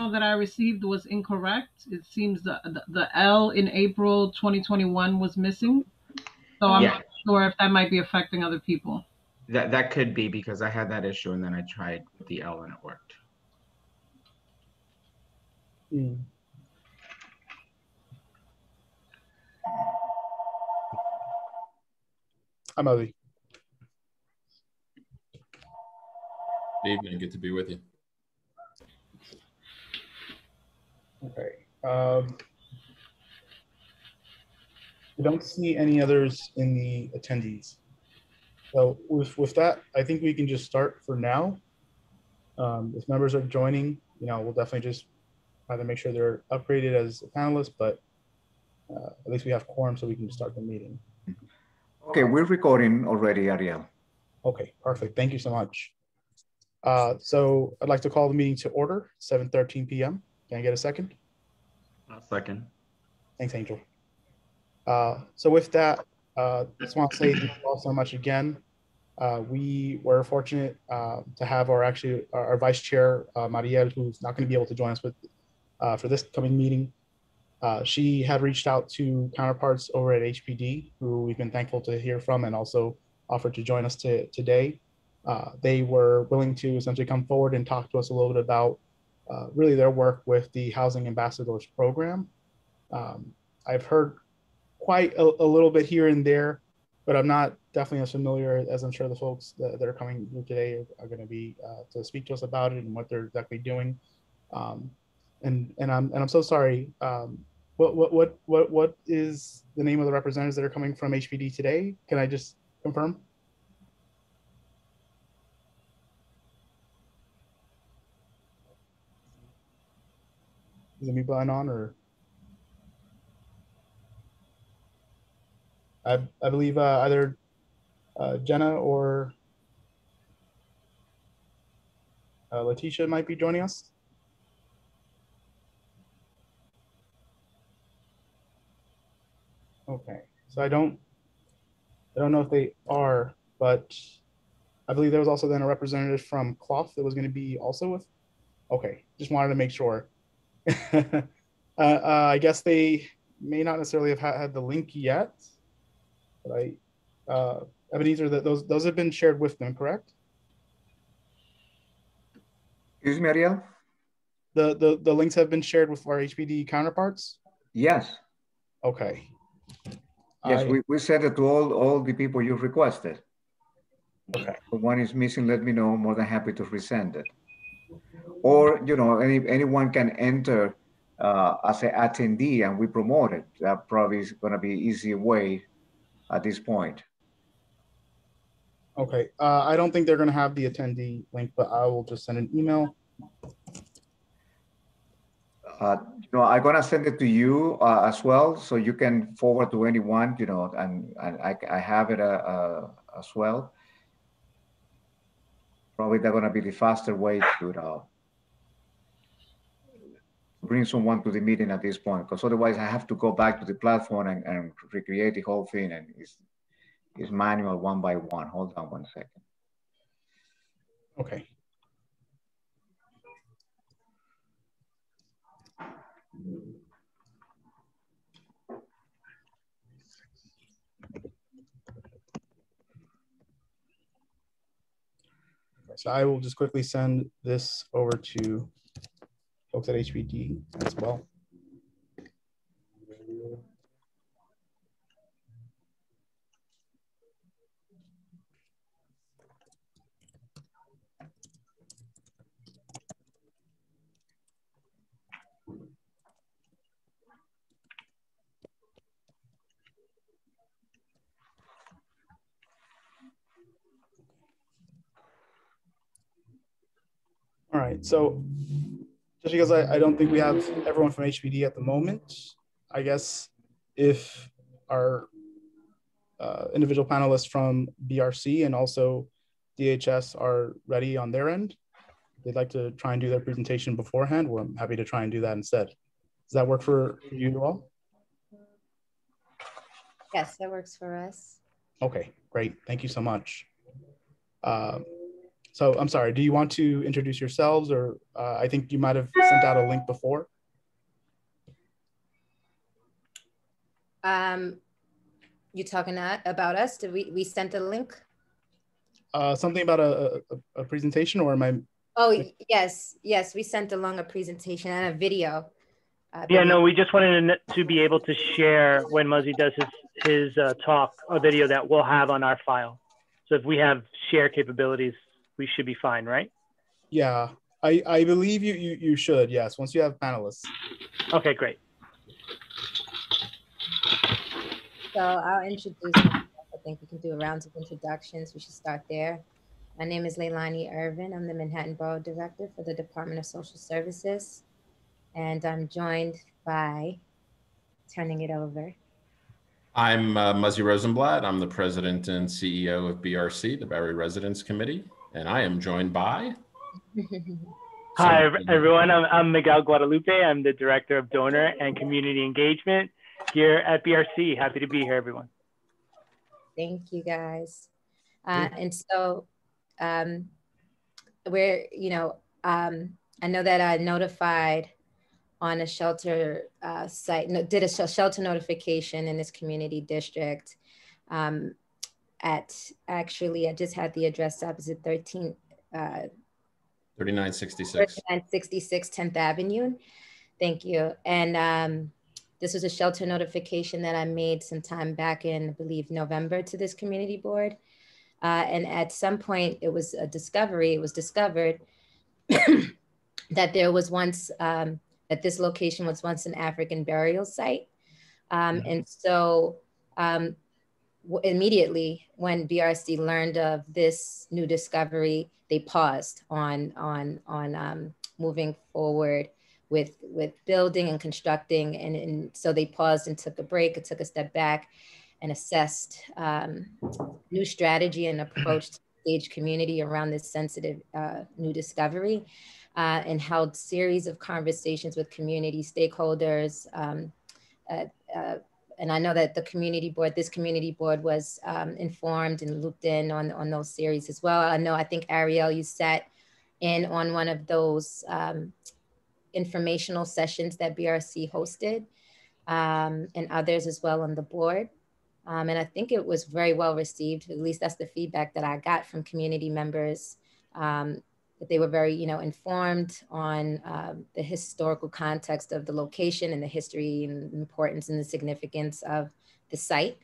email that I received was incorrect. It seems the L in April 2021 was missing. So I'm Yeah, not sure if that might be affecting other people. that could be because I had that issue and then I tried with the L and it worked. Mm. I'm Avi. Evening, good to be with you. Okay. We don't see any others in the attendees. So with that, I think we can just start for now. If members are joining, we'll definitely just try to make sure they're upgraded as a panelist, but at least we have quorum so we can start the meeting. Okay, we're recording already, Ariel. Okay, perfect. Thank you so much. So I'd like to call the meeting to order, 7:13 p.m. Can I get a second? A second. Thanks, Angel. So with that, just want to say thank you all so much again. We were fortunate to have our vice chair, Mariel, who's not going to be able to join us for this coming meeting. She had reached out to counterparts over at HPD, who we've been thankful to hear from, and also offered to join us today. They were willing to essentially come forward and talk to us a little bit about really their work with the Housing Ambassadors Program. I've heard quite a little bit here and there, but I'm not definitely as familiar as I'm sure the folks that are coming here today are going to be to speak to us about it and what they're exactly doing. And I'm so sorry. What is the name of the representatives that are coming from HPD today? Can I just confirm? Is it me blind on or? I believe either Jenna or Letitia might be joining us. Okay, so I don't know if they are, but I believe there was also then a representative from Cloth that was going to be also with. Okay, just wanted to make sure. I guess they may not necessarily have had the link yet, but Ebenezer, those have been shared with them, correct? Excuse me, Ariel? The links have been shared with our HPD counterparts? Yes. Okay. Yes, we sent it to all the people you requested. Okay. If one is missing, let me know. I'm more than happy to resend it. Or, anyone can enter as an attendee and we promote it. That probably is going to be an easy way at this point. Okay. I don't think they're going to have the attendee link, but I will just send an email. I'm going to send it to you as well, so you can forward to anyone, and I have it as well. Probably that's going to be the faster way to bring someone to the meeting at this point, because otherwise I have to go back to the platform and recreate the whole thing, and it's manual one by one. Hold on one second. Okay. So I will just quickly send this over to folks at HPD as well. All right, so just because I don't think we have everyone from HPD at the moment, I guess if our individual panelists from BRC and also DHS are ready on their end, they'd like to try and do their presentation beforehand, well, I'm happy to try and do that instead. Does that work for you all? Yes, that works for us. Okay, great. Thank you so much. So I'm sorry, do you want to introduce yourselves, or I think you might have sent out a link before? You talking about us? Did we sent a link? Something about a presentation, or am I? Oh, yes, we sent along a presentation and a video. Yeah, no, we just wanted to be able to share when Muzzy does his talk, a video that we'll have on our file. So if we have share capabilities, we should be fine, right? Yeah, I believe you should, yes, once you have panelists. Okay, great. So I'll introduce myself. I think we can do a round of introductions. We should start there. My name is Leilani Irvin. I'm the Manhattan Borough Director for the Department of Social Services. And I'm joined by, turning it over. I'm Muzzy Rosenblatt. I'm the President and CEO of BRC, the Barre Residents Committee. And I am joined by... Hi, everyone. I'm Miguel Guadalupe. I'm the Director of Donor and Community Engagement here at BRC. Happy to be here, everyone. Thank you, guys. And so we're, I know that I notified on a shelter site, did a shelter notification in this community district actually, I just had the address up, is it 3966. 3966 10th Avenue. Thank you. And this was a shelter notification that I made some time back in, I believe, November to this community board. And at some point it was discovered that there was once, that this location was once an African burial site. And so immediately when BRC learned of this new discovery, they paused on moving forward with building and constructing. And so they paused and took a break, and took a step back and assessed new strategy and approach to engage community around this sensitive new discovery, and held series of conversations with community stakeholders. And I know that this community board was informed and looped in on those series as well. I think Ariel, you sat in on one of those informational sessions that BRC hosted, and others as well on the board. And I think it was very well received. At least that's the feedback that I got from community members, that they were very, informed on the historical context of the location and the history and importance and the significance of the site.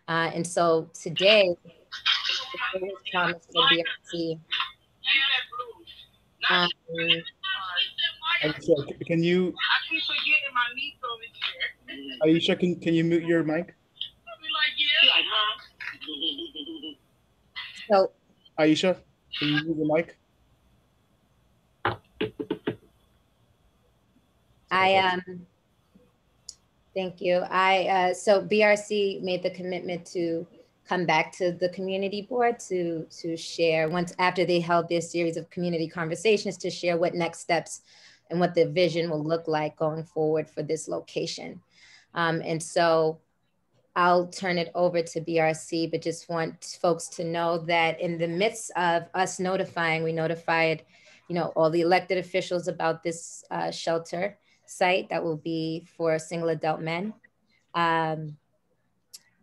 And so today, Thomas for BRC. Aisha, can you? Aisha, can you mute your mic? So, Aisha, can you mute your mic? Thank you. So BRC made the commitment to come back to the community board to share, once after they held their series of community conversations, to share what next steps and what the vision will look like going forward for this location. And so I'll turn it over to BRC, but just want folks to know that in the midst of us notifying, we notified, all the elected officials about this shelter site that will be for single adult men.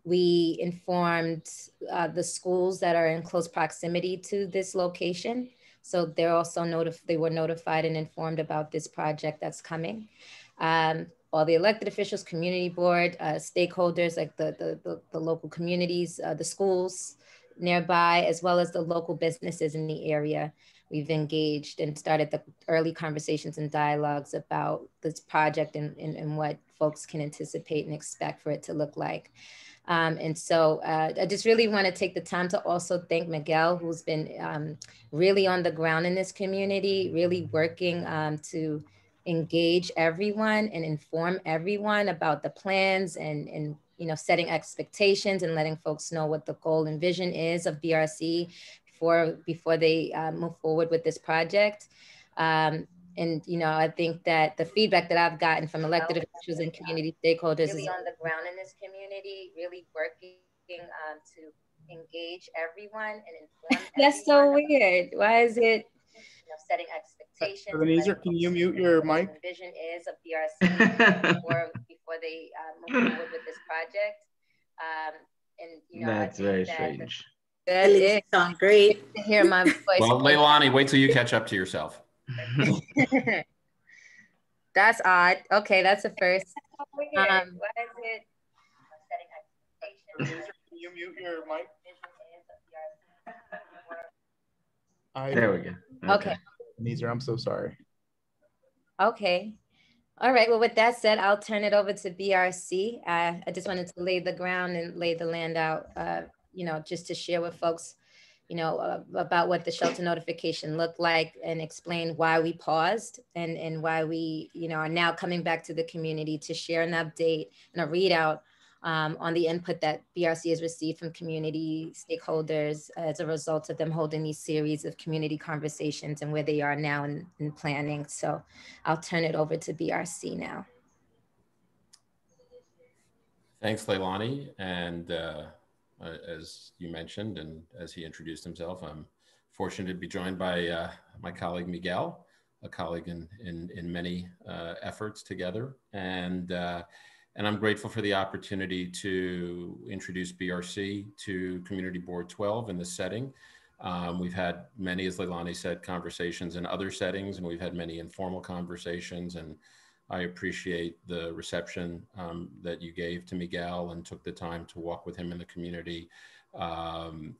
We informed the schools that are in close proximity to this location. So they're also they were notified and informed about this project that's coming. All the elected officials, community board, stakeholders like the local communities, the schools nearby, as well as the local businesses in the area. We've engaged and started the early conversations and dialogues about this project and what folks can anticipate and expect for it to look like. And so I just really want to take the time to also thank Miguel, who's been really on the ground in this community, really working to engage everyone and inform everyone about the plans and setting expectations and letting folks know what the goal and vision is of BRC before they move forward with this project. And I think that the feedback that I've gotten from elected officials and community stakeholders really is on the ground in this community, really working to engage everyone and inform That's so weird. Why is it? Setting expectations. Ebenezer, can you mute your mic? The vision is of BRC before they move forward with this project. And That's very strange. That is sound great to hear my voice. Well, Leilani, wait till you catch up to yourself. That's odd. Okay, that's the first. Why is it setting expectations? Can you mute your mic? There we go. Okay. Ebenezer, I'm so sorry. Okay. All right. Well, with that said, I'll turn it over to BRC. I just wanted to lay the ground and lay the land out, just to share with folks, about what the shelter notification looked like and explain why we paused and why we, are now coming back to the community to share an update and a readout on the input that BRC has received from community stakeholders as a result of them holding these series of community conversations and where they are now in planning. So I'll turn it over to BRC now. Thanks, Leilani. And as you mentioned, and as he introduced himself, I'm fortunate to be joined by my colleague, Miguel, a colleague in many efforts together. And I'm grateful for the opportunity to introduce BRC to Community Board 12 in this setting. We've had many, as Leilani said, conversations in other settings, and we've had many informal conversations. And I appreciate the reception that you gave to Miguel and took the time to walk with him in the community. And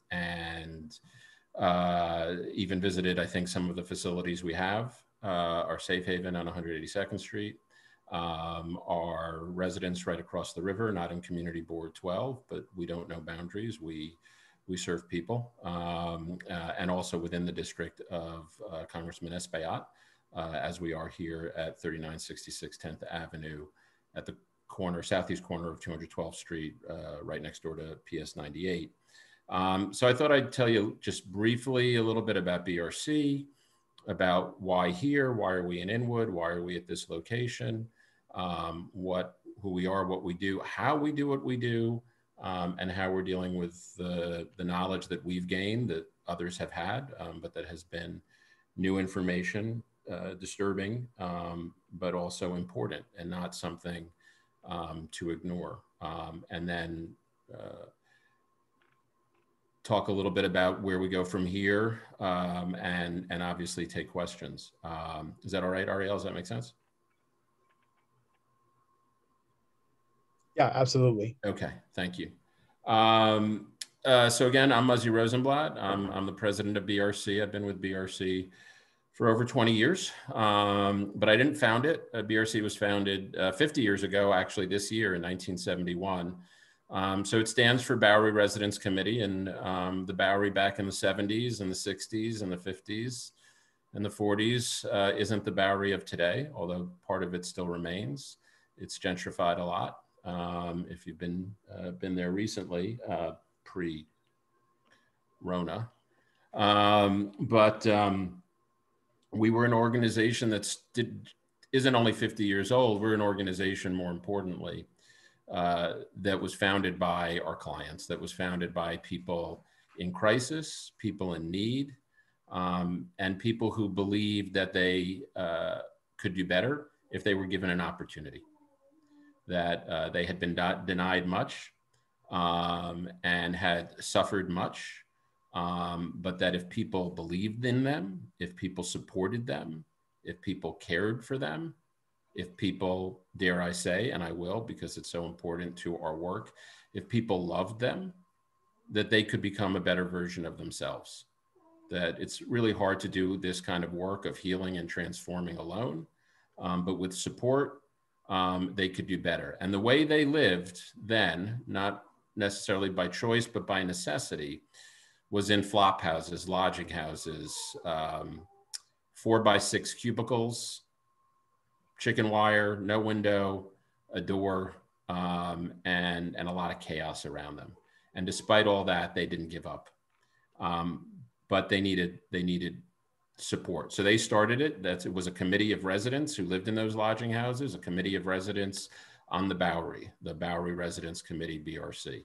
even visited, I think, some of the facilities we have, our Safe Haven on 182nd Street. Our residents right across the river, not in Community Board 12, but we don't know boundaries. We serve people, and also within the district of Congressman Espaillat, as we are here at 3966 10th Avenue at the southeast corner of 212th Street, right next door to PS 98. So I thought I'd tell you just briefly a little bit about BRC, about why here, why are we in Inwood, why are we at this location, who we are, what we do, how we do what we do, and how we're dealing with the knowledge that we've gained that others have had, but that has been new information, disturbing, but also important and not something to ignore. And then talk a little bit about where we go from here, and obviously take questions. Is that all right, Ariel? Does that make sense? Yeah, absolutely. Okay, thank you. So again, I'm Muzzy Rosenblatt. I'm the president of BRC. I've been with BRC for over 20 years, but I didn't found it. BRC was founded 50 years ago, actually this year in 1971. So it stands for Bowery Residents Committee, and the Bowery back in the 70s and the 60s and the 50s and the 40s isn't the Bowery of today, although part of it still remains. It's gentrified a lot. If you've been there recently, pre-Rona. But we were an organization that isn't only 50 years old. We're an organization, more importantly, that was founded by our clients, that was founded by people in crisis, people in need, and people who believed that they could do better if they were given an opportunity, that they had been denied much and had suffered much, but that if people believed in them, if people supported them, if people cared for them, if people, dare I say, and I will because it's so important to our work, if people loved them, that they could become a better version of themselves. That it's really hard to do this kind of work of healing and transforming alone, but with support, they could do better. And the way they lived then, not necessarily by choice, but by necessity, was in flop houses, lodging houses, 4x6 cubicles, chicken wire, no window, a door, and a lot of chaos around them. And despite all that, they didn't give up. But they needed support. So they started it. It was a committee of residents who lived in those lodging houses, a committee of residents on the Bowery Residents Committee, BRC.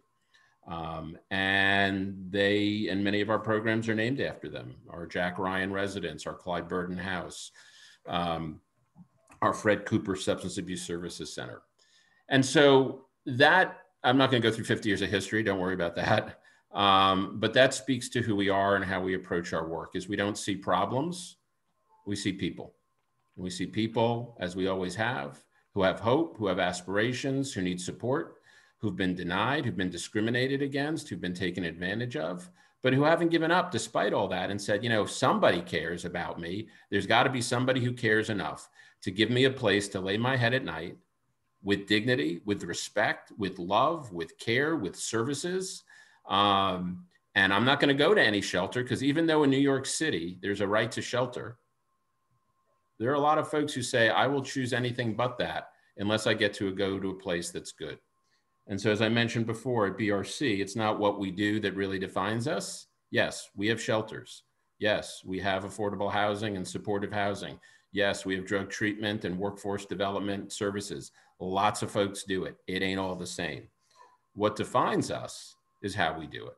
And they, and many of our programs are named after them. Our Jack Ryan Residence, our Clyde Burden House, our Fred Cooper Substance Abuse Services Center. And so that, I'm not going to go through 50 years of history, don't worry about that. But that speaks to who we are and how we approach our work. Is we don't see problems, we see people. We see people, as we always have, who have hope, who have aspirations, who need support, who've been denied, who've been discriminated against, who've been taken advantage of, but who haven't given up despite all that and said, you know, somebody cares about me. There's got to be somebody who cares enough to give me a place to lay my head at night with dignity, with respect, with love, with care, with services. And I'm not going to go to any shelter, because even though in New York City, there's a right to shelter, there are a lot of folks who say, I will choose anything but that unless I get to go to a place that's good. And so, as I mentioned before, at BRC, it's not what we do that really defines us. Yes, we have shelters. Yes, we have affordable housing and supportive housing. Yes, we have drug treatment and workforce development services. Lots of folks do it. It ain't all the same. What defines us is how we do it.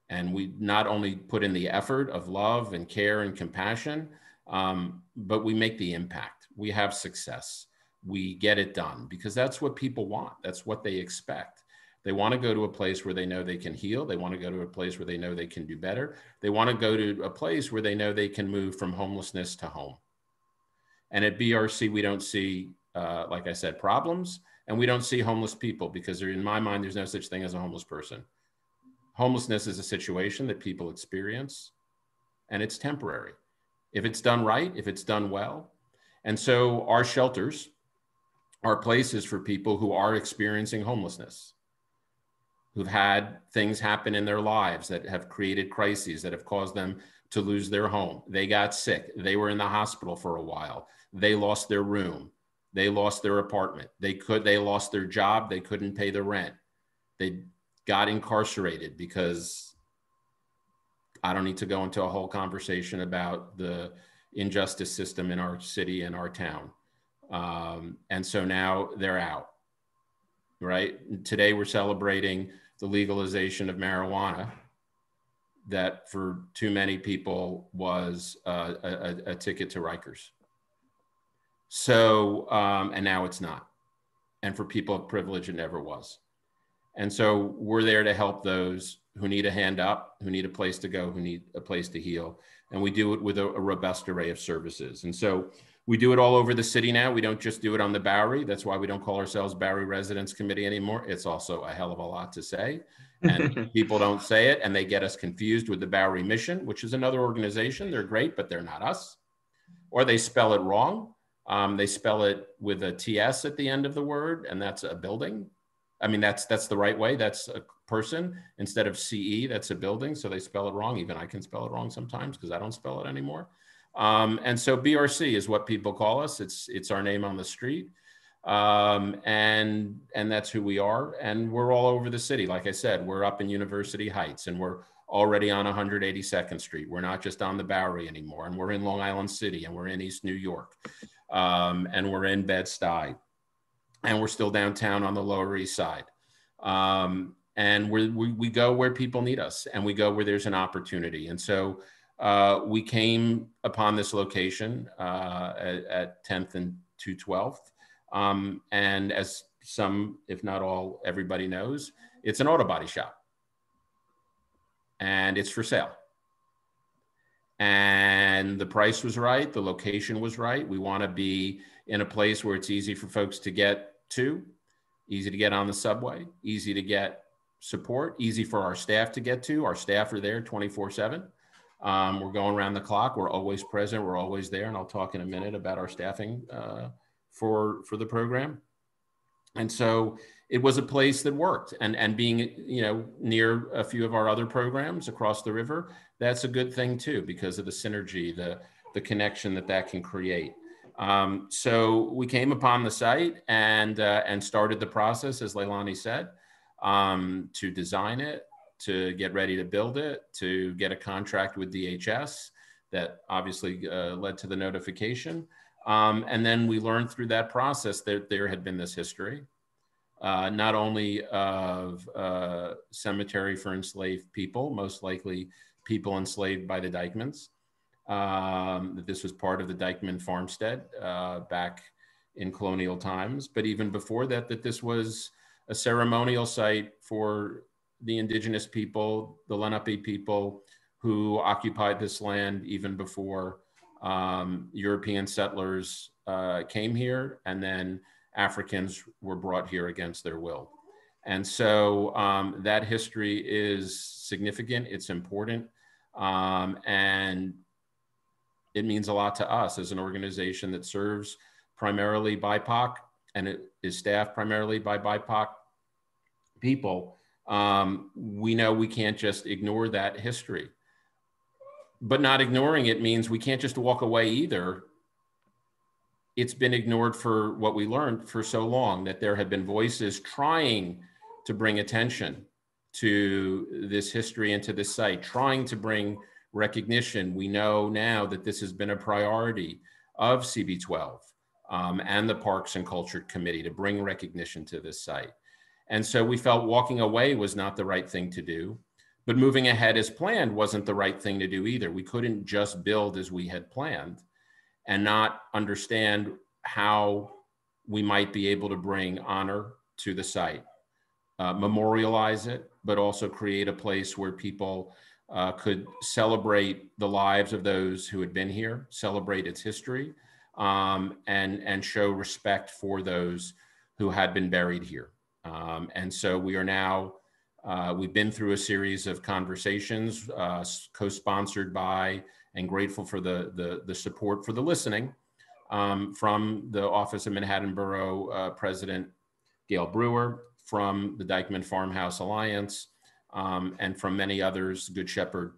And we not only put in the effort of love and care and compassion, but we make the impact. We have success. We get it done, because that's what people want. That's what they expect. They want to go to a place where they know they can heal. They want to go to a place where they know they can do better. They want to go to a place where they know they can move from homelessness to home. And at BRC, we don't see, like I said, problems, and we don't see homeless people, because in my mind, there's no such thing as a homeless person. Homelessness is a situation that people experience, and it's temporary. If it's done right, if it's done well. And so our shelters are places for people who are experiencing homelessness, who've had things happen in their lives that have created crises that have caused them to lose their home. They got sick. They were in the hospital for a while. They lost their room. They lost their apartment. They lost their job. They couldn't pay the rent. They got incarcerated because I don't need to go into a whole conversation about the injustice system in our city and our town. And so now they're out, right? Today we're celebrating the legalization of marijuana that for too many people was a ticket to Rikers. So, and now it's not. And for people of privilege, it never was. And so we're there to help those who need a hand up, who need a place to go, who need a place to heal. And we do it with a robust array of services. And so we do it all over the city now. We don't just do it on the Bowery. That's why we don't call ourselves Bowery Residents Committee anymore. It's also a hell of a lot to say. And people don't say it, and they get us confused with the Bowery Mission, which is another organization. They're great, but they're not us. Or they spell it wrong. They spell it with a TS at the end of the word, and that's a building. I mean, that's the right way. That's a person instead of CE. That's a building. So they spell it wrong. Even I can spell it wrong sometimes because I don't spell it anymore. And so BRC is what people call us. It's our name on the street. And that's who we are. And we're all over the city. Like I said, we're up in University Heights, and we're already on 182nd Street. We're not just on the Bowery anymore. And we're in Long Island City, and we're in East New York, and we're in Bed-Stuy. And we're still downtown on the Lower East Side. And we go where people need us, and we go where there's an opportunity. And so we came upon this location at 10th and 212th. And as some, if not all, everybody knows, it's an auto body shop. And it's for sale. And the price was right. The location was right. We want to be in a place where it's easy for folks to get to, easy to get on the subway, easy to get support, easy for our staff to get to. Our staff are there 24/7. We're going around the clock. We're always present. We're always there. And I'll talk in a minute about our staffing for the program. And so it was a place that worked, and being, near a few of our other programs across the river, that's a good thing too, because of the synergy, the connection that can create. So we came upon the site and started the process, as Leilani said, to design it, to get ready to build it, to get a contract with DHS that obviously led to the notification. And then we learned through that process that there had been this history not only of cemetery for enslaved people, most likely people enslaved by the Dykmans, that this was part of the Dyckman farmstead back in colonial times, but even before that, that this was a ceremonial site for the indigenous people, the Lenape people who occupied this land even before European settlers came here, and then Africans were brought here against their will. And so that history is significant, it's important, and it means a lot to us as an organization that serves primarily BIPOC, and it is staffed primarily by BIPOC people. We know we can't just ignore that history. But not ignoring it means we can't just walk away either. It's been ignored for what we learned for so long, that there have been voices trying to bring attention to this history and to this site, trying to bring recognition. We know now that this has been a priority of CB12 and the Parks and Culture Committee to bring recognition to this site. And so we felt walking away was not the right thing to do, but moving ahead as planned wasn't the right thing to do either. We couldn't just build as we had planned and not understand how we might be able to bring honor to the site, memorialize it, but also create a place where people could celebrate the lives of those who had been here, celebrate its history, and show respect for those who had been buried here. And so we are now, we've been through a series of conversations co-sponsored by and grateful for the support for the listening from the Office of Manhattan Borough President Gail Brewer, from the Dyckman Farmhouse Alliance, and from many others, Good Shepherd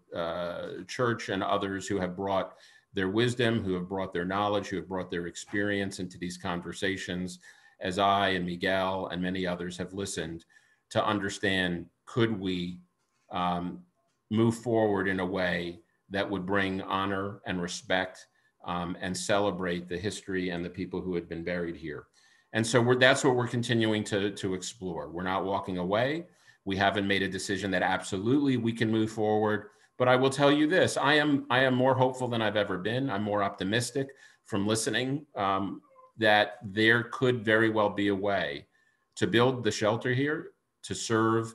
Church and others who have brought their wisdom, who have brought their knowledge, who have brought their experience into these conversations, as I and Miguel and many others have listened to understand, could we move forward in a way that would bring honor and respect and celebrate the history and the people who had been buried here. And so that's what we're continuing to explore. We're not walking away. We haven't made a decision that absolutely we can move forward. But I will tell you this, I am more hopeful than I've ever been. I'm more optimistic from listening that there could very well be a way to build the shelter here, to serve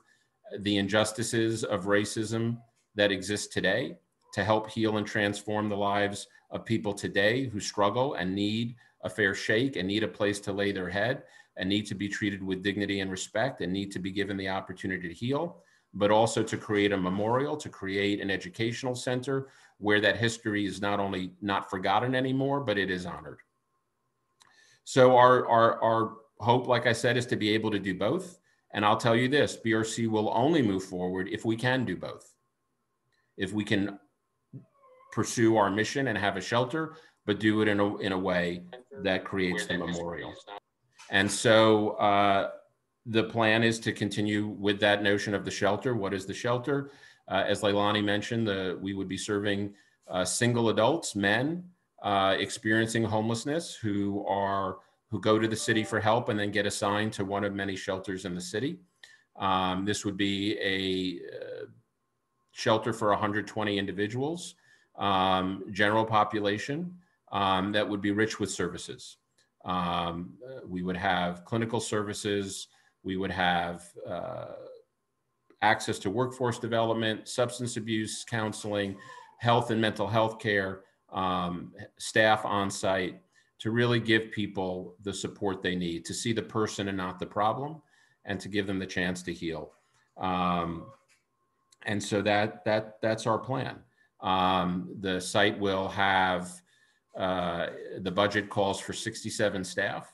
the injustices of racism that exist today, to help heal and transform the lives of people today who struggle and need a fair shake and need a place to lay their head and need to be treated with dignity and respect and need to be given the opportunity to heal, but also to create a memorial, to create an educational center where that history is not only not forgotten anymore, but it is honored. So our hope, like I said, is to be able to do both. And I'll tell you this, BRC will only move forward if we can do both. If we can pursue our mission and have a shelter, but do it in a way that creates the memorial. And so the plan is to continue with that notion of the shelter. What is the shelter? As Leilani mentioned, we would be serving single adults, men experiencing homelessness who go to the city for help and then get assigned to one of many shelters in the city. This would be a shelter for 120 individuals, general population that would be rich with services. We would have clinical services, we would have access to workforce development, substance abuse counseling, health and mental health care, staff on site, to really give people the support they need, to see the person and not the problem, and to give them the chance to heal. And so that's our plan. The site will have, the budget calls for 67 staff.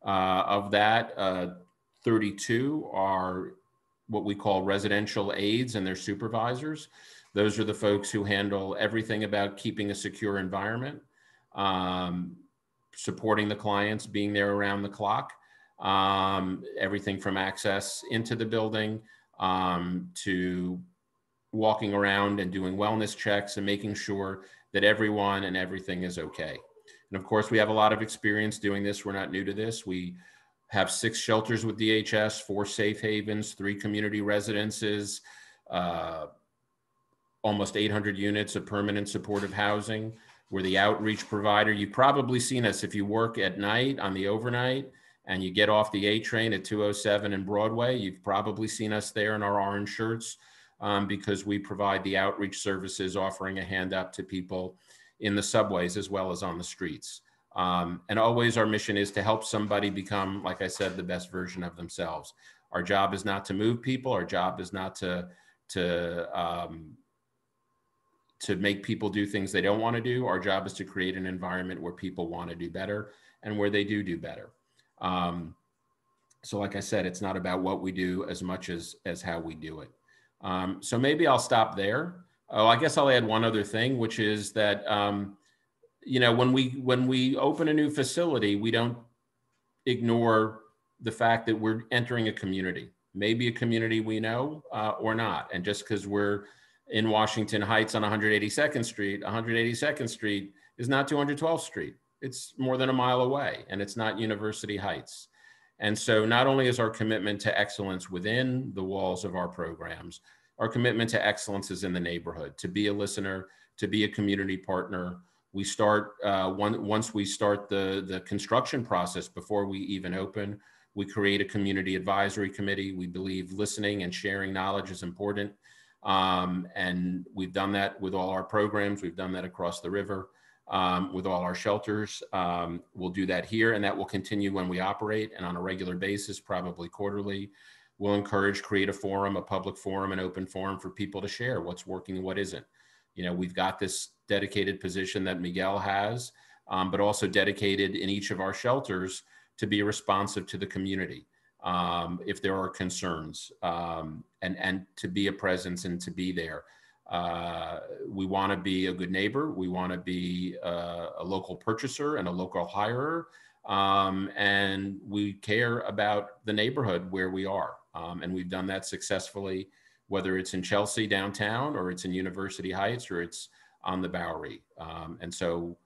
Of that, 32 are what we call residential aides and their supervisors. Those are the folks who handle everything about keeping a secure environment, supporting the clients, being there around the clock, everything from access into the building to walking around and doing wellness checks and making sure that everyone and everything is okay. And of course, we have a lot of experience doing this. We're not new to this. We have 6 shelters with DHS, 4 safe havens, 3 community residences, almost 800 units of permanent supportive housing. We're the outreach provider. You've probably seen us if you work at night on the overnight and you get off the A train at 207 and Broadway. You've probably seen us there in our orange shirts because we provide the outreach services, offering a hand up to people in the subways as well as on the streets. And always our mission is to help somebody become, like I said, the best version of themselves. Our job is not to move people. Our job is not to make people do things they don't want to do. Our job is to create an environment where people want to do better and where they do better. So like I said, it's not about what we do as much as how we do it. So maybe I'll stop there. Oh, I guess I'll add one other thing, which is that, you know, when we open a new facility, we don't ignore the fact that we're entering a community, maybe a community we know or not. And just because we're in Washington Heights on 182nd Street, 182nd Street is not 212th Street. It's more than a mile away, and it's not University Heights. And so not only is our commitment to excellence within the walls of our programs, our commitment to excellence is in the neighborhood, to be a listener, to be a community partner. We start, once we start the construction process, before we even open, we create a community advisory committee. We believe listening and sharing knowledge is important. And we've done that with all our programs. We've done that across the river with all our shelters. We'll do that here, and that will continue when we operate and on a regular basis, probably quarterly. We'll encourage, create a forum, a public forum, an open forum for people to share what's working and what isn't. You know, we've got this dedicated position that Miguel has, but also dedicated in each of our shelters to be responsive to the community. If there are concerns, and to be a presence and to be there. We want to be a good neighbor. We want to be a local purchaser and a local hirer. And we care about the neighborhood where we are. And we've done that successfully, whether it's in Chelsea downtown or it's in University Heights or it's on the Bowery. And so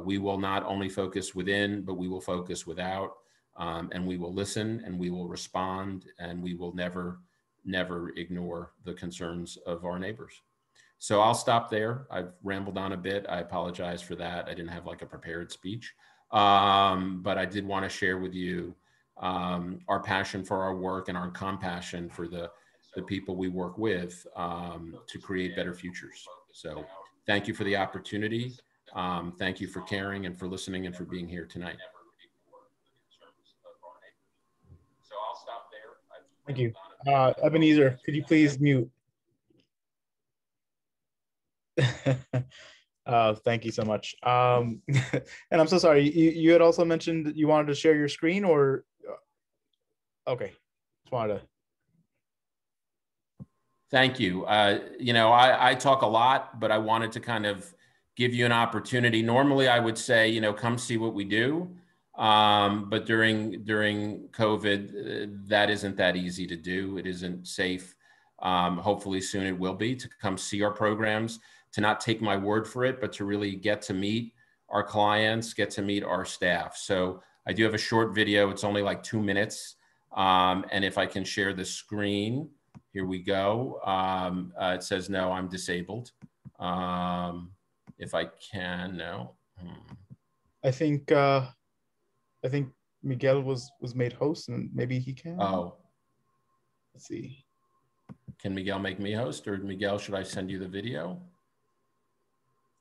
we will not only focus within, but we will focus without. And we will listen and we will respond, and we will never ignore the concerns of our neighbors. So I'll stop there. I've rambled on a bit. I apologize for that. I didn't have like a prepared speech, but I did want to share with you our passion for our work and our compassion for the people we work with to create better futures. So thank you for the opportunity. Thank you for caring and for listening and for being here tonight. Thank you. Ebenezer, could you please mute? Thank you so much. And I'm so sorry, you had also mentioned that you wanted to share your screen, or okay, just wanted to. Thank you. You know, I talk a lot, but I wanted to kind of give you an opportunity. Normally I would say, you know, come see what we do. But during COVID, that isn't that easy to do. It isn't safe. Hopefully soon it will be, to come see our programs, to not take my word for it, but to really get to meet our clients, get to meet our staff. So I do have a short video. It's only like 2 minutes. And if I can share the screen, here we go. It says, no, I'm disabled. If I can, no. I think Miguel was made host, and maybe he can. Oh, let's see. Can Miguel make me host, or Miguel, should I send you the video?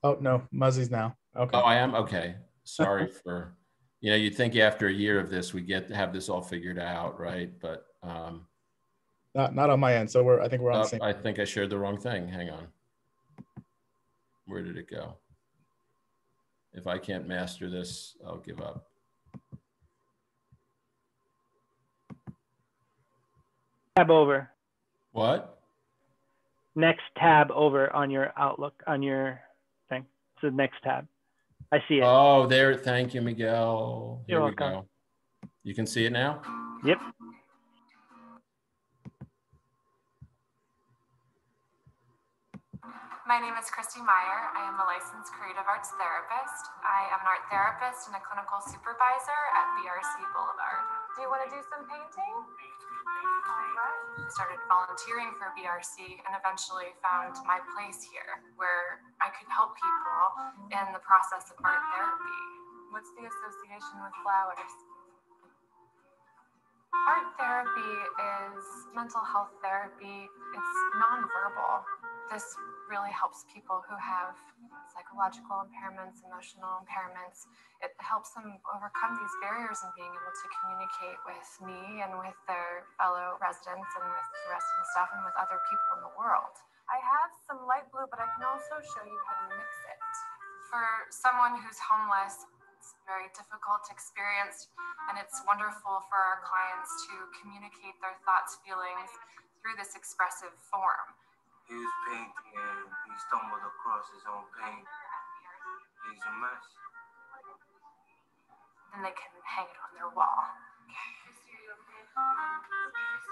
Oh no, Muzzy's now. Okay. Oh, I am. Okay. Sorry for, you know, you'd think after a year of this, we have this all figured out, right? But not on my end. So I think we're on the same. I think I shared the wrong thing. Hang on. Where did it go? If I can't master this, I'll give up. Tab over. What? Next tab over on your Outlook, on your thing. So next tab. I see it. Oh, there. Thank you, Miguel. Here You're we welcome. go. You can see it now? Yep. My name is Christy Meyer. I am a licensed creative arts therapist. I am an art therapist and a clinical supervisor at BRC Boulevard. We want to do some painting? I started volunteering for BRC and eventually found my place here where I could help people in the process of art therapy. What's the association with flowers? Art therapy is mental health therapy. It's nonverbal. This really helps people who have psychological impairments, emotional impairments. It helps them overcome these barriers in being able to communicate with me and with their fellow residents and with the rest of the staff and with other people in the world. I have some light blue, but I can also show you how to mix it. For someone who's homeless, it's a very difficult experience, and it's wonderful for our clients to communicate their thoughts, feelings through this expressive form. He was painting and he stumbled across his own paint. He's a mess. And they can hang it on their wall.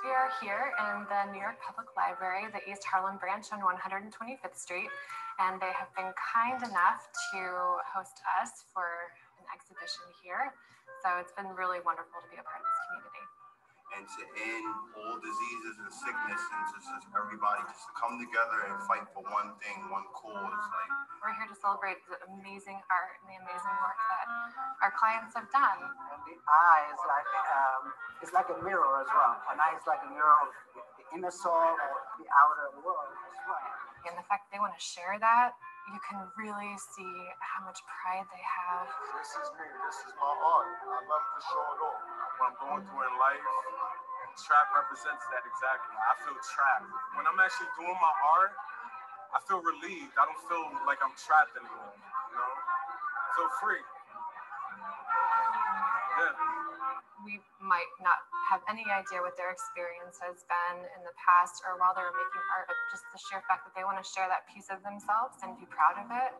We are here in the New York Public Library, the East Harlem branch on 125th Street, and they have been kind enough to host us for an exhibition here. So it's been really wonderful to be a part of this community. And to end all diseases and sickness and just everybody just to come together and fight for one thing, one cause. Like, we're here to celebrate the amazing art and the amazing work that our clients have done. And the eye is like it's like a mirror as well. An eye is like a mirror of the inner soul or the outer world as well. And the fact they want to share that, you can really see how much pride they have. this is me. This is my art. I love to show it off. What I'm going through in life, trap represents that exactly. I feel trapped. When I'm actually doing my art, I feel relieved. I don't feel like I'm trapped anymore, you know? I feel free. Yeah. We might not have any idea what their experience has been in the past or while they were making art, but just the sheer fact that they want to share that piece of themselves and be proud of it,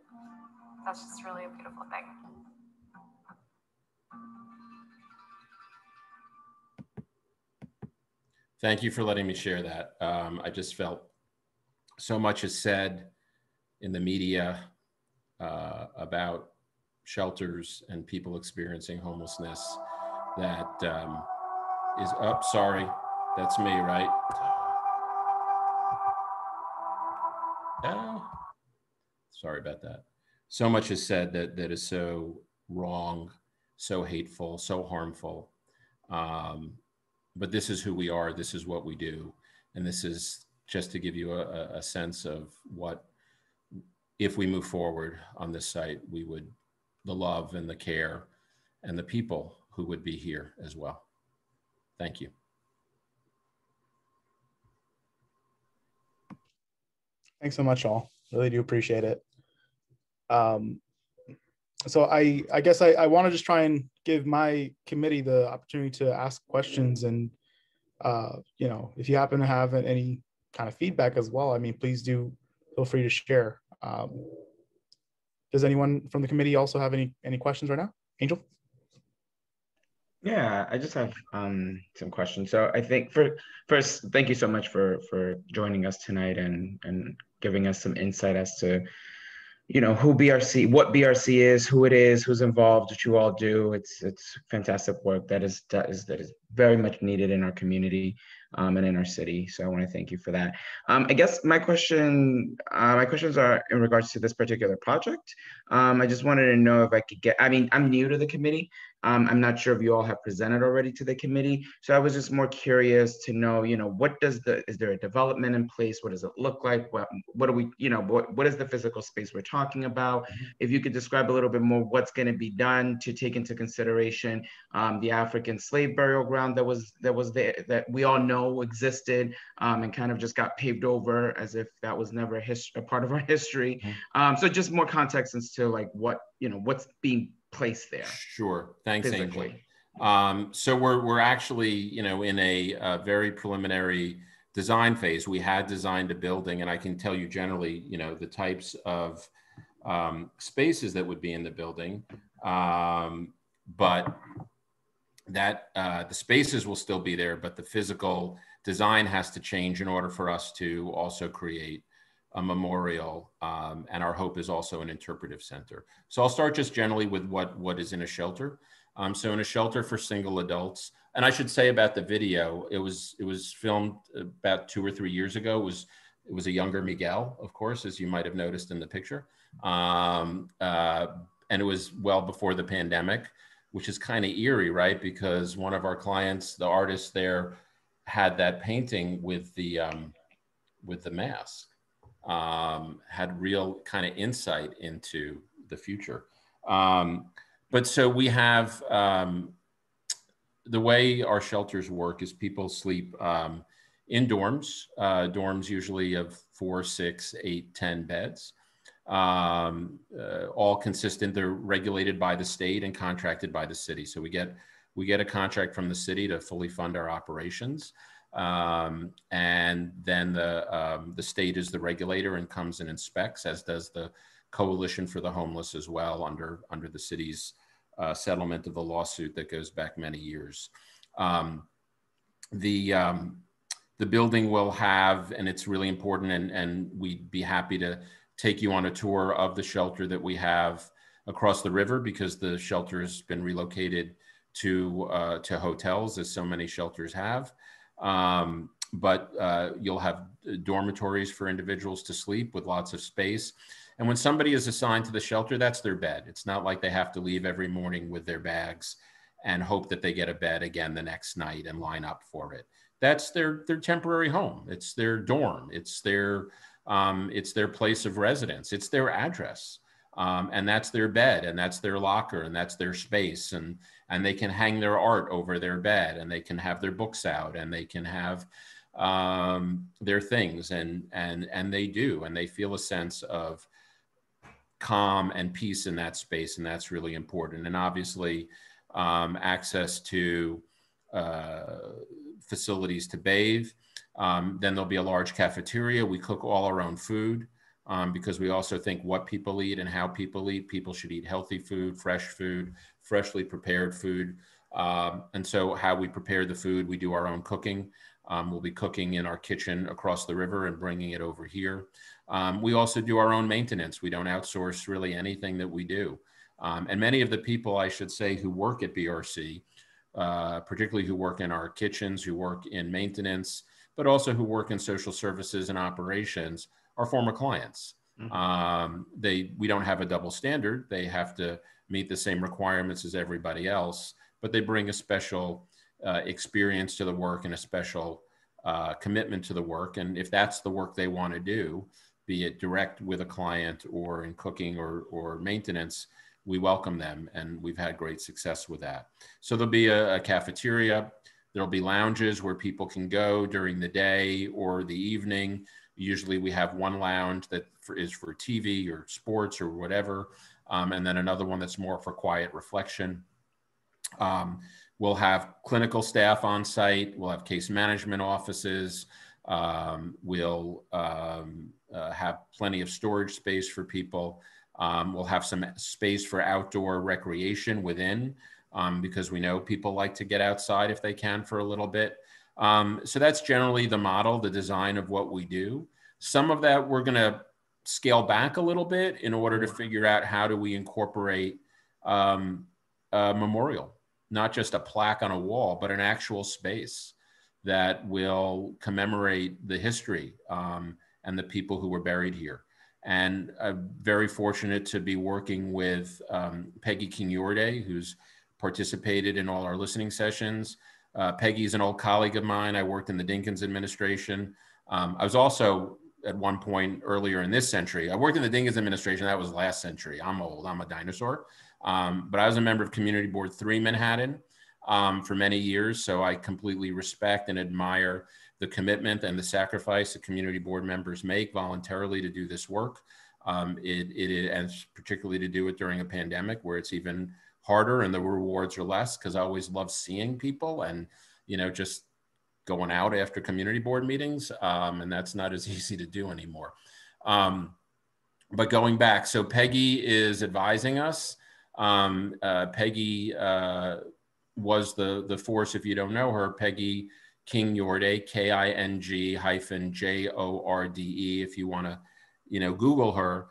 that's just really a beautiful thing. Thank you for letting me share that. I just felt so much is said in the media about shelters and people experiencing homelessness that is, oh, sorry, that's me, right? Oh, sorry about that. So much is said that is so wrong, so hateful, so harmful. But this is who we are, this is what we do. And this is just to give you a sense of what, if we move forward on this site, we would, the love and the care and the people who would be here as well. Thank you. Thanks so much, all. Really do appreciate it. So I guess I want to just try and give my committee the opportunity to ask questions, and you know, if you happen to have any kind of feedback as well, I mean, please do feel free to share. Does anyone from the committee also have any questions right now? Angel? Yeah, I just have some questions. So I think first, thank you so much for joining us tonight and giving us some insight as to, you know, who BRC, what BRC is, who it is, who's involved, what you all do. It's fantastic work that is very much needed in our community and in our city. So I want to thank you for that. I guess my questions are in regards to this particular project. I just wanted to know if I could get, I mean, I'm new to the committee. I'm not sure if you all have presented already to the committee. So I was just more curious to know, you know, is there a development in place? What does it look like? What do we, you know, what is the physical space we're talking about? If you could describe a little bit more what's going to be done to take into consideration the African slave burial ground that was there, that we all know existed and kind of just got paved over as if that was never a part of our history. So just more context as to like what, you know, what's being placed there. Sure. Thanks, physically. Angel. So we're actually, you know, in a very preliminary design phase. We had designed a building, and I can tell you generally, you know, the types of spaces that would be in the building, but that the spaces will still be there, but the physical design has to change in order for us to also create a memorial, and our hope is also an interpretive center. So I'll start just generally with what is in a shelter. So in a shelter for single adults, And I should say about the video, it was filmed about 2 or 3 years ago. It was a younger Miguel, of course, as you might have noticed in the picture. And it was well before the pandemic, which is kind of eerie, right? Because one of our clients, the artist there, had that painting with the mask, had real kind of insight into the future. But so we have, the way our shelters work is people sleep in dorms, dorms usually of 4, 6, 8, 10 beds, all consistent. They're regulated by the state and contracted by the city. So we get a contract from the city to fully fund our operations. And then the state is the regulator and comes and inspects, as does the Coalition for the Homeless as well, under the city's settlement of the lawsuit that goes back many years. The building will have, and it's really important, and we'd be happy to take you on a tour of the shelter that we have across the river, because the shelter has been relocated to hotels, as so many shelters have. But you'll have dormitories for individuals to sleep with lots of space. And when somebody is assigned to the shelter, that's their bed. It's not like they have to leave every morning with their bags and hope that they get a bed again the next night and line up for it. That's their temporary home. It's their dorm. It's their place of residence. It's their address. And that's their bed, and that's their locker, and that's their space. And they can hang their art over their bed, and they can have their books out, and they can have their things, and they do, and they feel a sense of calm and peace in that space, and that's really important. And obviously, access to facilities to bathe. Then there'll be a large cafeteria. We cook all our own food, because we also think what people eat and how people eat. People should eat healthy food, freshly prepared food. And so how we prepare the food, we do our own cooking. We'll be cooking in our kitchen across the river and bringing it over here. We also do our own maintenance. We don't outsource really anything that we do. And many of the people, I should say, who work at BRC, particularly who work in our kitchens, who work in maintenance, but also who work in social services and operations, are former clients. Mm-hmm. We don't have a double standard. They have to meet the same requirements as everybody else, but they bring a special experience to the work and a special commitment to the work. And if that's the work they want to do, be it direct with a client or in cooking or maintenance, we welcome them, and we've had great success with that. So there'll be a cafeteria. There'll be lounges where people can go during the day or the evening. Usually we have one lounge that is for TV or sports or whatever, and then another one that's more for quiet reflection. We'll have clinical staff on site. We'll have case management offices. We'll have plenty of storage space for people. We'll have some space for outdoor recreation within, because we know people like to get outside if they can for a little bit. So that's generally the model, the design of what we do. Some of that we're going to scale back a little bit in order to figure out how do we incorporate a memorial, not just a plaque on a wall, but an actual space that will commemorate the history and the people who were buried here. And I'm very fortunate to be working with Peggy King-Yorday, who's participated in all our listening sessions. Peggy's an old colleague of mine. I worked in the Dinkins administration. I was also at one point earlier in this century, I worked in the Dinkins administration. That was last century. I'm old, I'm a dinosaur. But I was a member of Community Board 3 Manhattan for many years. So I completely respect and admire the commitment and the sacrifice that community board members make voluntarily to do this work. And particularly to do it during a pandemic where it's even harder and the rewards are less, because I always love seeing people and, just going out after community board meetings. And that's not as easy to do anymore. But going back, so Peggy is advising us. Peggy was the force, if you don't know her, Peggy King-Yorday, King-Jorde. If you want to, Google her.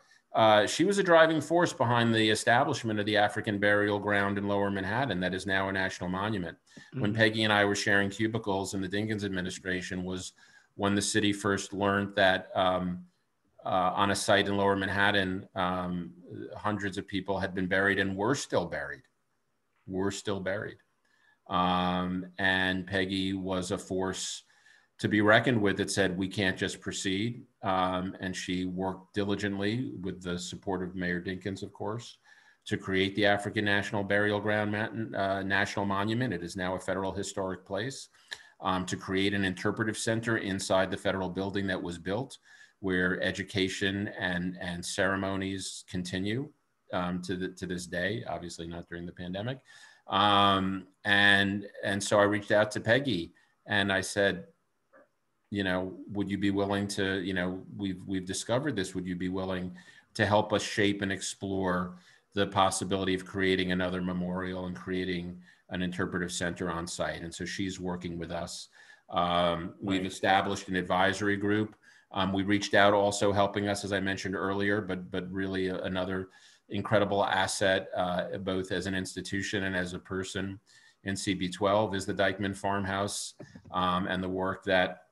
She was a driving force behind the establishment of the African Burial Ground in Lower Manhattan that is now a national monument. When Peggy and I were sharing cubicles in the Dinkins administration was when the city first learned that on a site in Lower Manhattan, hundreds of people had been buried and were still buried. And Peggy was a force to be reckoned with that said, we can't just proceed. And she worked diligently with the support of Mayor Dinkins, of course, to create the African National Burial Ground National Monument. It is now a federal historic place. To create an interpretive center inside the federal building that was built, where education and ceremonies continue to this day, obviously not during the pandemic. And so I reached out to Peggy and I said, you know, would you be willing to, you know, we've discovered this, would you be willing to help us shape and explore the possibility of creating another memorial and creating an interpretive center on site? And so she's working with us. We've established an advisory group. We reached out also helping us, as I mentioned earlier, but really another incredible asset, both as an institution and as a person in CB12 is the Dyckman Farmhouse and the work that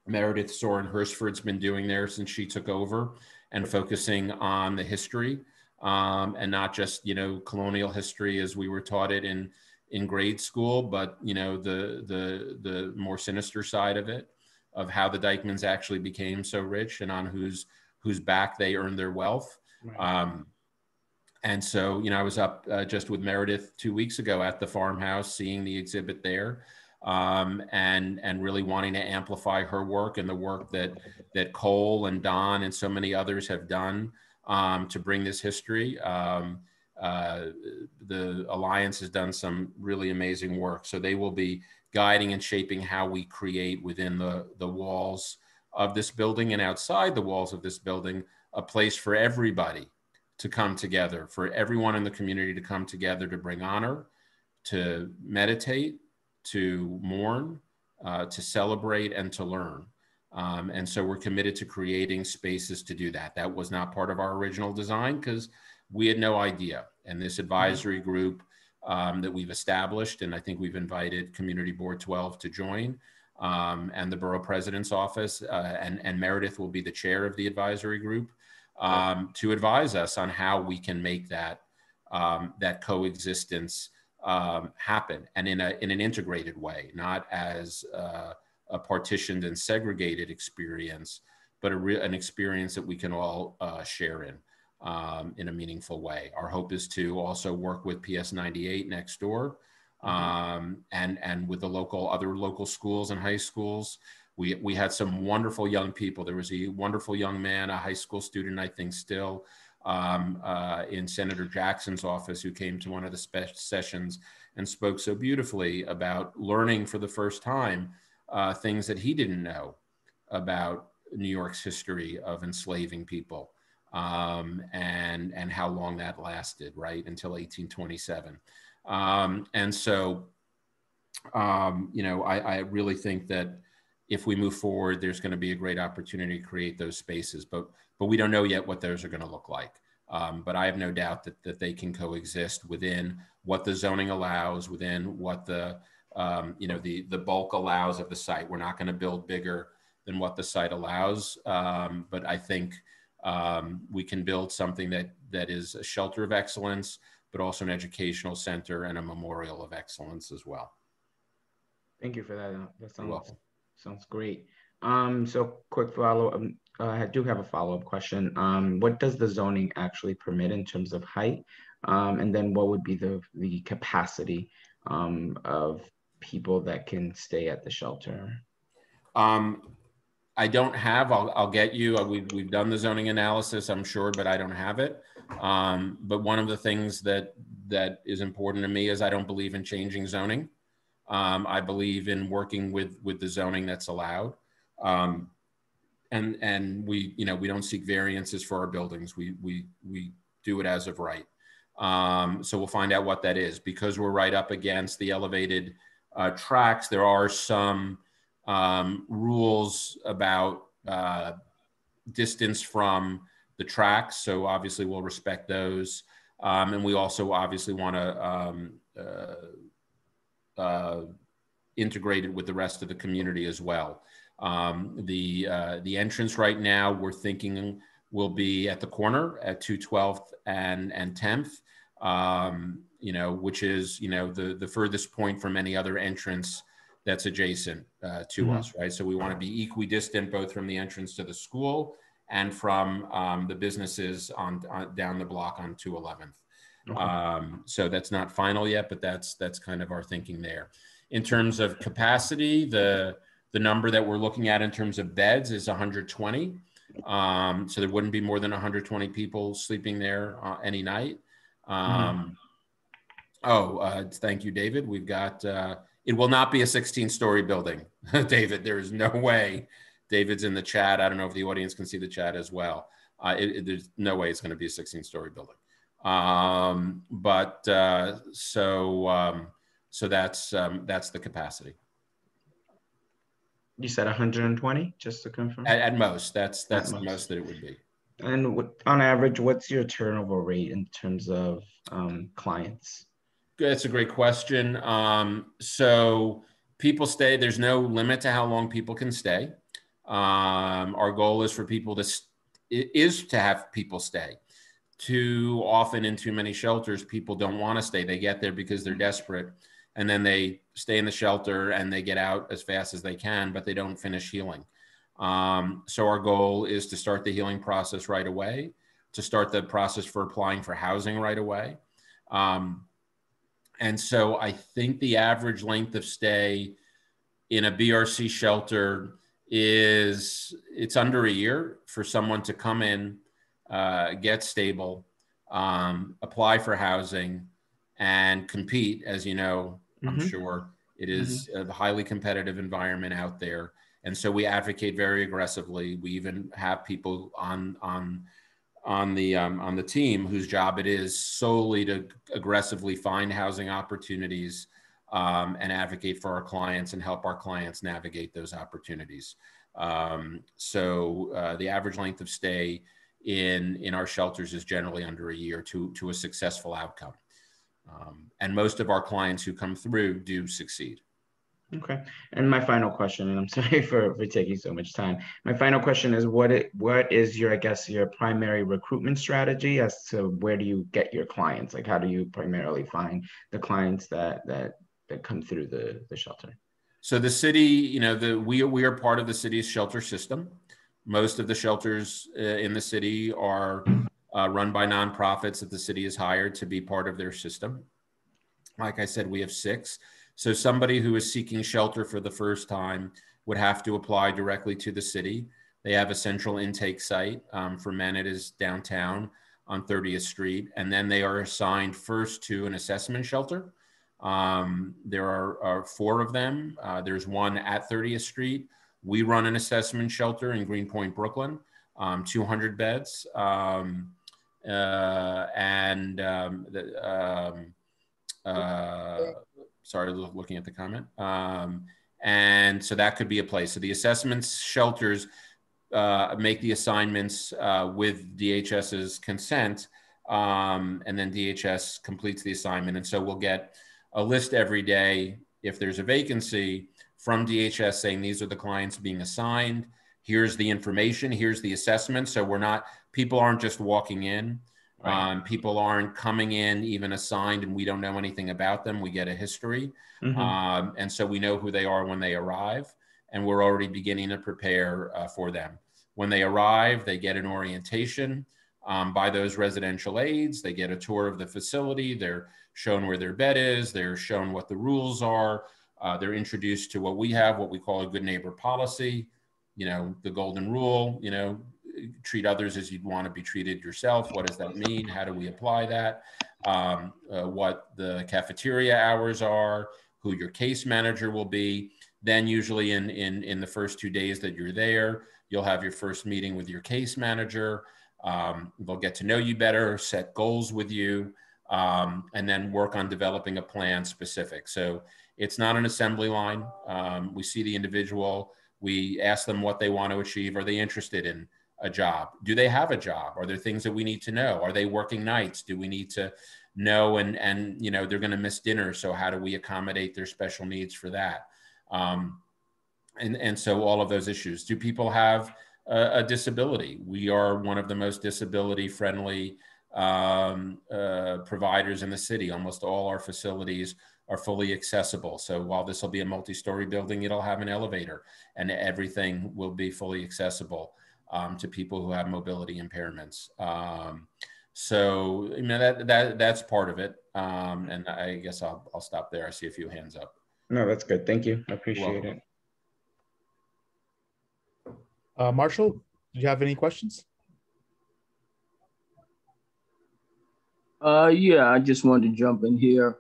Meredith Soren Hursford's been doing there since she took over and focusing on the history and not just, you know, colonial history as we were taught it in grade school, but, you know, the more sinister side of it, of how the Dyckmans actually became so rich and on whose back they earned their wealth. Right. And so, you know, I was up just with Meredith 2 weeks ago at the farmhouse, seeing the exhibit there. And really wanting to amplify her work and the work that Cole and Don and so many others have done to bring this history. The Alliance has done some really amazing work. So they will be guiding and shaping how we create within the walls of this building and outside the walls of this building, a place for everybody to come together, for everyone in the community to come together to bring honor, to meditate, to mourn, to celebrate, and to learn. And so we're committed to creating spaces to do that. That was not part of our original design because we had no idea. And this advisory group that we've established, and I think we've invited Community Board 12 to join, and the Borough President's Office, and Meredith will be the chair of the advisory group, to advise us on how we can make that, that coexistence happen, and in an integrated way, not as a partitioned and segregated experience, but an experience that we can all share in a meaningful way. Our hope is to also work with PS 98 next door, and with the other local schools and high schools. We had some wonderful young people. There was a wonderful young man, a high school student, I think still, in Senator Jackson's office, who came to one of the sessions and spoke so beautifully about learning for the first time things that he didn't know about New York's history of enslaving people, and how long that lasted, right, until 1827. And so, you know, I really think that if we move forward, there's going to be a great opportunity to create those spaces, but we don't know yet what those are going to look like. But I have no doubt that they can coexist within what the zoning allows, within what the, you know, the bulk allows of the site. We're not going to build bigger than what the site allows. But I think we can build something that is a shelter of excellence, but also an educational center and a memorial of excellence as well. Thank you for that. That sounds great. So quick follow-up. I do have a follow-up question. What does the zoning actually permit in terms of height? And then what would be the capacity of people that can stay at the shelter? I don't have, I'll get you, we've done the zoning analysis, I'm sure, but I don't have it. But one of the things that is important to me is I don't believe in changing zoning. I believe in working with the zoning that's allowed. And we, you know, we don't seek variances for our buildings. We do it as of right. So we'll find out what that is. Because we're right up against the elevated tracks, there are some rules about distance from the tracks. So obviously we'll respect those. And we also obviously want to integrate it with the rest of the community as well. The entrance right now, we're thinking will be at the corner at 212th and 10th, you know, which is, you know, the furthest point from any other entrance that's adjacent to us, right? So we want to be equidistant both from the entrance to the school and from the businesses on down the block on 211th. Okay. So that's not final yet, but that's kind of our thinking there. In terms of capacity, the number that we're looking at in terms of beds is 120. So there wouldn't be more than 120 people sleeping there any night. Thank you, David. We've got, it will not be a 16-story building, David. There is no way. David's in the chat. I don't know if the audience can see the chat as well. There's no way it's going to be a 16-story building. So that's the capacity. You said 120, just to confirm? At most, that's the most that it would be. And on average, what's your turnover rate in terms of clients? That's a great question. So people stay, there's no limit to how long people can stay. Our goal is for people to have people stay. Too often in too many shelters, people don't want to stay. They get there because they're desperate, and then they stay in the shelter and they get out as fast as they can, but they don't finish healing. So our goal is to start the healing process right away, to start the process for applying for housing right away. And so I think the average length of stay in a BRC shelter it's under a year for someone to come in, get stable, apply for housing, and compete. As you know, I'm sure it is a highly competitive environment out there. And so we advocate very aggressively. We even have people on the team whose job it is solely to aggressively find housing opportunities and advocate for our clients and help our clients navigate those opportunities. So the average length of stay in our shelters is generally under a year to a successful outcome. And most of our clients who come through do succeed. Okay. And my final question, and I'm sorry for taking so much time. My final question is what is your, I guess, your primary recruitment strategy as to where do you get your clients? Like, how do you primarily find the clients that come through the shelter? So the city, you know, we are part of the city's shelter system. Most of the shelters in the city are run by nonprofits that the city has hired to be part of their system. Like I said, we have 6. So somebody who is seeking shelter for the first time would have to apply directly to the city. They have a central intake site. For men, it is downtown on 30th Street. And then they are assigned first to an assessment shelter. There are 4 of them. There's one at 30th Street. We run an assessment shelter in Greenpoint, Brooklyn, 200 beds. Sorry, looking at the comment. And so that could be a place. So the assessments shelters make the assignments with DHS's consent, and then DHS completes the assignment. And so we'll get a list every day if there's a vacancy from DHS saying these are the clients being assigned. Here's the information. Here's the assessment. So people aren't just walking in. Right. People aren't coming in even assigned and we don't know anything about them. We get a history. And so we know who they are when they arrive, and we're already beginning to prepare for them. When they arrive, they get an orientation by those residential aides. They get a tour of the facility. They're shown where their bed is. They're shown what the rules are. They're introduced to what we have, what we call a good neighbor policy, you know, the golden rule, you know, treat others as you'd want to be treated yourself. What does that mean? How do we apply that? What the cafeteria hours are, who your case manager will be. Then usually in the first 2 days that you're there, you'll have your first meeting with your case manager. They'll get to know you better, set goals with you, and then work on developing a plan specific. So it's not an assembly line. We see the individual, we ask them what they want to achieve. Are they interested in a job? Do they have a job? Are there things that we need to know? Are they working nights? Do we need to know, and you know, they're going to miss dinner, so how do we accommodate their special needs for that? And so all of those issues. Do people have a disability? We are one of the most disability friendly providers in the city. Almost all our facilities are fully accessible. So while this will be a multi-story building, it'll have an elevator, and everything will be fully accessible to people who have mobility impairments. So you know, that's part of it. And I guess I'll stop there. I see a few hands up. No, that's good. Thank you. I appreciate it. Marshall, do you have any questions? Yeah, I just wanted to jump in here.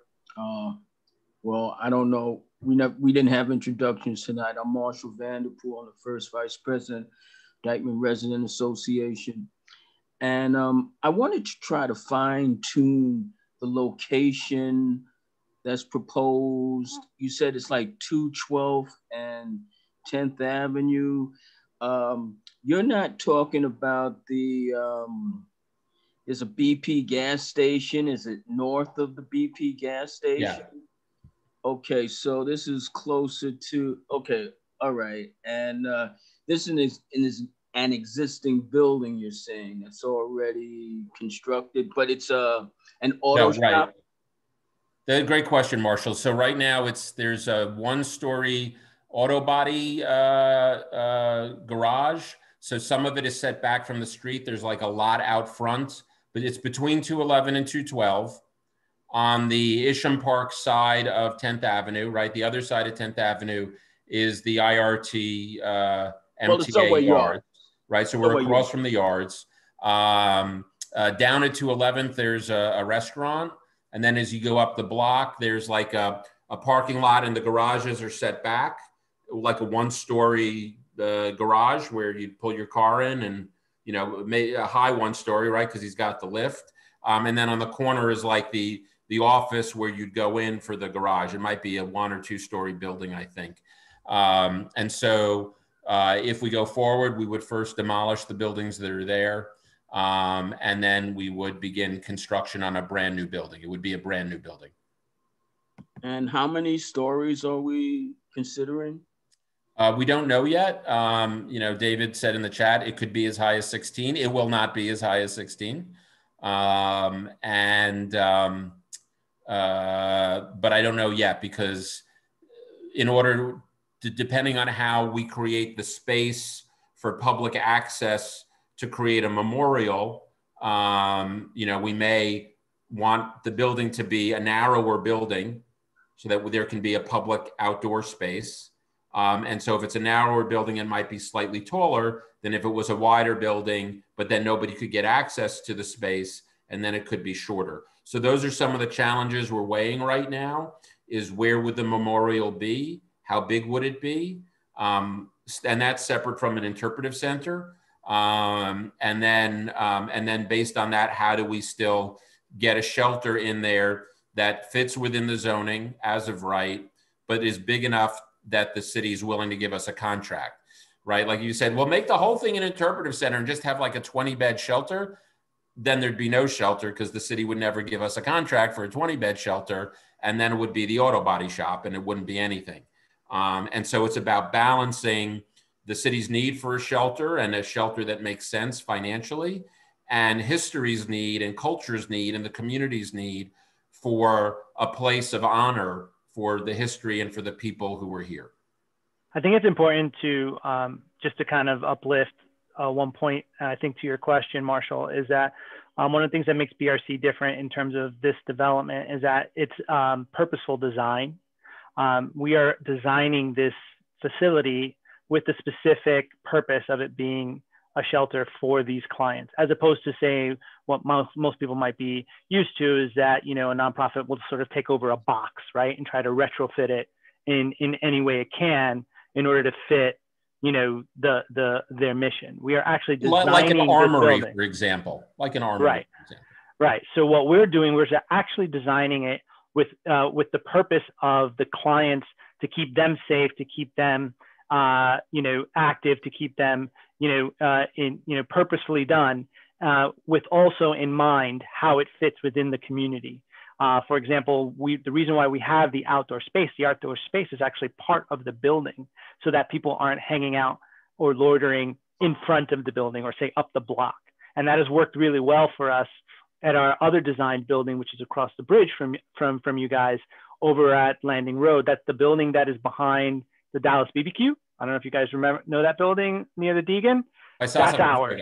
Well, I don't know. We didn't have introductions tonight. I'm Marshall Vanderpool. I'm the first vice president, Dyckman Resident Association. And I wanted to try to fine tune the location that's proposed. You said it's like 212th and 10th Avenue. You're not talking about there's a BP gas station. Is it north of the BP gas station? Yeah. Okay, so this is closer to, okay, all right. And this is an existing building, you're saying, that's already constructed, but it's an auto shop? Right. That's a great question, Marshall. So right now there's a one-story auto body garage. So some of it is set back from the street. There's like a lot out front, but it's between 211 and 212 on the Isham Park side of 10th Avenue, right? The other side of 10th Avenue is the IRT MTA yard, right? So we're across from the yards. Down at 211th, there's a restaurant. And then as you go up the block, there's like a parking lot, and the garages are set back, like a one-story garage where you'd pull your car in, and, you know, a high one-story, right? Because he's got the lift. And then on the corner is like the office where you'd go in for the garage. It might be a 1 or 2 story building, I think. And so if we go forward, we would first demolish the buildings that are there. And then we would begin construction on a brand new building. It would be a brand new building. And how many stories are we considering? We don't know yet. You know, David said in the chat, it could be as high as 16. It will not be as high as 16. But I don't know yet, because in order to, depending on how we create the space for public access to create a memorial, you know, we may want the building to be a narrower building so that there can be a public outdoor space. And so if it's a narrower building, it might be slightly taller than if it was a wider building, but then nobody could get access to the space, and then it could be shorter. So those are some of the challenges we're weighing right now, is where would the memorial be? How big would it be? And that's separate from an interpretive center. And then based on that, how do we still get a shelter in there that fits within the zoning as of right, but is big enough that the city is willing to give us a contract, right? Like you said, well, make the whole thing an interpretive center and just have like a 20-bed shelter. Then there'd be no shelter, because the city would never give us a contract for a 20-bed shelter. And then it would be the auto body shop, and it wouldn't be anything. And so it's about balancing the city's need for a shelter, and a shelter that makes sense financially, and history's need and culture's need and the community's need for a place of honor for the history and for the people who were here. I think it's important to just to kind of uplift one point, I think, to your question, Marshall, is that one of the things that makes BRC different in terms of this development is that it's purposeful design. We are designing this facility with the specific purpose of it being a shelter for these clients, as opposed to, say, what most people might be used to is that, you know, a nonprofit will sort of take over a box, right, and try to retrofit it in any way it can in order to fit, you know, their mission. We are actually designing like an armory, this for example, like an armory. Right. For example. Right. So what we're doing, we're actually designing it with the purpose of the clients, to keep them safe, to keep them active, to keep them, purposefully done, with also in mind how it fits within the community. For example, the reason why we have the outdoor space is actually part of the building, so that people aren't hanging out or loitering in front of the building or say up the block. And that has worked really well for us at our other designed building, which is across the bridge from you guys over at Landing Road. That's the building that is behind the Dallas BBQ. I don't know if you guys know that building near the Deegan. That's ours,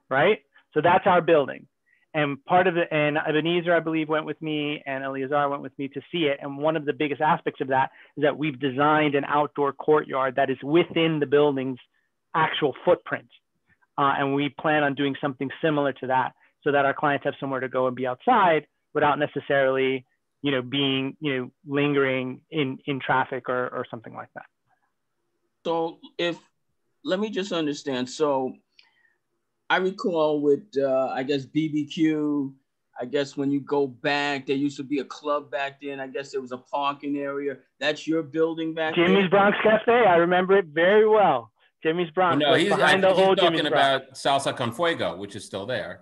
right? So that's our building. And part of it, and Ebenezer, I believe, went with me, and Eleazar went with me to see it. And one of the biggest aspects of that is that we've designed an outdoor courtyard that is within the building's actual footprint. And we plan on doing something similar to that, so that our clients have somewhere to go and be outside without necessarily, being, lingering in traffic or something like that. So let me just understand. So I recall with, I guess, BBQ, I guess when you go back, there used to be a club back then. I guess there was a parking area. That's your building back there? Jimmy's Bronx Cafe. I remember it very well. Jimmy's Bronx. No, he's talking about Salsa con Fuego, which is still there.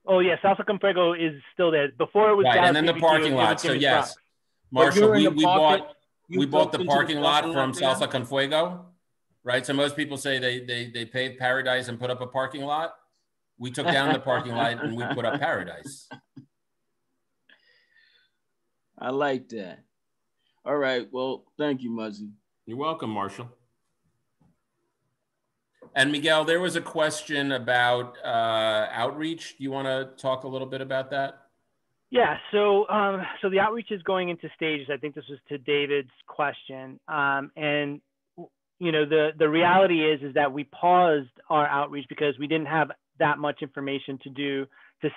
Oh yeah, Salsa con Fuego is still there. Before it was right, and then the parking lot. So yes, Marshall, we bought the parking lot from Salsa con Fuego, right? So most people say they paved Paradise and put up a parking lot. We took down the parking lot and we put up Paradise. I like that. All right. Well, thank you, Muzzy. You're welcome, Marshall. And Miguel, there was a question about outreach. Do you want to talk a little bit about that? Yeah, so the outreach is going into stages. I think this was to David's question. And the reality is that we paused our outreach because we didn't have that much information to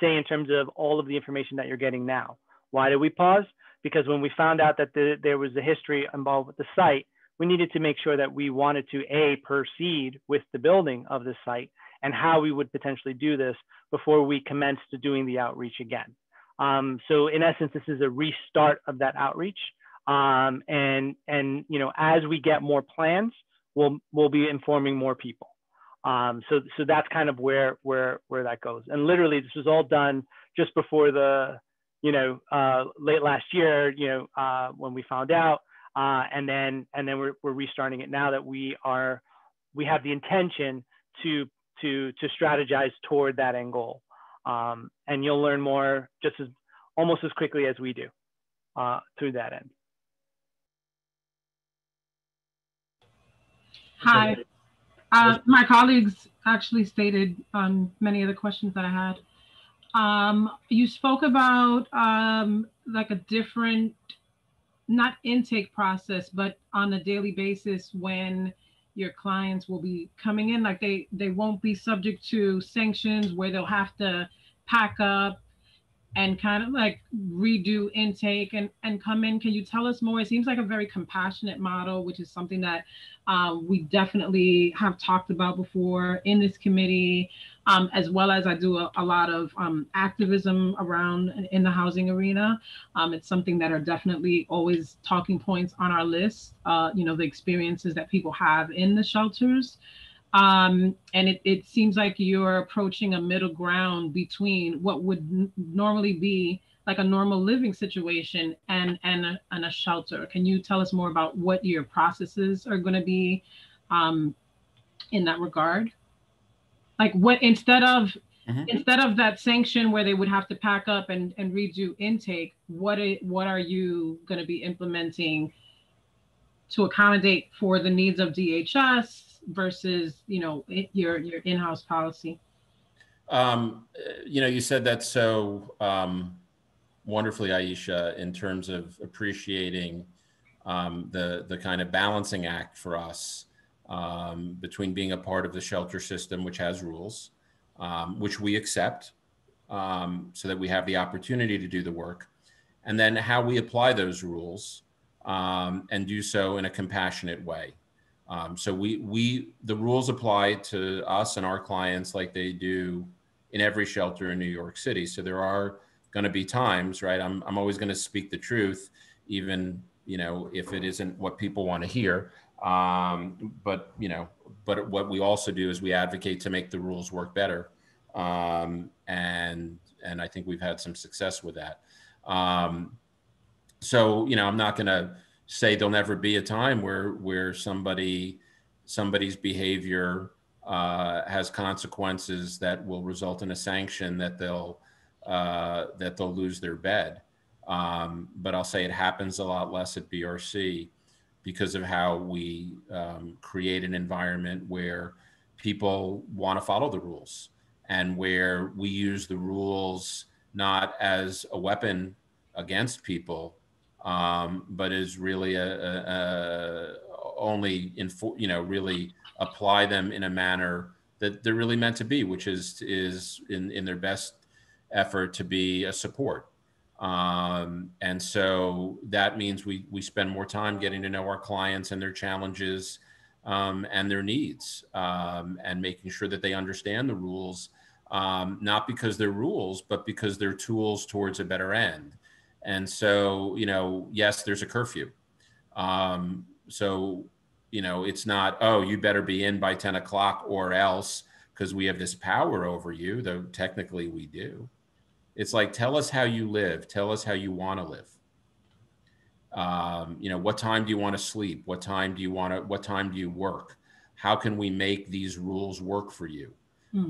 say in terms of all of the information that you're getting now. Why did we pause? Because when we found out that there was a history involved with the site, we needed to make sure that we wanted to proceed with the building of the site and how we would potentially do this before we commenced to doing the outreach again. So in essence, this is a restart of that outreach. And as we get more plans, we'll be informing more people. So that's kind of where that goes. And literally, this was all done just before the late last year. When we found out. And then we're restarting it now that we have the intention to strategize toward that end goal. And you'll learn more almost as quickly as we do through that end. Hi, my colleagues actually stated many of the questions that I had. You spoke about like a different, not intake process, but on a daily basis when your clients will be coming in, like they won't be subject to sanctions where they'll have to pack up and kind of like redo intake and come in. Can you tell us more? It seems like a very compassionate model, which is something that we definitely have talked about before in this committee, as well as I do a lot of activism around in the housing arena. It's something that are definitely always talking points on our list, the experiences that people have in the shelters. And it seems like you're approaching a middle ground between what would normally be like a normal living situation and a shelter. Can you tell us more about what your processes are going to be in that regard? Like what, instead of that sanction where they would have to pack up and redo intake, what are you going to be implementing to accommodate for the needs of DHS versus, your in-house policy? You said that so wonderfully, Aisha, in terms of appreciating the kind of balancing act for us between being a part of the shelter system, which has rules, which we accept, so that we have the opportunity to do the work, and then how we apply those rules and do so in a compassionate way. So the rules apply to us and our clients like they do in every shelter in New York City. So there are going to be times, right? I'm always going to speak the truth, even if it isn't what people want to hear. But what we also do is we advocate to make the rules work better. And I think we've had some success with that. So, I'm not going to say there'll never be a time where somebody's behavior has consequences that will result in a sanction that they'll lose their bed. But I'll say it happens a lot less at BRC because of how we create an environment where people want to follow the rules, and where we use the rules not as a weapon against people, but is really really apply them in a manner that they're really meant to be, which is in their best effort to be a support. And so that means we spend more time getting to know our clients and their challenges and their needs, and making sure that they understand the rules, not because they're rules, but because they're tools towards a better end. And so, yes, there's a curfew. So, it's not, oh, you better be in by 10 o'clock or else, because we have this power over you, though technically we do. It's like, tell us how you live. Tell us how you want to live. What time do you want to sleep? What time do you work? How can we make these rules work for you? We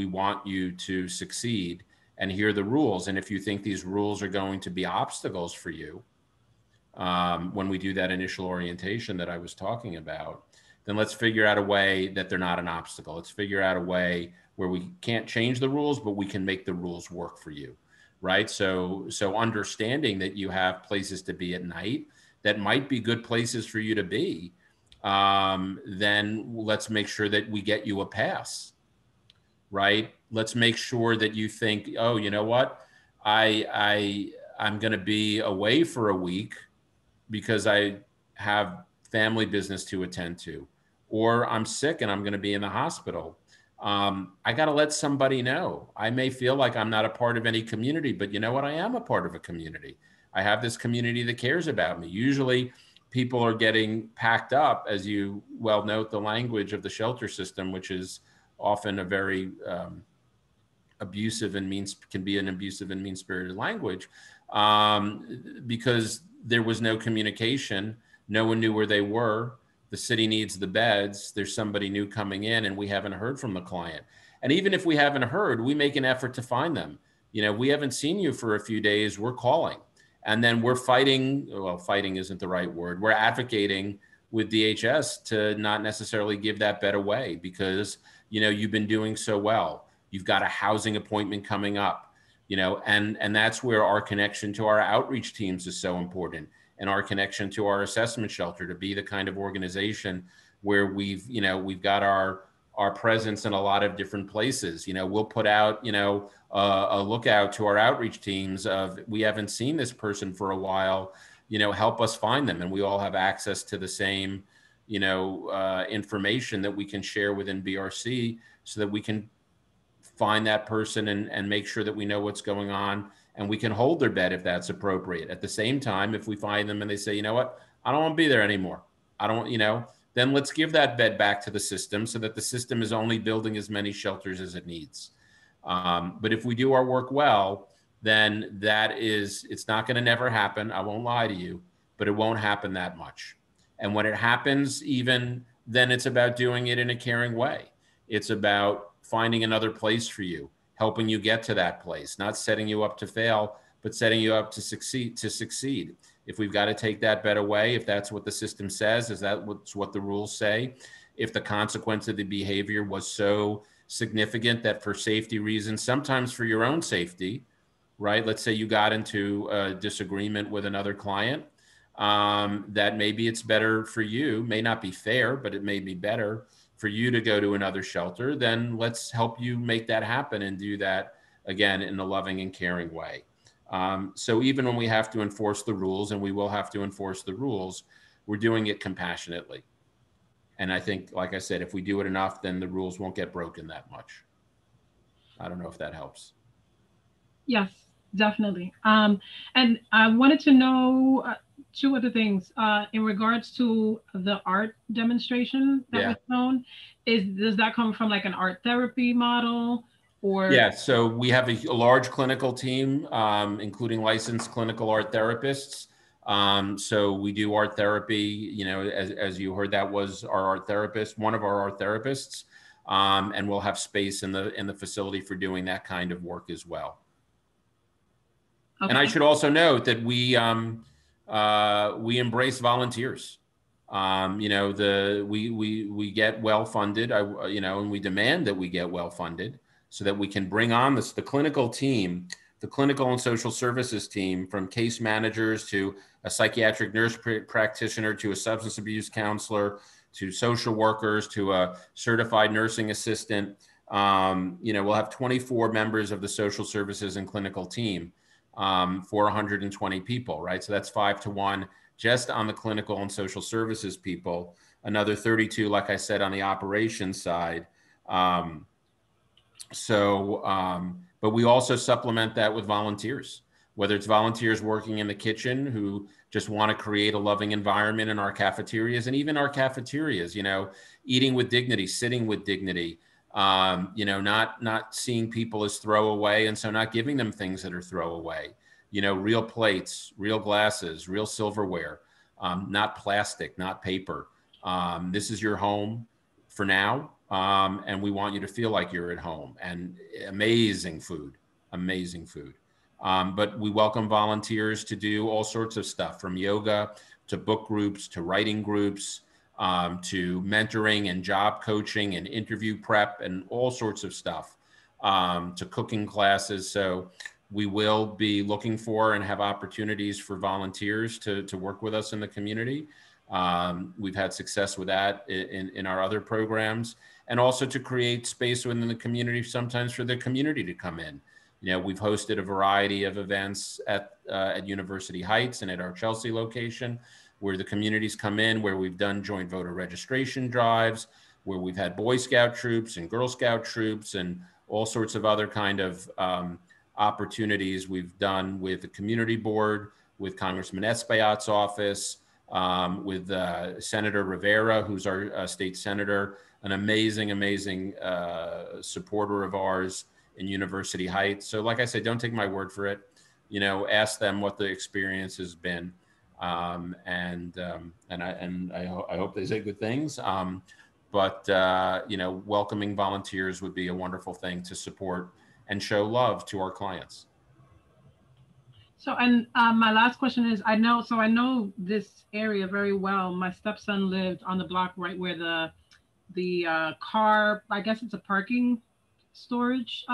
want you to succeed, and here are the rules. And if you think these rules are going to be obstacles for you, when we do that initial orientation that I was talking about, then let's figure out a way that they're not an obstacle. Let's figure out a way where we can't change the rules, but we can make the rules work for you, right? So understanding that you have places to be at night that might be good places for you to be, then let's make sure that we get you a pass, right? Let's make sure that you think, oh, you know what? I'm going to be away for a week because I have family business to attend to, or I'm sick and I'm going to be in the hospital. I got to let somebody know. I may feel like I'm not a part of any community, but you know what? I am a part of a community. I have this community that cares about me. Usually people are getting packed up, as you well note the language of the shelter system, which is often a very abusive and mean-spirited language, because there was no communication. No one knew where they were. The city needs the beds. There's somebody new coming in and we haven't heard from the client. And even if we haven't heard, we make an effort to find them. We haven't seen you for a few days, we're calling. And then we're fighting, well, fighting isn't the right word. We're advocating with DHS to not necessarily give that bed away because, you've been doing so well. You've got a housing appointment coming up, and that's where our connection to our outreach teams is so important. And our connection to our assessment shelter to be the kind of organization where we've got our presence in a lot of different places. We'll put out, a lookout to our outreach teams of, we haven't seen this person for a while, help us find them. And we all have access to the same, information that we can share within BRC so that we can find that person and make sure that we know what's going on. And we can hold their bed if that's appropriate. At the same time, if we find them and they say, you know what, I don't want to be there anymore. I don't, then let's give that bed back to the system so that the system is only building as many shelters as it needs. But if we do our work well, then it's not going to never happen. I won't lie to you, but it won't happen that much. And when it happens, then it's about doing it in a caring way. It's about finding another place for you, helping you get to that place, not setting you up to fail, but setting you up to succeed. If we've got to take that bed away, if that's what the system says, is that what the rules say? If the consequence of the behavior was so significant that for safety reasons, sometimes for your own safety, right? Let's say you got into a disagreement with another client, that maybe it's better for you, may not be fair, but it may be better for you to go to another shelter, then let's help you make that happen and do that again in a loving and caring way. So even when we have to enforce the rules, and we will have to enforce the rules, we're doing it compassionately. And I think, like I said, if we do it enough, then the rules won't get broken that much. I don't know if that helps. Yes, Definitely. And I wanted to know two other things in regards to the art demonstration that was shown. Does that come from like an art therapy model or? Yeah, so we have a large clinical team, including licensed clinical art therapists. So we do art therapy, you know, as you heard, that was our art therapist, one of our art therapists. And we'll have space in the facility for doing that kind of work as well. Okay. And I should also note that we embrace volunteers. You know, we get well funded, you know, and we demand that we get well funded so that we can bring on the clinical team, the clinical and social services team, from case managers to a psychiatric nurse practitioner to a substance abuse counselor to social workers to a certified nursing assistant. You know, we'll have 24 members of the social services and clinical team for 120 people, right? So that's 5 to 1 just on the clinical and social services people, another 32, like I said, on the operations side. But we also supplement that with volunteers, whether it's volunteers working in the kitchen who just want to create a loving environment in our cafeterias, and even our cafeterias, you know, eating with dignity, sitting with dignity, you know, not seeing people as throwaway, and so not giving them things that are throwaway, you know, real plates, real glasses, real silverware, not plastic, not paper. This is your home for now. And we want you to feel like you're at home, and amazing food, amazing food. But we welcome volunteers to do all sorts of stuff, from yoga to book groups to writing groups, to mentoring and job coaching and interview prep and all sorts of stuff, to cooking classes. So we will be looking for and have opportunities for volunteers to work with us in the community. We've had success with that in our other programs, and also to create space within the community sometimes for the community to come in. You know, we've hosted a variety of events at University Heights and at our Chelsea location, where the communities come in, where we've done joint voter registration drives, where we've had Boy Scout troops and Girl Scout troops and all sorts of other kind of opportunities we've done with the community board, with Congressman Espaillat's office, with Senator Rivera, who's our state senator, an amazing supporter of ours in University Heights. So like I said, don't take my word for it. You know, ask them what the experience has been. And I hope they say good things. But you know, welcoming volunteers would be a wonderful thing to support and show love to our clients. So, and my last question is, I know this area very well. My stepson lived on the block right where the car, I guess it's a parking storage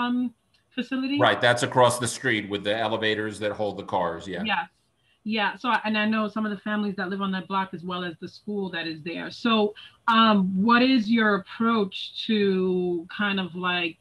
facility. Right, that's across the street with the elevators that hold the cars. Yeah. Yeah. Yeah. So, and I know some of the families that live on that block, as well as the school that is there. So what is your approach to kind of like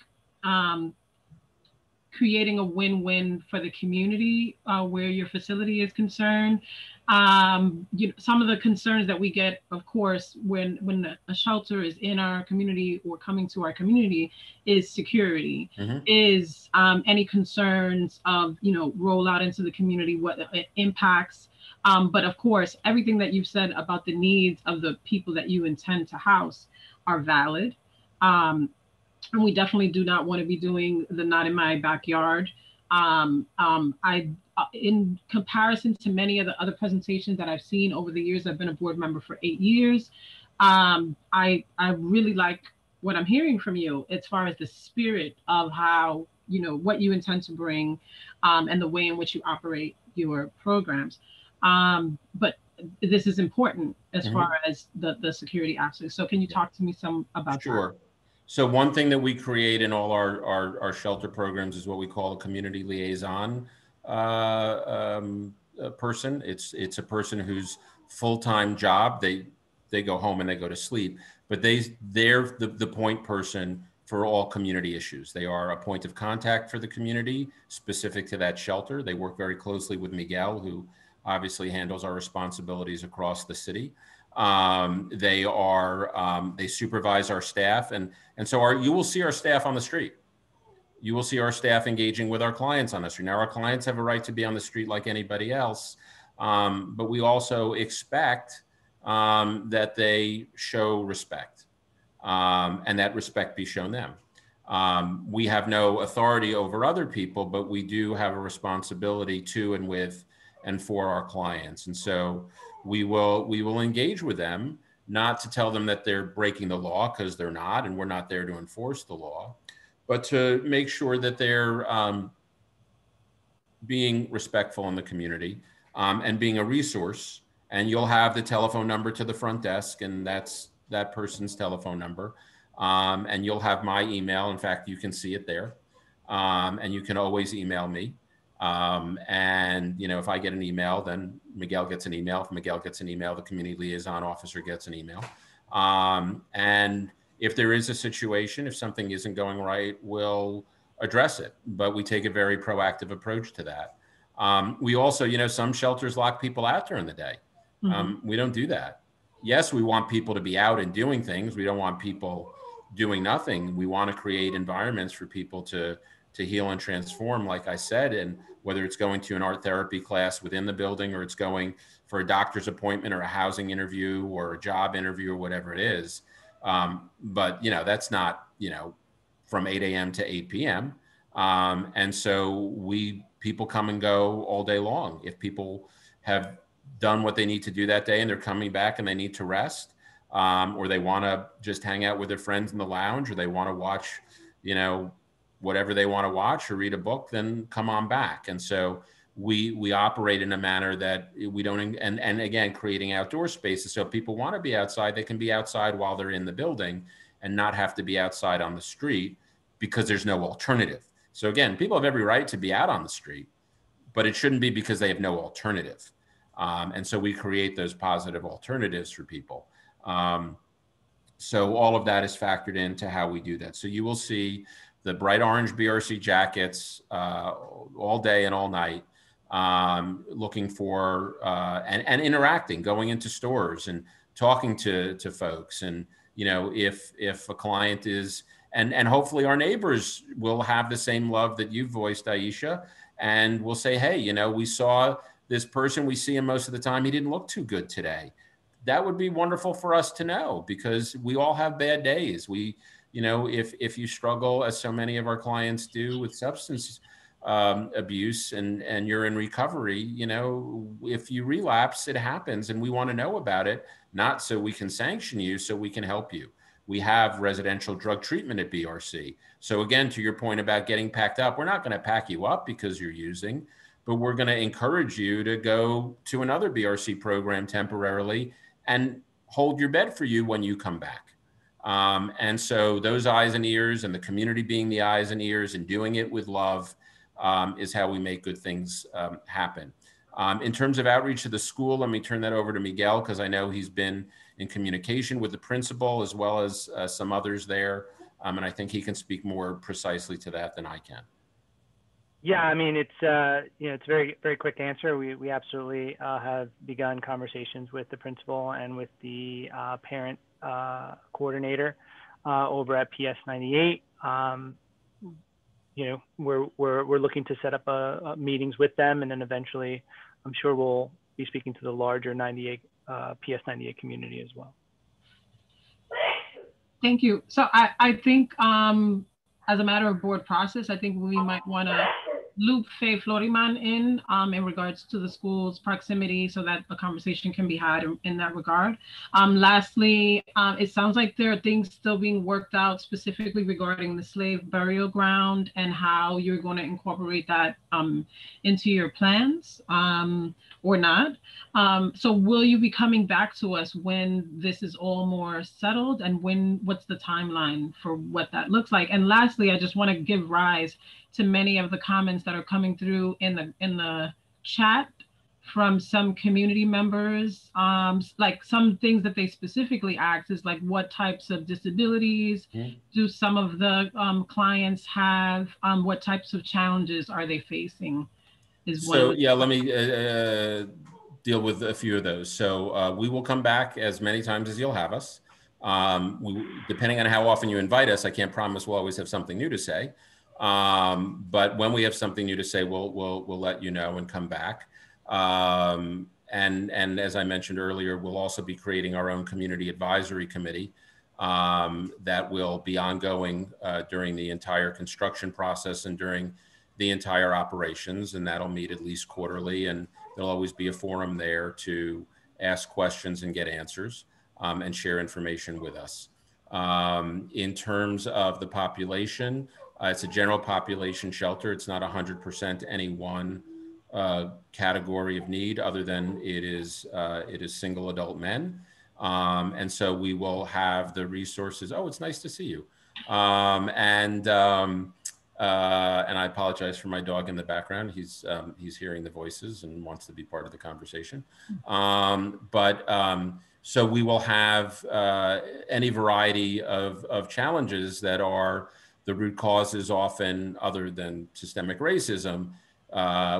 creating a win-win for the community where your facility is concerned? You know, some of the concerns that we get, of course, when a shelter is in our community or coming to our community, is security, is any concerns of, you know, rollout into the community, what it impacts. But of course, everything that you've said about the needs of the people that you intend to house are valid. And we definitely do not want to be doing the not in my backyard. In comparison to many of the other presentations that I've seen over the years, I've been a board member for 8 years. I really like what I'm hearing from you as far as the spirit of how, you know, what you intend to bring and the way in which you operate your programs. But this is important as far as the security aspect. So can you talk to me some about that? Sure. So one thing that we create in all our shelter programs is what we call a community liaison person. It's a person whose full-time job, they go home and they go to sleep, but they're the point person for all community issues. They are a point of contact for the community specific to that shelter. They work very closely with Miguel, who obviously handles our responsibilities across the city. They supervise our staff, and so you will see our staff on the street. You will see our staff engaging with our clients on the street. Now, our clients have a right to be on the street like anybody else, but we also expect that they show respect, and that respect be shown them. We have no authority over other people, but we do have a responsibility to and with and for our clients. And so we will engage with them, not to tell them that they're breaking the law, because they're not, and we're not there to enforce the law, but to make sure that they're being respectful in the community, and being a resource. And you'll have the telephone number to the front desk, and that's that person's telephone number. And you'll have my email. In fact, you can see it there. And you can always email me. And, you know, if I get an email, then Miguel gets an email. If Miguel gets an email, the community liaison officer gets an email. And if there is a situation, if something isn't going right, we'll address it. But we take a very proactive approach to that. We also, you know, some shelters lock people out during the day. We don't do that. Yes, we want people to be out and doing things. We don't want people doing nothing. We want to create environments for people to heal and transform, like I said, and whether it's going to an art therapy class within the building, or it's going for a doctor's appointment or a housing interview or a job interview or whatever it is. But, you know, that's not, you know, from 8 a.m. to 8 p.m. And so people come and go all day long. If people have done what they need to do that day and they're coming back and they need to rest, or they want to just hang out with their friends in the lounge, or they want to watch, you know, whatever they want to watch or read a book, then come on back. And so we operate in a manner that we don't, and again, creating outdoor spaces. So if people want to be outside, they can be outside while they're in the building and not have to be outside on the street, because there's no alternative. So again, people have every right to be out on the street, but it shouldn't be because they have no alternative. And so we create those positive alternatives for people. So all of that is factored into how we do that. So you will see the bright orange BRC jackets all day and all night, looking for and interacting, going into stores and talking to folks. And, you know, if a client is, and hopefully our neighbors will have the same love that you voiced, Aisha, and we'll say, hey, you know, we saw this person, we see him most of the time, he didn't look too good today. That would be wonderful for us to know, because we all have bad days. You know, if you struggle, as so many of our clients do, with substance abuse, and you're in recovery, you know, if you relapse, it happens, and we want to know about it, not so we can sanction you, so we can help you. We have residential drug treatment at BRC. So again, to your point about getting packed up, we're not going to pack you up because you're using, but we're going to encourage you to go to another BRC program temporarily and hold your bed for you when you come back. And so those eyes and ears, and the community being the eyes and ears and doing it with love, is how we make good things happen. In terms of outreach to the school, let me turn that over to Miguel, because I know he's been in communication with the principal as well as some others there. And I think he can speak more precisely to that than I can. Yeah, I mean, it's you know, it's a very, very quick answer. We absolutely have begun conversations with the principal and with the parent coordinator over at PS 98. You know, we're looking to set up meetings with them, and then eventually, I'm sure we'll be speaking to the larger 98 PS 98 community as well. Thank you. So I think as a matter of board process, I think we might want to loop Faye Floriman in regards to the school's proximity, so that a conversation can be had in that regard. Lastly, it sounds like there are things still being worked out specifically regarding the slave burial ground and how you're going to incorporate that into your plans or not. So will you be coming back to us when this is all more settled, and what's the timeline for what that looks like? And lastly, I just want to give rise to many of the comments that are coming through in the chat from some community members. Like some things that they specifically asked is like, what types of disabilities do some of the clients have? What types of challenges are they facing? So yeah, let me deal with a few of those. So we will come back as many times as you'll have us. Depending on how often you invite us, I can't promise we'll always have something new to say. But when we have something new to say, we'll let you know and come back. And as I mentioned earlier, we'll also be creating our own community advisory committee that will be ongoing during the entire construction process and during the entire operations, and that'll meet at least quarterly, and there'll always be a forum there to ask questions and get answers and share information with us. In terms of the population, it's a general population shelter. It's not 100% any one category of need, other than it is single adult men. And so we will have the resources. Oh, it's nice to see you. And I apologize for my dog in the background. He's hearing the voices and wants to be part of the conversation. So we will have any variety of challenges that are the root causes, often other than systemic racism,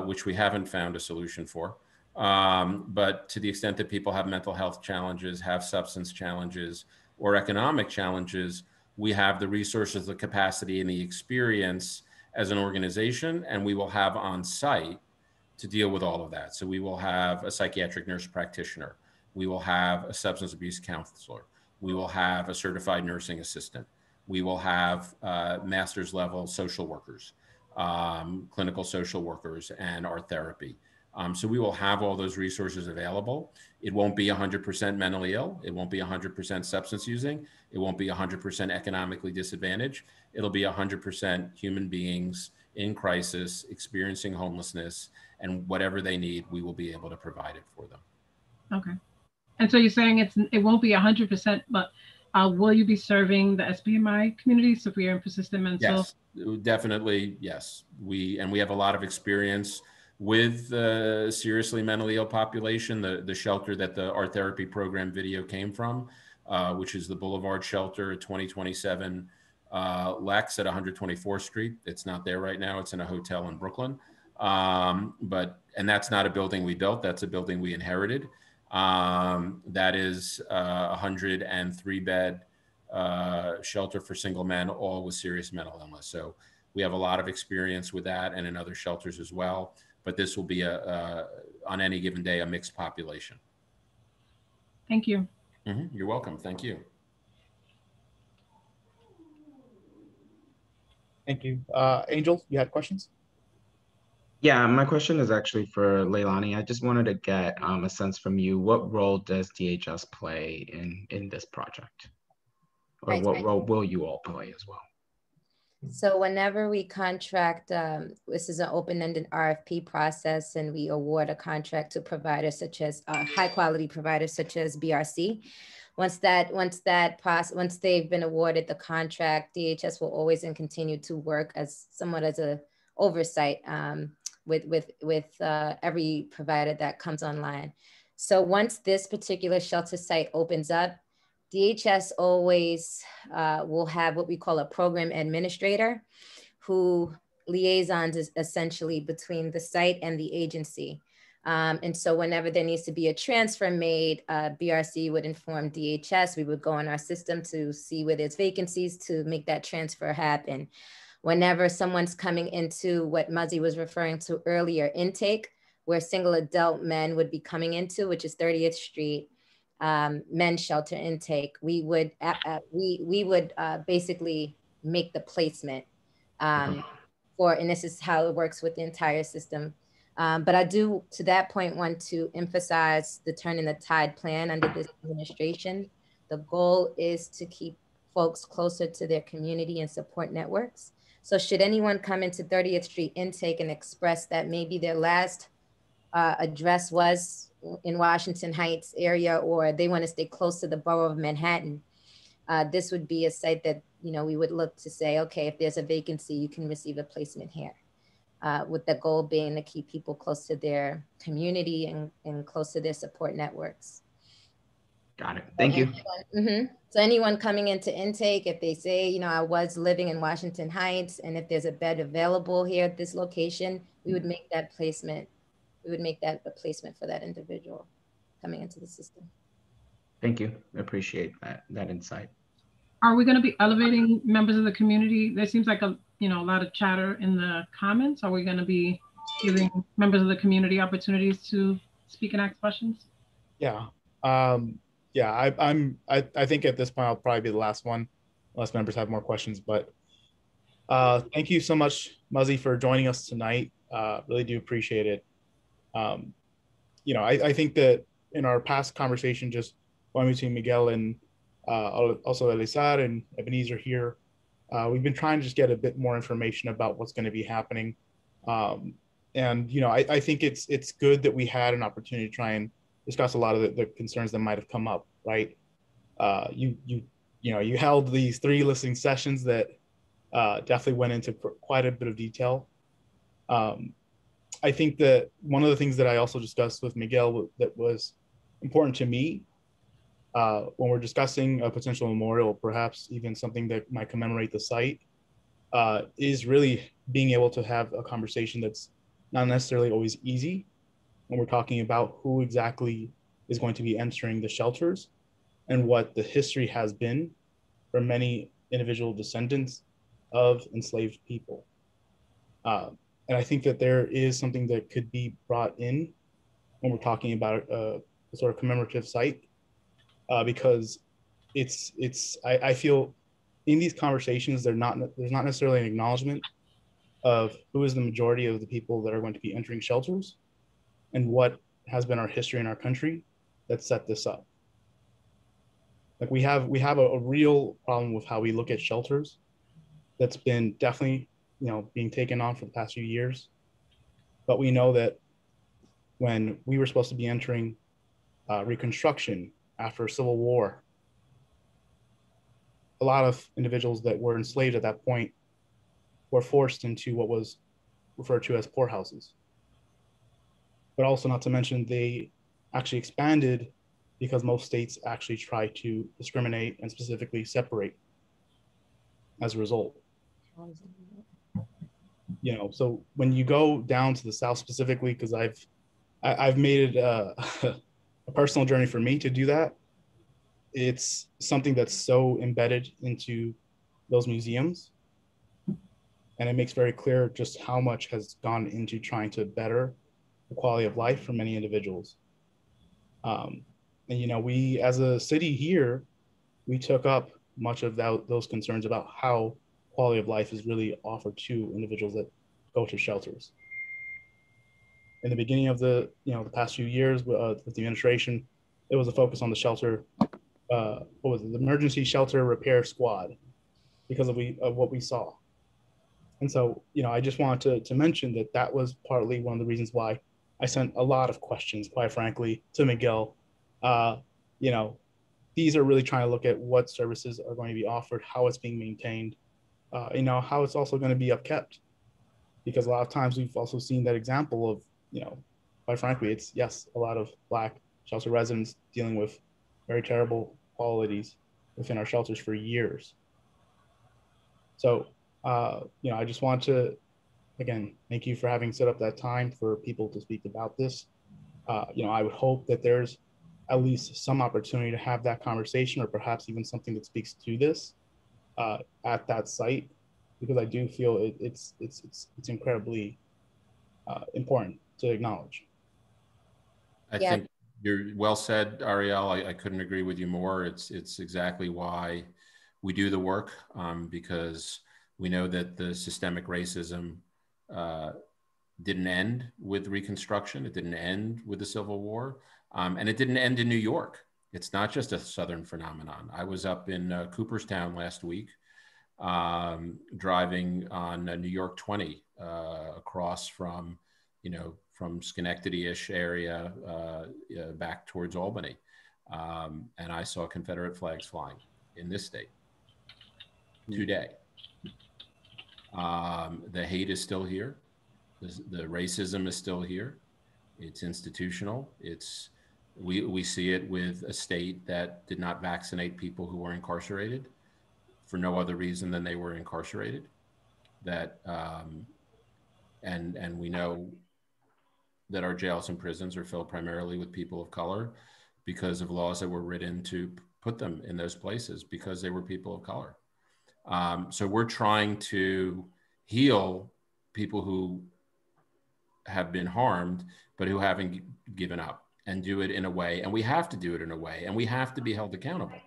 which we haven't found a solution for. But to the extent that people have mental health challenges, have substance challenges, or economic challenges, we have the resources, the capacity, and the experience as an organization, and we will have on site to deal with all of that. So we will have a psychiatric nurse practitioner. We will have a substance abuse counselor. We will have a certified nursing assistant. We will have master's level social workers, clinical social workers, and art therapy. So we will have all those resources available. It won't be 100% mentally ill. It won't be 100% substance using. It won't be 100% economically disadvantaged. It'll be 100% human beings in crisis, experiencing homelessness, and whatever they need, we will be able to provide it for them. Okay. And so you're saying it won't be 100%, but will you be serving the SBMI community, severe and persistent mental? Yes, definitely, yes. We have a lot of experience with the seriously mentally ill population. The shelter that the art therapy program video came from, which is the Boulevard Shelter at 2027 Lex at 124th Street. It's not there right now. It's in a hotel in Brooklyn. And that's not a building we built. That's a building we inherited. That is a 103-bed shelter for single men, all with serious mental illness. So we have a lot of experience with that and in other shelters as well. But this will be on any given day, a mixed population. Thank you. Mm-hmm. You're welcome. Thank you. Thank you. Angel, you had questions? Yeah, my question is actually for Leilani. I just wanted to get a sense from you. What role does DHS play in this project? Or what role will you all play as well? So whenever we contract, this is an open-ended RFP process, and we award a contract to providers such as high-quality providers such as BRC. Once they've been awarded the contract, DHS will always and continue to work as somewhat as a oversight with every provider that comes online. So once this particular shelter site opens up, DHS always will have what we call a program administrator who liaisons essentially between the site and the agency. And so whenever there needs to be a transfer made, BRC would inform DHS. We would go in our system to see where there's vacancies to make that transfer happen. Whenever someone's coming into what Muzzy was referring to earlier, intake, where single adult men would be coming into, which is 30th Street, men's shelter intake, we would basically make the placement and this is how it works with the entire system. But I do, to that point, want to emphasize the Turning the Tide plan under this administration. The goal is to keep folks closer to their community and support networks. So should anyone come into 30th Street intake and express that maybe their last address was in Washington Heights area, or they want to stay close to the borough of Manhattan, this would be a site that, we would look to say, okay, if there's a vacancy, you can receive a placement here, with the goal being to keep people close to their community and close to their support networks. Got it. Thank you. So anyone coming into intake, if they say, I was living in Washington Heights, and if there's a bed available here at this location, we would make that placement. We would make that a placement for that individual coming into the system. Thank you. I appreciate that insight. Are we going to be elevating members of the community? There seems like a lot of chatter in the comments. Are we going to be giving members of the community opportunities to speak and ask questions? Yeah. Yeah, I think at this point I'll probably be the last one, unless members have more questions. But thank you so much, Muzzy, for joining us tonight. Really do appreciate it. I think that in our past conversation, just going between Miguel and also Elizar and Ebenezer here, we've been trying to just get a bit more information about what's going to be happening. I think it's good that we had an opportunity to try and discuss a lot of the concerns that might have come up, right? You held these 3 listening sessions that definitely went into quite a bit of detail. I think that one of the things that I also discussed with Miguel that was important to me when we're discussing a potential memorial, perhaps even something that might commemorate the site, is really being able to have a conversation that's not necessarily always easy when we're talking about who exactly is going to be entering the shelters and what the history has been for many individual descendants of enslaved people. And I think that there is something that could be brought in when we're talking about a sort of commemorative site, because I feel in these conversations, there's not necessarily an acknowledgement of who is the majority of the people that are going to be entering shelters and what has been our history in our country that set this up. Like we have a real problem with how we look at shelters that's been definitely being taken on for the past few years. But we know that when we were supposed to be entering Reconstruction after Civil War, a lot of individuals that were enslaved at that point were forced into what was referred to as poorhouses. But also, not to mention, they actually expanded because most states actually try to discriminate and specifically separate as a result. So when you go down to the South specifically, because I've made it a personal journey for me to do that, it's something that's so embedded into those museums. And it makes very clear just how much has gone into trying to better the quality of life for many individuals. We as a city here, we took up much of those concerns about how quality of life is really offered to individuals that go to shelters. In the beginning of the past few years with the administration, it was a focus on the shelter, the Emergency Shelter Repair Squad, because of what we saw. And so, I just wanted to mention that was partly one of the reasons why I sent a lot of questions, quite frankly, to Miguel. These are really trying to look at what services are going to be offered, how it's being maintained, how it's also going to be upkept. Because a lot of times we've also seen that example of, quite frankly, it's, yes, a lot of Black shelter residents dealing with very terrible qualities within our shelters for years. So, I just want to, again, thank you for having set up that time for people to speak about this. I would hope that there's at least some opportunity to have that conversation, or perhaps even something that speaks to this at that site, because I do feel it's incredibly important to acknowledge. I think you're well said, Ariel. I couldn't agree with you more. It's exactly why we do the work, because we know that the systemic racism didn't end with Reconstruction. It didn't end with the Civil War, and it didn't end in New York. It's not just a Southern phenomenon. I was up in Cooperstown last week, driving on New York 20 across from Schenectady-ish area back towards Albany. And I saw Confederate flags flying in this state today. The hate is still here. The racism is still here. It's institutional. We see it with a state that did not vaccinate people who were incarcerated for no other reason than they were incarcerated. And we know that our jails and prisons are filled primarily with people of color because of laws that were written to put them in those places because they were people of color. So we're trying to heal people who have been harmed, but who haven't given up, and do it in a way. And we have to do it in a way, and we have to be held accountable.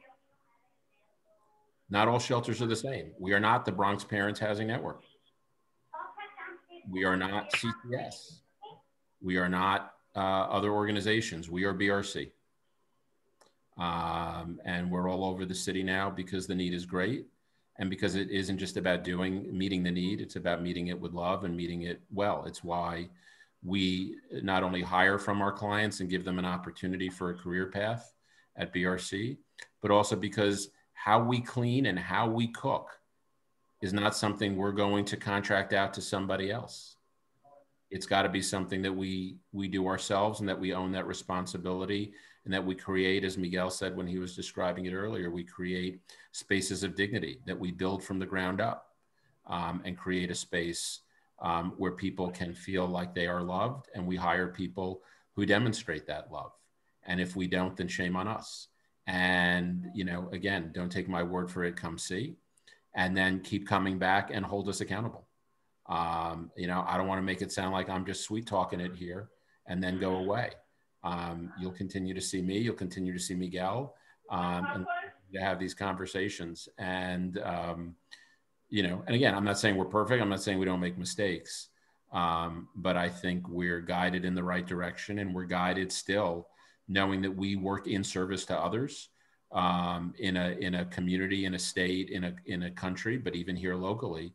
Not all shelters are the same. We are not the Bronx Parents Housing Network. We are not CTS. We are not other organizations. We are BRC. And we're all over the city now because the need is great. And because it isn't just about meeting the need, it's about meeting it with love and meeting it well. It's why we not only hire from our clients and give them an opportunity for a career path at BRC, but also because how we clean and how we cook is not something we're going to contract out to somebody else. It's got to be something that we do ourselves, and that we own that responsibility, and that we create, as Miguel said when he was describing it earlier, we create spaces of dignity that we build from the ground up, and create a space where people can feel like they are loved, and we hire people who demonstrate that love. And if we don't, then shame on us. And, you know, again, don't take my word for it, come see, and then keep coming back and hold us accountable. You know, I don't want to make it sound like I'm just sweet talking it here and then go away. You'll continue to see me, you'll continue to see Miguel, and to have these conversations. And, you know, and again, I'm not saying we're perfect. I'm not saying we don't make mistakes. But I think we're guided in the right direction, and we're guided still knowing that we work in service to others, in a community, in a state, in a country, but even here locally,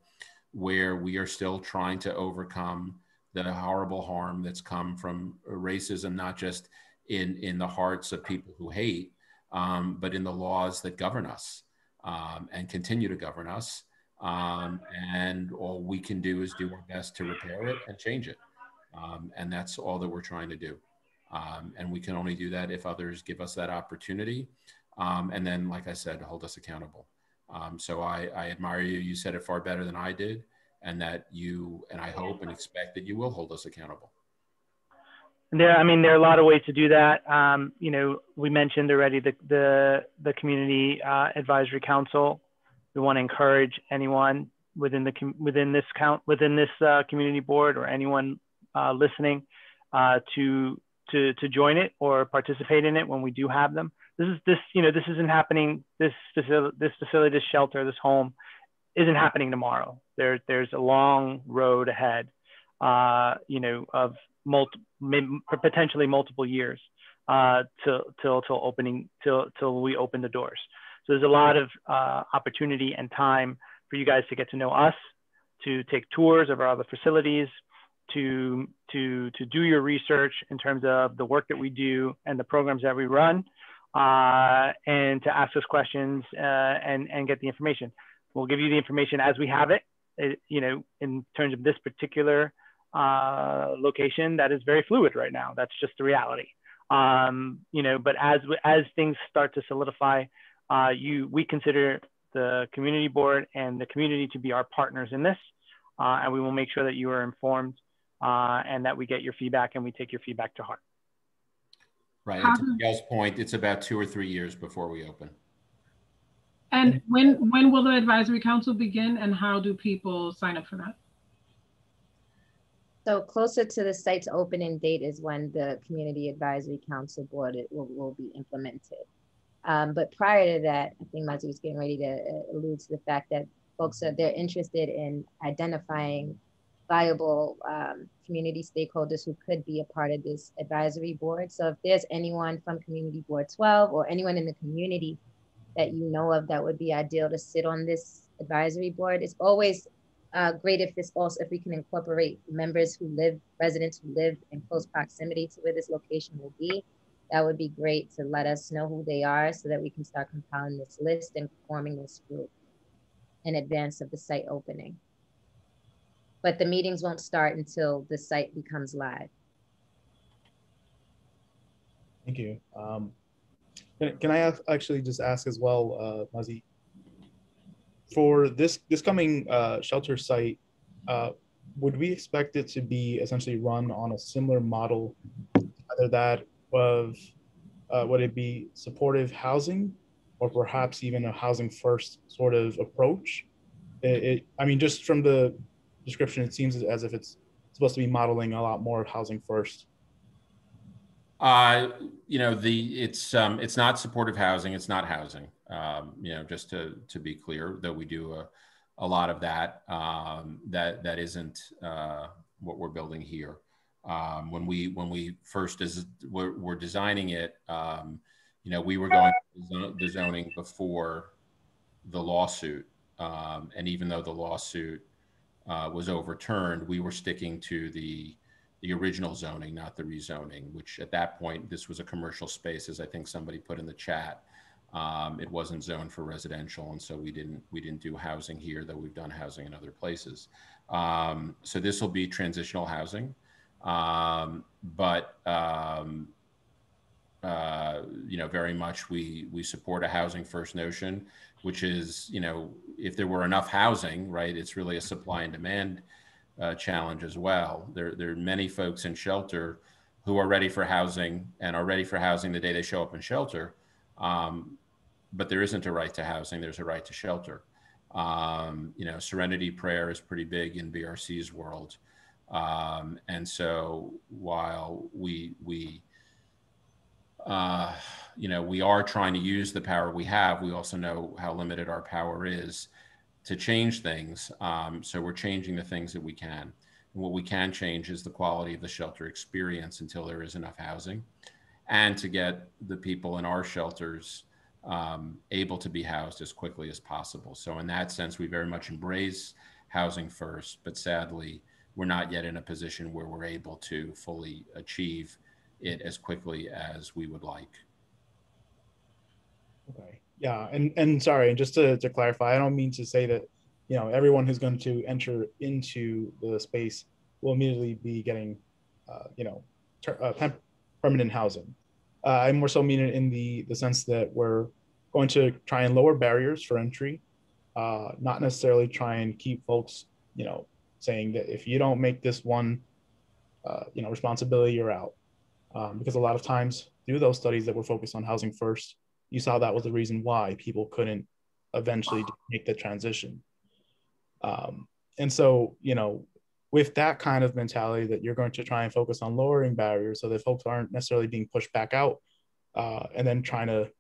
where we are still trying to overcome the horrible harm that's come from racism, not just in the hearts of people who hate, but in the laws that govern us, and continue to govern us. And all we can do is do our best to repair it and change it. And that's all that we're trying to do. And we can only do that if others give us that opportunity. And then, like I said, hold us accountable. So I admire you. You said it far better than I did, and that you, and I hope and expect that you will hold us accountable. There are a lot of ways to do that. You know, we mentioned already the Community Advisory Council. We want to encourage anyone within this community board, or anyone listening, to join it or participate in it when we do have them. This isn't happening. This facility, this shelter, this home isn't happening tomorrow. There's a long road ahead, you know, of potentially multiple years till we open the doors. So there's a lot of opportunity and time for you guys to get to know us, to take tours of our other facilities, to do your research in terms of the work that we do and the programs that we run, and to ask us questions and get the information. We'll give you the information as we have it. You know, in terms of this particular location, that is very fluid right now. That's just the reality. You know, but as things start to solidify, we consider the community board and the community to be our partners in this, and we will make sure that you are informed, and that we get your feedback and we take your feedback to heart. Right. And to Miguel's point, it's about 2 or 3 years before we open. And when will the advisory council begin, and how do people sign up for that? So closer to the site's opening date is when the Community Advisory Council board will be implemented. But prior to that, I think Mazi was getting ready to allude to the fact that folks they're interested in identifying viable community stakeholders who could be a part of this advisory board. So if there's anyone from Community Board 12 or anyone in the community that you know of that would be ideal to sit on this advisory board, it's always great if we can incorporate residents who live in close proximity to where this location will be. That would be great to let us know who they are, so that we can start compiling this list and forming this group in advance of the site opening. But the meetings won't start until the site becomes live. Thank you. Can I actually just ask as well, Mazi, for this coming shelter site, would we expect it to be essentially run on a similar model, either that of would it be supportive housing, or perhaps even a housing first sort of approach? I mean, just description, it seems as if it's supposed to be modeling a lot more housing first. You know, it's not supportive housing. It's not housing. You know, just to be clear, though we do a lot of that. That isn't what we're building here. When we first were designing it, you know, we were going to the zoning before the lawsuit, and even though the lawsuit was overturned, we were sticking to the original zoning, not the rezoning, which at that point, this was a commercial space, as I think somebody put in the chat. It wasn't zoned for residential, and so we didn't do housing here, though we've done housing in other places. So this will be transitional housing, but you know, very much we support a housing first notion, which is, you know, if there were enough housing, right, it's really a supply and demand challenge as well. There are many folks in shelter who are ready for housing and are ready for housing the day they show up in shelter. But there isn't a right to housing, there's a right to shelter. You know, Serenity Prayer is pretty big in BRC's world. And so while we you know, we are trying to use the power we have, we also know how limited our power is to change things. So we're changing the things that we can. And what we can change is the quality of the shelter experience until there is enough housing, and to get the people in our shelters able to be housed as quickly as possible. So in that sense, we very much embrace housing first, but sadly, we're not yet in a position where we're able to fully achieve it as quickly as we would like. Okay. Yeah, and sorry, and just to clarify, I don't mean to say that, you know, everyone who's going to enter into the space will immediately be getting, you know, permanent housing. I more so mean it in the sense that we're going to try and lower barriers for entry, not necessarily try and keep folks, you know, saying that if you don't make this one, you know, responsibility, you're out. Because a lot of times through those studies that were focused on housing first, you saw that was the reason why people couldn't eventually make the transition. And so, you know, with that kind of mentality that you're going to try and focus on lowering barriers so that folks aren't necessarily being pushed back out and then trying to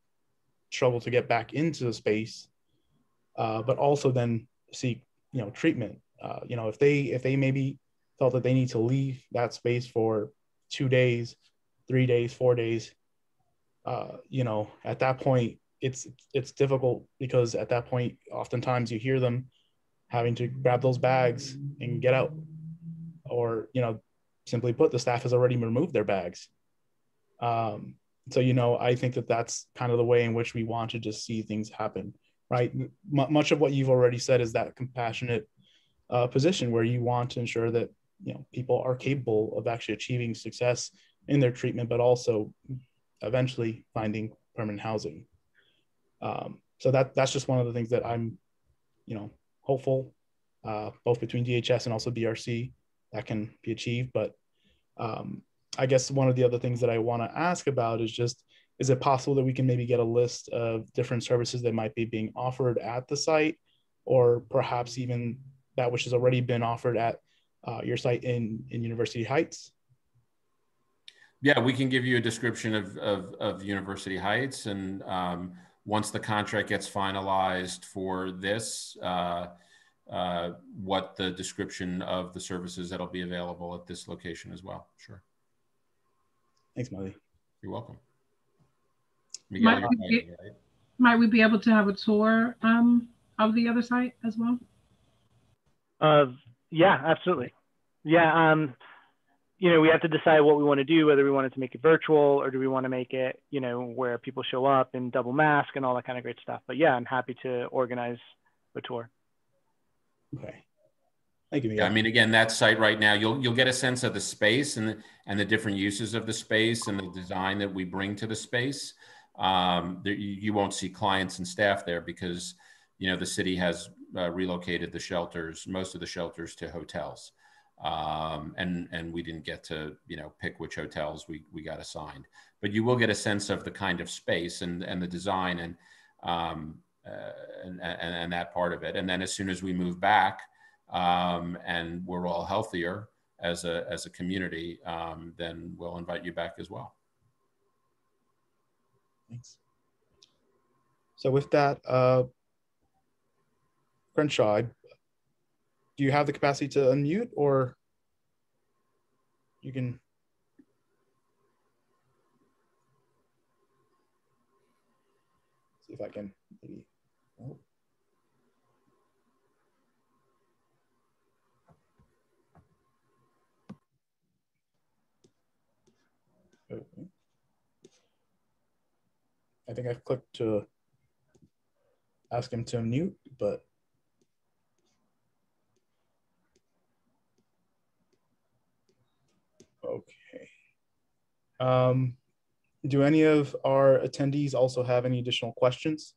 struggle to get back into the space, but also then seek, you know, treatment. You know, if they maybe felt that they need to leave that space for 2 days, 3 days, 4 days, you know, at that point, it's difficult, because at that point, oftentimes you hear them having to grab those bags and get out, or, you know, simply put, the staff has already removed their bags. So, you know, I think that that's kind of the way in which we want to just see things happen, right? Much of what you've already said is that compassionate position where you want to ensure that, you know, people are capable of actually achieving success in their treatment, but also eventually finding permanent housing. So that's just one of the things that I'm, you know, hopeful, both between DHS and also BRC, that can be achieved. But I guess one of the other things that I want to ask about is just, is it possible that we can maybe get a list of different services that might be being offered at the site, or perhaps even that which has already been offered at your site in University Heights? Yeah, we can give you a description of University Heights, and once the contract gets finalized for this, what the description of the services that'll be available at this location as well. Sure. Thanks, Molly. You're welcome. Miguel, might we be able to have a tour of the other site as well? Yeah, absolutely. Yeah. You know, we have to decide what we want to do, whether we wanted to make it virtual or do we want to make it, you know, where people show up in double mask and all that kind of great stuff. But yeah, I'm happy to organize a tour. Okay. Thank you, Miguel. Yeah, I mean, again, that site right now, you'll get a sense of the space and the different uses of the space and the design that we bring to the space. You won't see clients and staff there because, you know, the city has relocated the shelters, most of the shelters, to hotels. And we didn't get to, you know, pick which hotels we got assigned, but you will get a sense of the kind of space and the design and that part of it. And then as soon as we move back, and we're all healthier as a community, then we'll invite you back as well. Thanks. So with that, Crenshaw, do you have the capacity to unmute, or you can? See if I can maybe. Oh. Okay. I think I've clicked to ask him to unmute, but okay. Do any of our attendees also have any additional questions?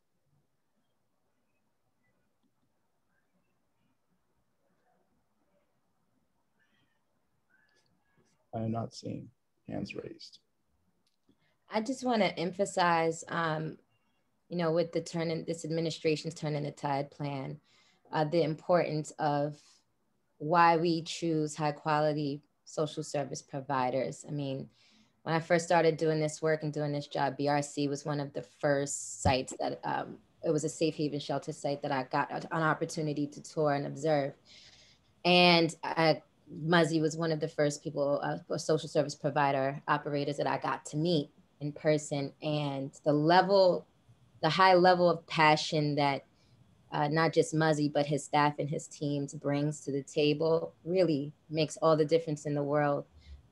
I am not seeing hands raised. I just want to emphasize, you know, with the this administration's turning the tide plan, the importance of why we choose high quality social service providers. I mean, when I first started doing this work and doing this job, BRC was one of the first sites that, it was a safe haven shelter site that I got an opportunity to tour and observe. And Muzzy was one of the first people, social service provider operators that I got to meet in person. And the high level of passion that not just Muzzy, but his staff and his teams brings to the table really makes all the difference in the world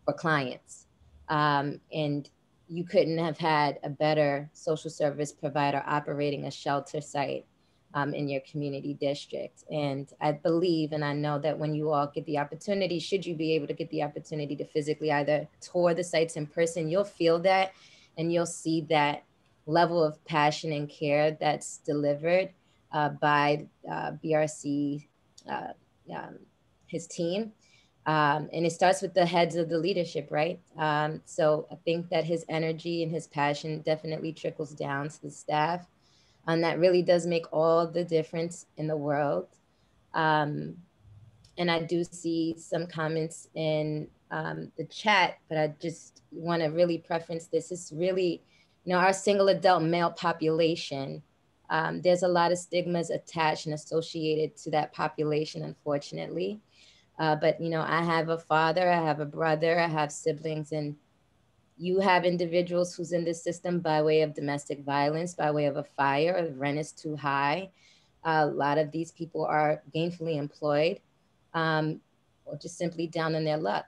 for clients. And you couldn't have had a better social service provider operating a shelter site in your community district. And I believe, and I know that when you all get the opportunity, should you be able to get the opportunity to physically either tour the sites in person, you'll feel that and you'll see that level of passion and care that's delivered by BRC, his team. And it starts with the heads of the leadership, right? So I think that his energy and his passion definitely trickles down to the staff. And that really does make all the difference in the world. And I do see some comments in the chat, but I just want to really preference this. It's really, you know, our single adult male population, there's a lot of stigmas attached and associated to that population, unfortunately. But, you know, I have a father, I have a brother, I have siblings, and you have individuals who's in this system by way of domestic violence, by way of a fire, the rent is too high. A lot of these people are gainfully employed or just simply down on their luck.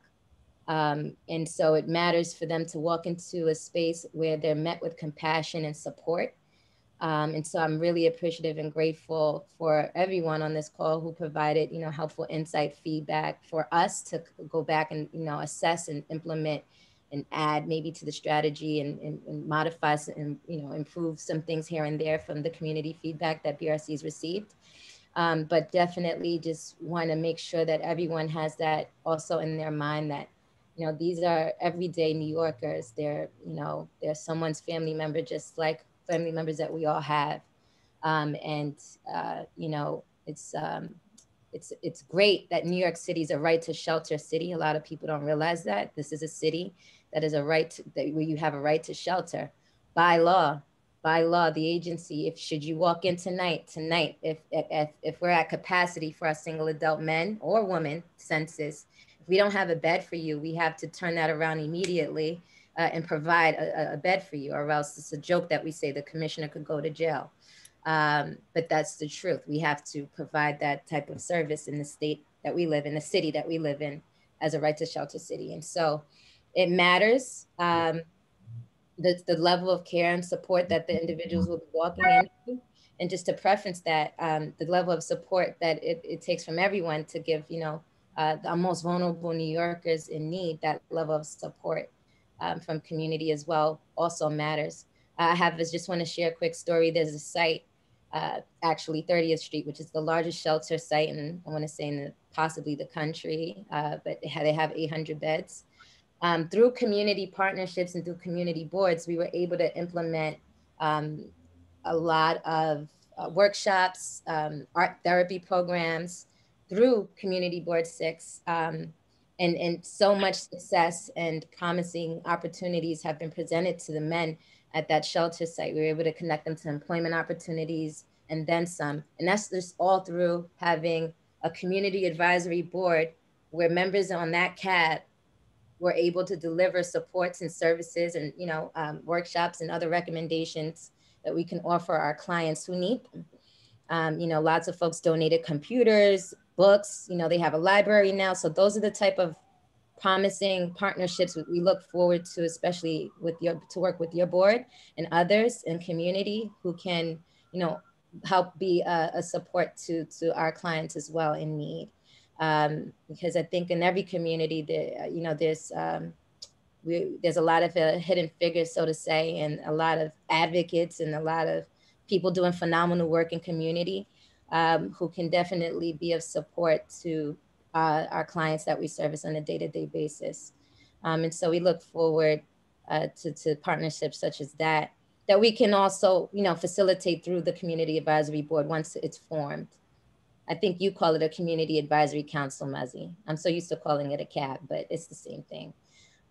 And so it matters for them to walk into a space where they're met with compassion and support. And so I'm really appreciative and grateful for everyone on this call who provided, you know, helpful insight, feedback for us to go back and, you know, assess and implement and add maybe to the strategy and modify and, you know, improve some things here and there from the community feedback that BRC's received. But definitely just want to make sure that everyone has that also in their mind that, you know, these are everyday New Yorkers. They're, you know, they're someone's family member, just like family members that we all have. You know, it's great that New York City is a right to shelter city. A lot of people don't realize that this is a city that is a right to, where you have a right to shelter by law. By law, the agency, if should you walk in tonight, if we're at capacity for our single adult men or women census, if we don't have a bed for you, we have to turn that around immediately and provide a bed for you, or else it's a joke that we say the commissioner could go to jail. But that's the truth. We have to provide that type of service in the state that we live in, the city that we live in, as a right to shelter city. And so it matters. The level of care and support that the individuals will be walking into. And just to preference that, the level of support that it takes from everyone to give, you know, the most vulnerable New Yorkers in need, that level of support from community as well also matters. Just want to share a quick story. There's a site, actually 30th Street, which is the largest shelter site in, I want to say in possibly the country, but they have 800 beds. Through community partnerships and through community boards, we were able to implement a lot of workshops, art therapy programs through Community Board 6. And so much success and promising opportunities have been presented to the men at that shelter site. We were able to connect them to employment opportunities and then some. And that's just all through having a community advisory board where members on that CAB were able to deliver supports and services and workshops and other recommendations that we can offer our clients who need them. Lots of folks donated computers, books, they have a library now. So those are the type of promising partnerships we look forward to, especially to work with your board and others in community who can, help be a support to our clients as well in need. Because I think in every community there's a lot of hidden figures, so to say, and a lot of advocates and a lot of people doing phenomenal work in community who can definitely be of support to our clients that we service on a day-to-day basis. And so we look forward to partnerships such as that we can also, facilitate through the Community Advisory Board once it's formed. I think you call it a Community Advisory Council, Muzzy. I'm so used to calling it a CAB, but it's the same thing.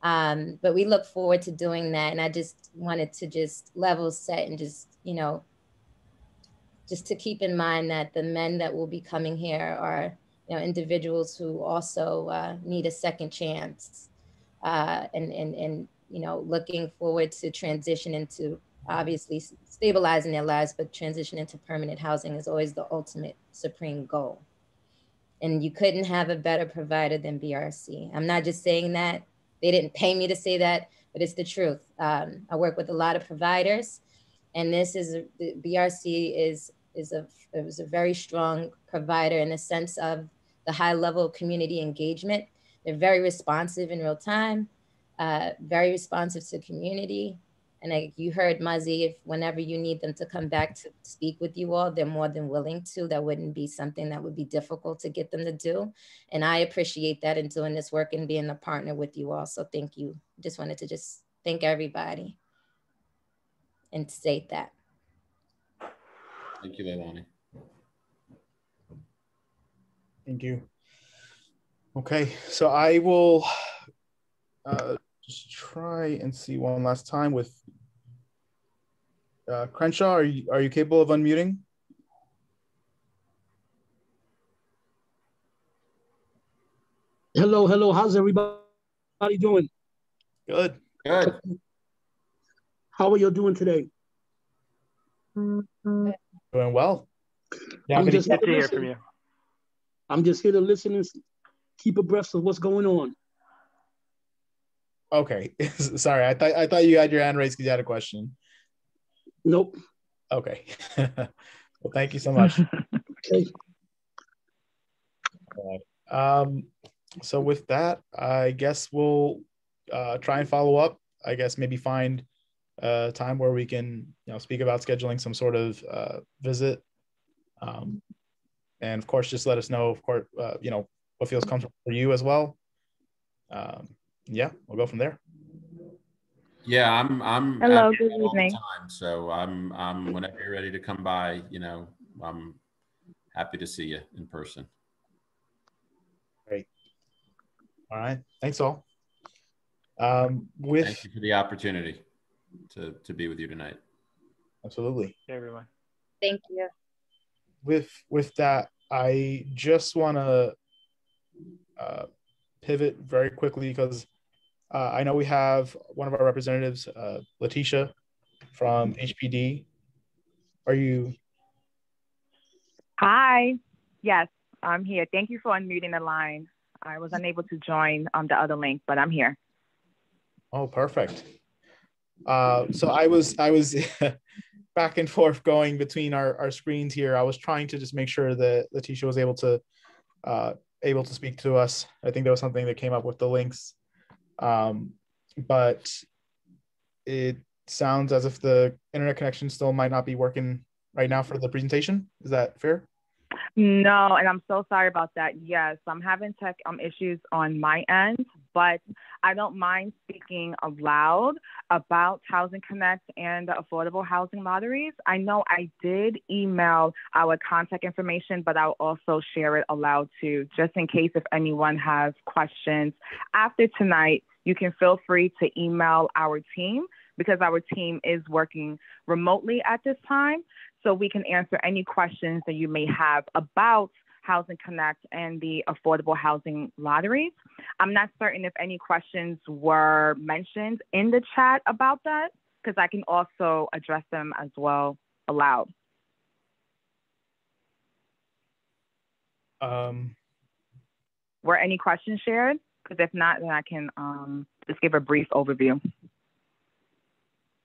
But we look forward to doing that. And I just wanted to just level set and just, just to keep in mind that the men that will be coming here are, individuals who also need a second chance and looking forward to transition into obviously stabilizing their lives, but transition into permanent housing is always the ultimate supreme goal. And you couldn't have a better provider than BRC. I'm not just saying that. They didn't pay me to say that, but it's the truth. I work with a lot of providers, and BRC is a very strong provider in the sense of the high level of community engagement. They're very responsive in real time, very responsive to community. And you heard Muzzy, whenever you need them to come back to speak with you all, they're more than willing to. That wouldn't be something that would be difficult to get them to do. And I appreciate that in doing this work and being a partner with you all. So thank you. Just wanted to thank everybody and state that. Thank you, Leilani. Thank you. Okay, so I will just try and see one last time with Crenshaw. Are you capable of unmuting? Hello. How's everybody doing? Good. Good. How are you doing today? Doing well. I'm just Good to hear from you. I'm just here to listen and keep abreast of what's going on. Okay. Sorry, I thought you had your hand raised because you had a question. Nope. Okay. Well, thank you so much. Okay. So with that, I guess we'll try and follow up. I guess maybe find a time where we can, speak about scheduling some sort of visit. And of course, just let us know, of course, what feels comfortable for you as well. Yeah, we'll go from there. Yeah, I'm Hello, at good all the evening. time, so I'm whenever you're ready to come by, I'm happy to see you in person. Great. All right. Thanks all. Thank you for the opportunity to be with you tonight. Absolutely. Hey, everyone. Thank you. With that, I just want to pivot very quickly because I know we have one of our representatives, Letitia from HPD. Are you? Hi. Yes, I'm here. Thank you for unmuting the line. I was unable to join the other link, but I'm here. Oh, perfect. So I was back and forth going between our screens here. I was trying to just make sure that Letitia was able to speak to us. I think there was something that came up with the links, but it sounds as if the internet connection still might not be working right now for the presentation. Is that fair? No, and I'm so sorry about that. Yes, I'm having tech issues on my end, but I don't mind speaking aloud about Housing Connect and the affordable housing lotteries. I know I did email our contact information, but I'll also share it aloud too, just in case if anyone has questions. After tonight, you can feel free to email our team because our team is working remotely at this time, so we can answer any questions that you may have about Housing Connect and the affordable housing lotteries. I'm not certain if any questions were mentioned in the chat about that, because I can also address them as well aloud. Were any questions shared? Because if not, then I can just give a brief overview.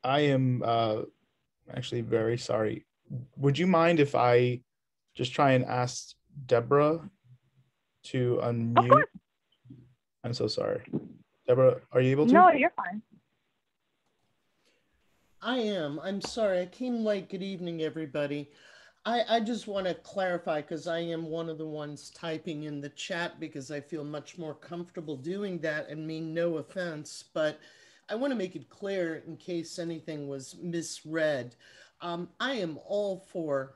I am actually very sorry. Would you mind if I just try and ask Deborah to unmute? Of course. I'm so sorry. Deborah, are you able to? No, you're fine. I am. I'm sorry. I came late. Good evening, everybody. I just want to clarify because I am one of the ones typing in the chat because I feel much more comfortable doing that and mean no offense, but I want to make it clear in case anything was misread. I am all for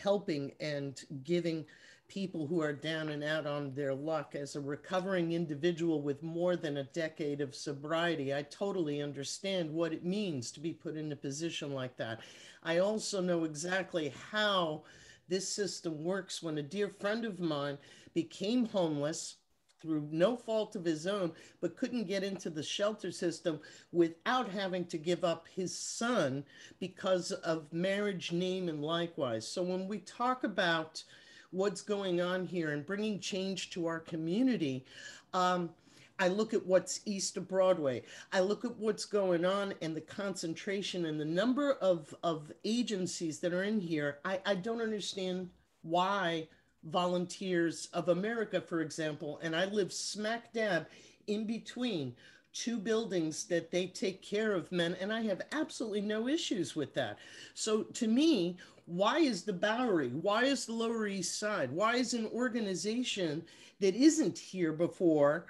helping and giving people who are down and out on their luck. As a recovering individual with more than a decade of sobriety, I totally understand what it means to be put in a position like that. I also know exactly how this system works. When a dear friend of mine became homeless through no fault of his own, but couldn't get into the shelter system without having to give up his son because of marriage, name, and likewise. So when we talk about what's going on here and bringing change to our community, I look at what's east of Broadway. I look at what's going on and the concentration and the number of agencies that are in here. I don't understand why Volunteers of America, for example, and I live smack dab in between two buildings that they take care of men, and I have absolutely no issues with that. So to me, why is the Bowery? Why is the Lower East Side? Why is an organization that isn't here before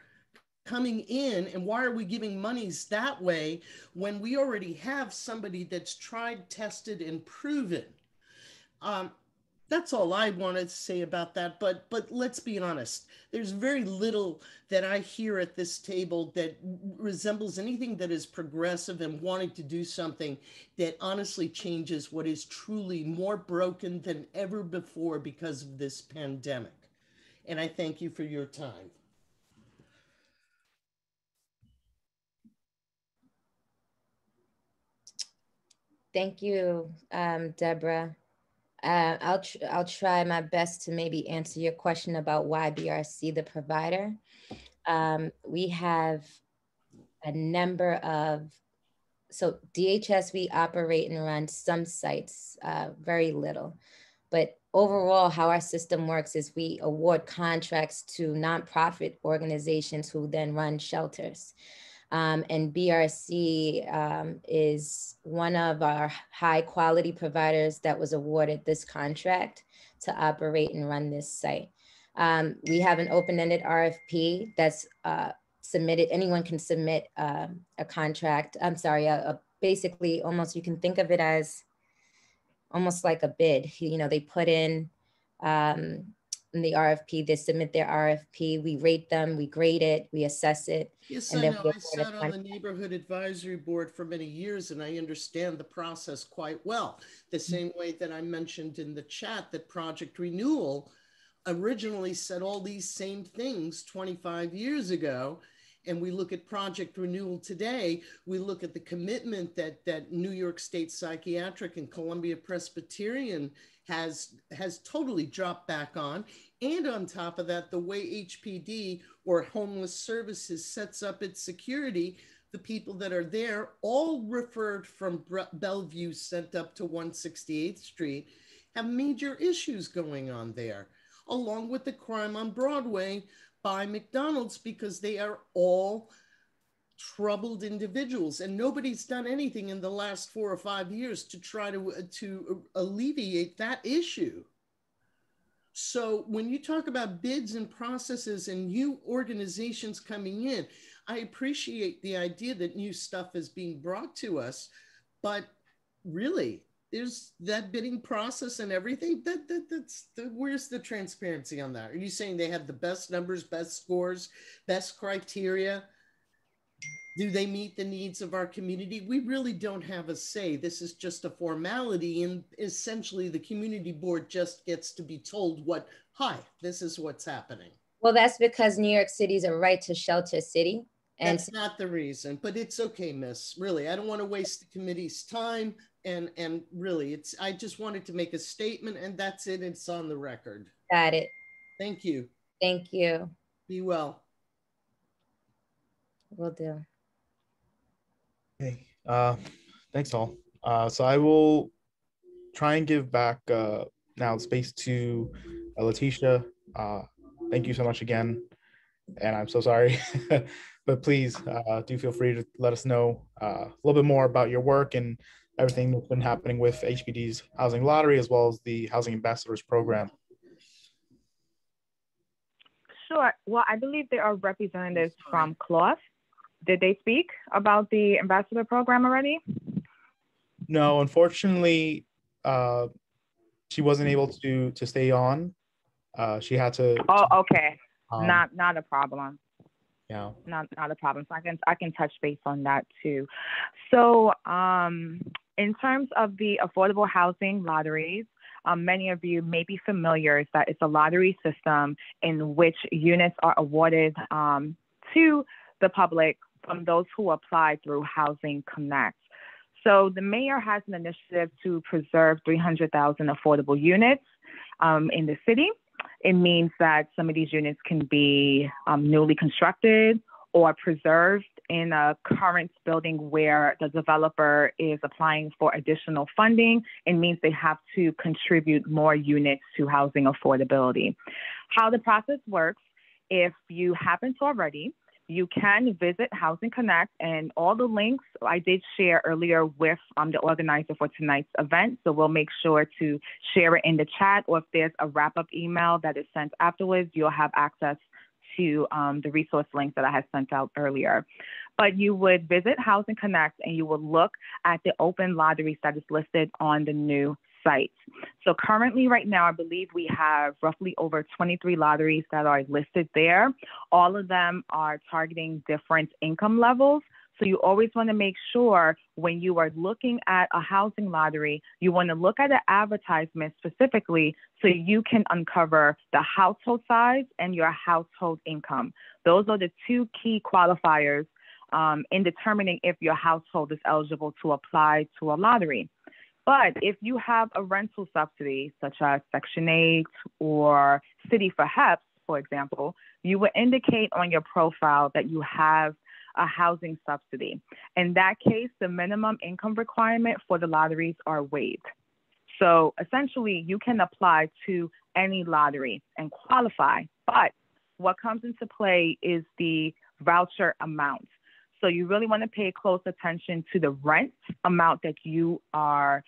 coming in, and why are we giving monies that way when we already have somebody that's tried, tested, and proven? That's all I wanted to say about that. But let's be honest. There's very little that I hear at this table that resembles anything that is progressive and wanting to do something that honestly changes what is truly more broken than ever before because of this pandemic. And I thank you for your time. Thank you, Deborah. I'll try my best to maybe answer your question about why BRC the provider. We have a number of, so DHS, we operate and run some sites, very little. But overall, how our system works is we award contracts to nonprofit organizations who then run shelters. And BRC is one of our high quality providers that was awarded this contract to operate and run this site. We have an open-ended RFP that's submitted. Anyone can submit a contract. I'm sorry, basically almost, you can think of it as almost like a bid. You know, they put in the RFP, they submit their RFP, we rate them, we grade it, we assess it. Yes, and I then know. I sat on the neighborhood advisory board for many years, and I understand the process quite well. The same way that I mentioned in the chat that Project Renewal originally said all these same things 25 years ago. And we look at Project Renewal today, we look at the commitment that New York State Psychiatric and Columbia Presbyterian has totally dropped back on. And on top of that, the way HPD or Homeless Services sets up its security, the people that are there, all referred from Bellevue sent up to 168th Street, have major issues going on there, along with the crime on Broadway by McDonald's, because they are all troubled individuals, and nobody's done anything in the last 4 or 5 years to try to alleviate that issue. So when you talk about bids and processes and new organizations coming in, I appreciate the idea that new stuff is being brought to us, but really, there's that bidding process and everything. Where's the transparency on that? Are you saying they have the best numbers, best scores, best criteria? Do they meet the needs of our community? We really don't have a say. This is just a formality, and essentially the community board just gets to be told hi, this is what's happening. Well, that's because New York City is a right to shelter city. And that's not the reason, but it's okay, miss. Really, I don't want to waste the committee's time. And really, I just wanted to make a statement, and that's it. It's on the record. Got it. Thank you. Thank you. Be well. Will do. Okay. Thanks all. So I will try and give back now space to Letitia. Thank you so much again. And I'm so sorry, but please do feel free to let us know a little bit more about your work and everything that's been happening with HPD's Housing Lottery, as well as the Housing Ambassadors Program. Sure. Well, I believe there are representatives from CLOS. Did they speak about the Ambassador Program already? No, unfortunately, she wasn't able to stay on. She had to. Oh, okay. Not a problem. Yeah. Not a problem. So I can touch base on that too. So in terms of the affordable housing lotteries, many of you may be familiar that it's a lottery system in which units are awarded to the public from those who apply through Housing Connect. So the mayor has an initiative to preserve 300,000 affordable units in the city. It means that some of these units can be newly constructed or preserved in a current building where the developer is applying for additional funding. It means they have to contribute more units to housing affordability. How the process works, if you haven't already, you can visit Housing Connect, and all the links I did share earlier with the organizer for tonight's event. So we'll make sure to share it in the chat, or if there's a wrap-up email that is sent afterwards, you'll have access to the resource links that I had sent out earlier. But you would visit Housing Connect and you will look at the open lotteries that is listed on the new site. So currently right now, I believe we have roughly over 23 lotteries that are listed there. All of them are targeting different income levels. So you always want to make sure when you are looking at a housing lottery, you want to look at the advertisement specifically so you can uncover the household size and your household income. Those are the two key qualifiers in determining if your household is eligible to apply to a lottery. But if you have a rental subsidy, such as Section 8 or City for HEPS, for example, you would indicate on your profile that you have a housing subsidy. In that case, the minimum income requirement for the lotteries are waived. So essentially, you can apply to any lottery and qualify. But what comes into play is the voucher amount. So you really want to pay close attention to the rent amount that you are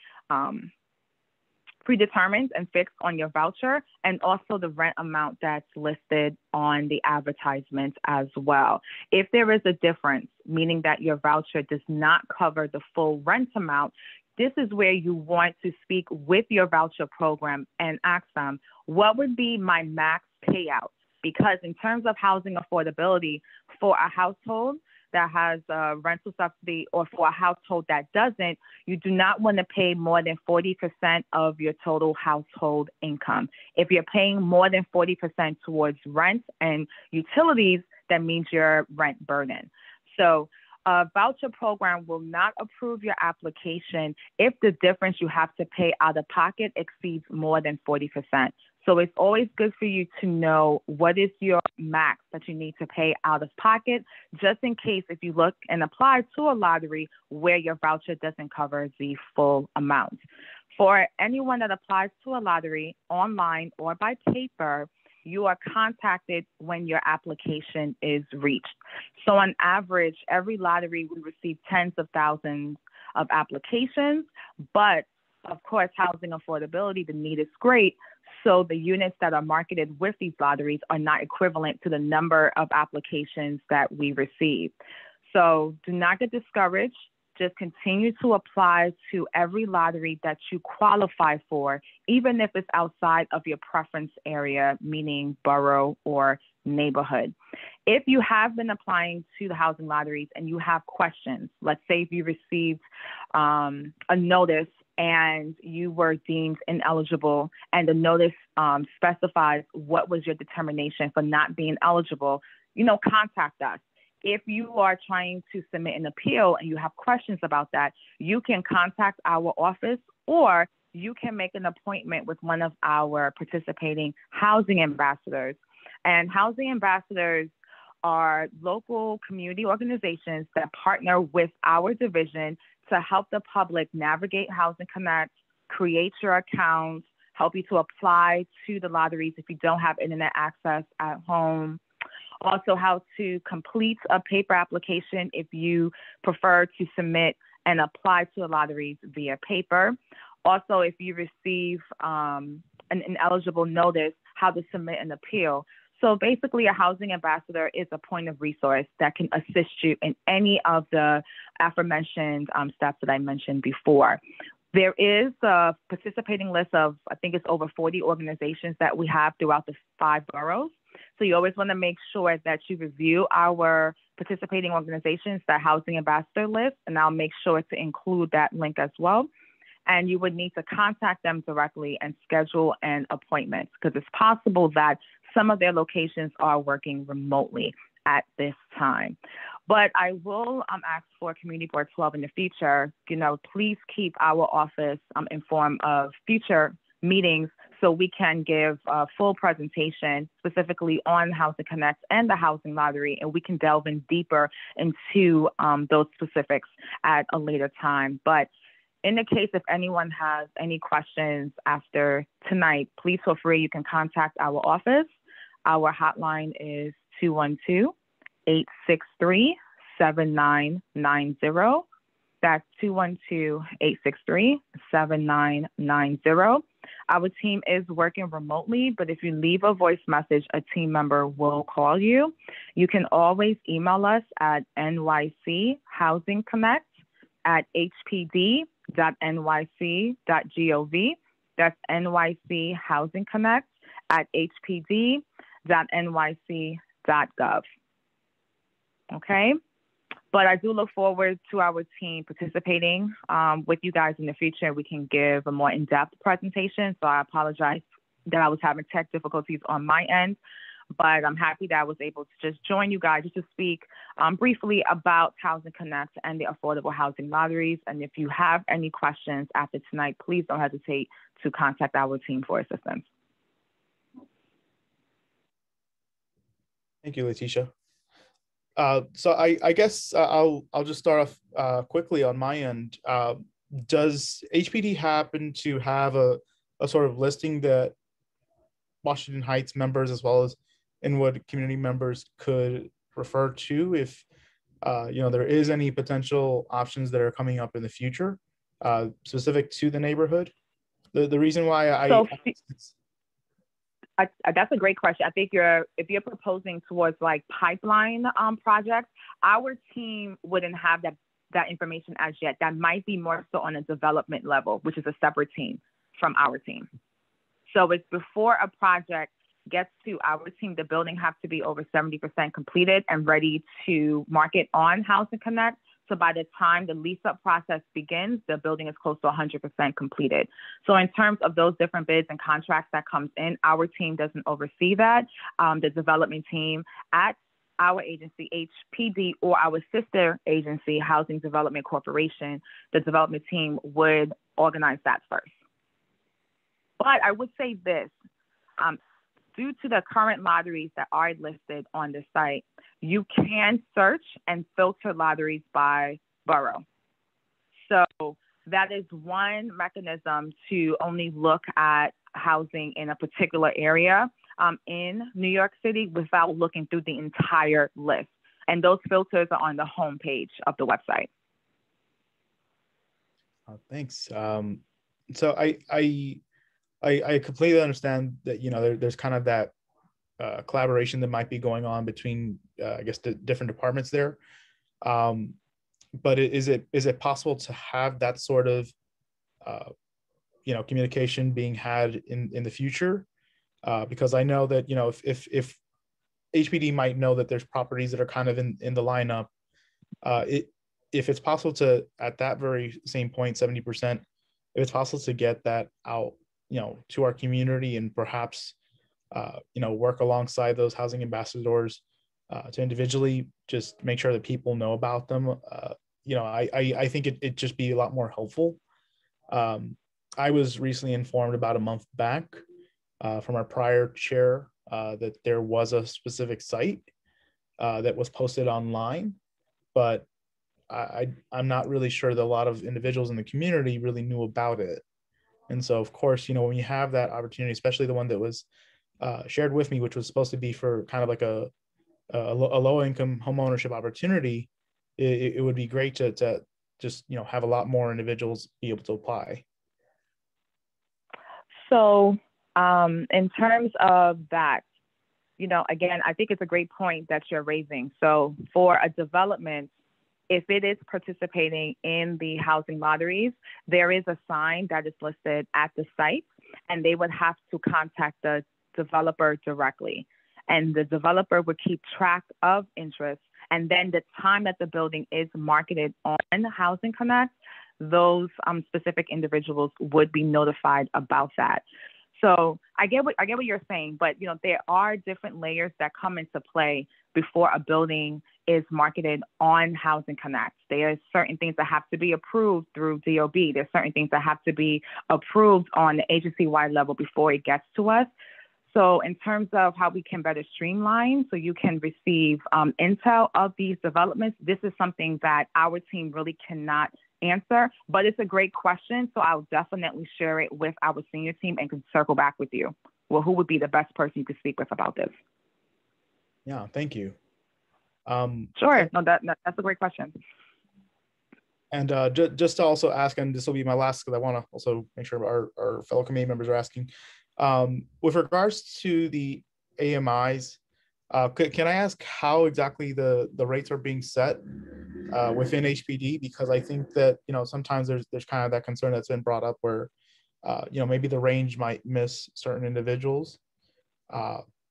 predetermined and fixed on your voucher, and also the rent amount that's listed on the advertisement as well. If there is a difference, meaning that your voucher does not cover the full rent amount, this is where you want to speak with your voucher program and ask them, what would be my max payout? Because in terms of housing affordability for a household that has a rental subsidy or for a household that doesn't, you do not want to pay more than 40% of your total household income. If you're paying more than 40% towards rent and utilities, that means your rent burden. So a voucher program will not approve your application if the difference you have to pay out of pocket exceeds more than 40%. So it's always good for you to know what is your max that you need to pay out of pocket, just in case if you look and apply to a lottery where your voucher doesn't cover the full amount. For anyone that applies to a lottery online or by paper, you are contacted when your application is reached. So on average, every lottery we receive tens of thousands of applications, but of course, housing affordability, the need is great. So the units that are marketed with these lotteries are not equivalent to the number of applications that we receive. So do not get discouraged. Just continue to apply to every lottery that you qualify for, even if it's outside of your preference area, meaning borough or neighborhood. If you have been applying to the housing lotteries and you have questions, let's say if you received a notice and you were deemed ineligible and the notice specifies what was your determination for not being eligible, contact us. If you are trying to submit an appeal and you have questions about that, you can contact our office, or you can make an appointment with one of our participating housing ambassadors. And housing ambassadors are local community organizations that partner with our division to help the public navigate Housing Connect, create your accounts, help you to apply to the lotteries if you don't have internet access at home. Also, how to complete a paper application if you prefer to submit and apply to the lotteries via paper. Also, if you receive an ineligible notice, how to submit an appeal. So basically, a housing ambassador is a point of resource that can assist you in any of the aforementioned steps that I mentioned before. There is a participating list of, I think it's over 40 organizations that we have throughout the 5 boroughs. So you always want to make sure that you review our participating organizations, that housing ambassador list, and I'll make sure to include that link as well. And you would need to contact them directly and schedule an appointment, because it's possible that some of their locations are working remotely at this time. But I will ask for Community Board 12 in the future, please keep our office informed of future meetings so we can give a full presentation specifically on Housing Connect and the housing lottery, and we can delve in deeper into those specifics at a later time. But in the case if anyone has any questions after tonight, please feel free. You can contact our office. Our hotline is 212-863-7990. That's 212-863-7990. Our team is working remotely, but if you leave a voice message, a team member will call you. You can always email us at nychousingconnect@hpd.nyc.gov. That's nychousingconnect@hpd.nyc.gov. Okay? But I do look forward to our team participating with you guys in the future. We can give a more in-depth presentation. So I apologize that I was having tech difficulties on my end, but I'm happy that I was able to just join you guys just to speak briefly about Housing Connect and the affordable housing lotteries. And if you have any questions after tonight, please don't hesitate to contact our team for assistance. Thank you, Letitia. So I guess I'll just start off quickly on my end. Does HPD happen to have a sort of listing that Washington Heights members as well as Inwood community members could refer to if there is any potential options that are coming up in the future specific to the neighborhood? The reason why that's a great question. I think if you're proposing towards like pipeline projects, our team wouldn't have that information as yet. That might be more so on a development level, which is a separate team from our team. So it's before a project gets to our team, the building has to be over 70% completed and ready to market on Housing Connect. So by the time the lease-up process begins, the building is close to 100% completed. So in terms of those different bids and contracts that comes in, our team doesn't oversee that. The development team at our agency, HPD, or our sister agency, Housing Development Corporation, the development team would organize that first. But I would say this, due to the current lotteries that are listed on the site, you can search and filter lotteries by borough. So that is one mechanism to only look at housing in a particular area in New York City without looking through the entire list. And those filters are on the homepage of the website. Thanks. So I I completely understand that, you know, there's kind of that collaboration that might be going on between, I guess, the different departments there. But is it possible to have that sort of, you know, communication being had in the future? Because I know that, you know, if HPD might know that there's properties that are kind of in the lineup, if it's possible to, at that very same point, 70%, if it's possible to get that out, you know, to our community and perhaps, you know, work alongside those housing ambassadors to individually just make sure that people know about them. You know, I think it'd just be a lot more helpful. I was recently informed about a month back from our prior chair that there was a specific site that was posted online, but I'm not really sure that a lot of individuals in the community really knew about it. And so, of course, you know, when you have that opportunity, especially the one that was shared with me, which was supposed to be for kind of like a low-income home ownership opportunity, it would be great to just, you know, have a lot more individuals be able to apply. So in terms of that, you know, again, I think it's a great point that you're raising. So for a development, if it is participating in the housing lotteries, there is a sign that is listed at the site, and they would have to contact the developer directly. And the developer would keep track of interest. And then the time that the building is marketed on Housing Connect, those specific individuals would be notified about that. So I get what you're saying, but you know, there are different layers that come into play before a building is marketed on Housing Connect. There are certain things that have to be approved through DOB. There's certain things that have to be approved on the agency-wide level before it gets to us. So in terms of how we can better streamline so you can receive intel of these developments, this is something that our team really cannot answer, but it's a great question. So I'll definitely share it with our senior team and can circle back with you. Well, who would be the best person you could speak with about this? Yeah, thank you. Sure, no, that's a great question. And just to also ask, and this will be my last because I want to also make sure our fellow committee members are asking, with regards to the AMIs, can I ask how exactly the rates are being set within HPD? Because I think that, you know, sometimes there's kind of that concern that's been brought up where, you know, maybe the range might miss certain individuals.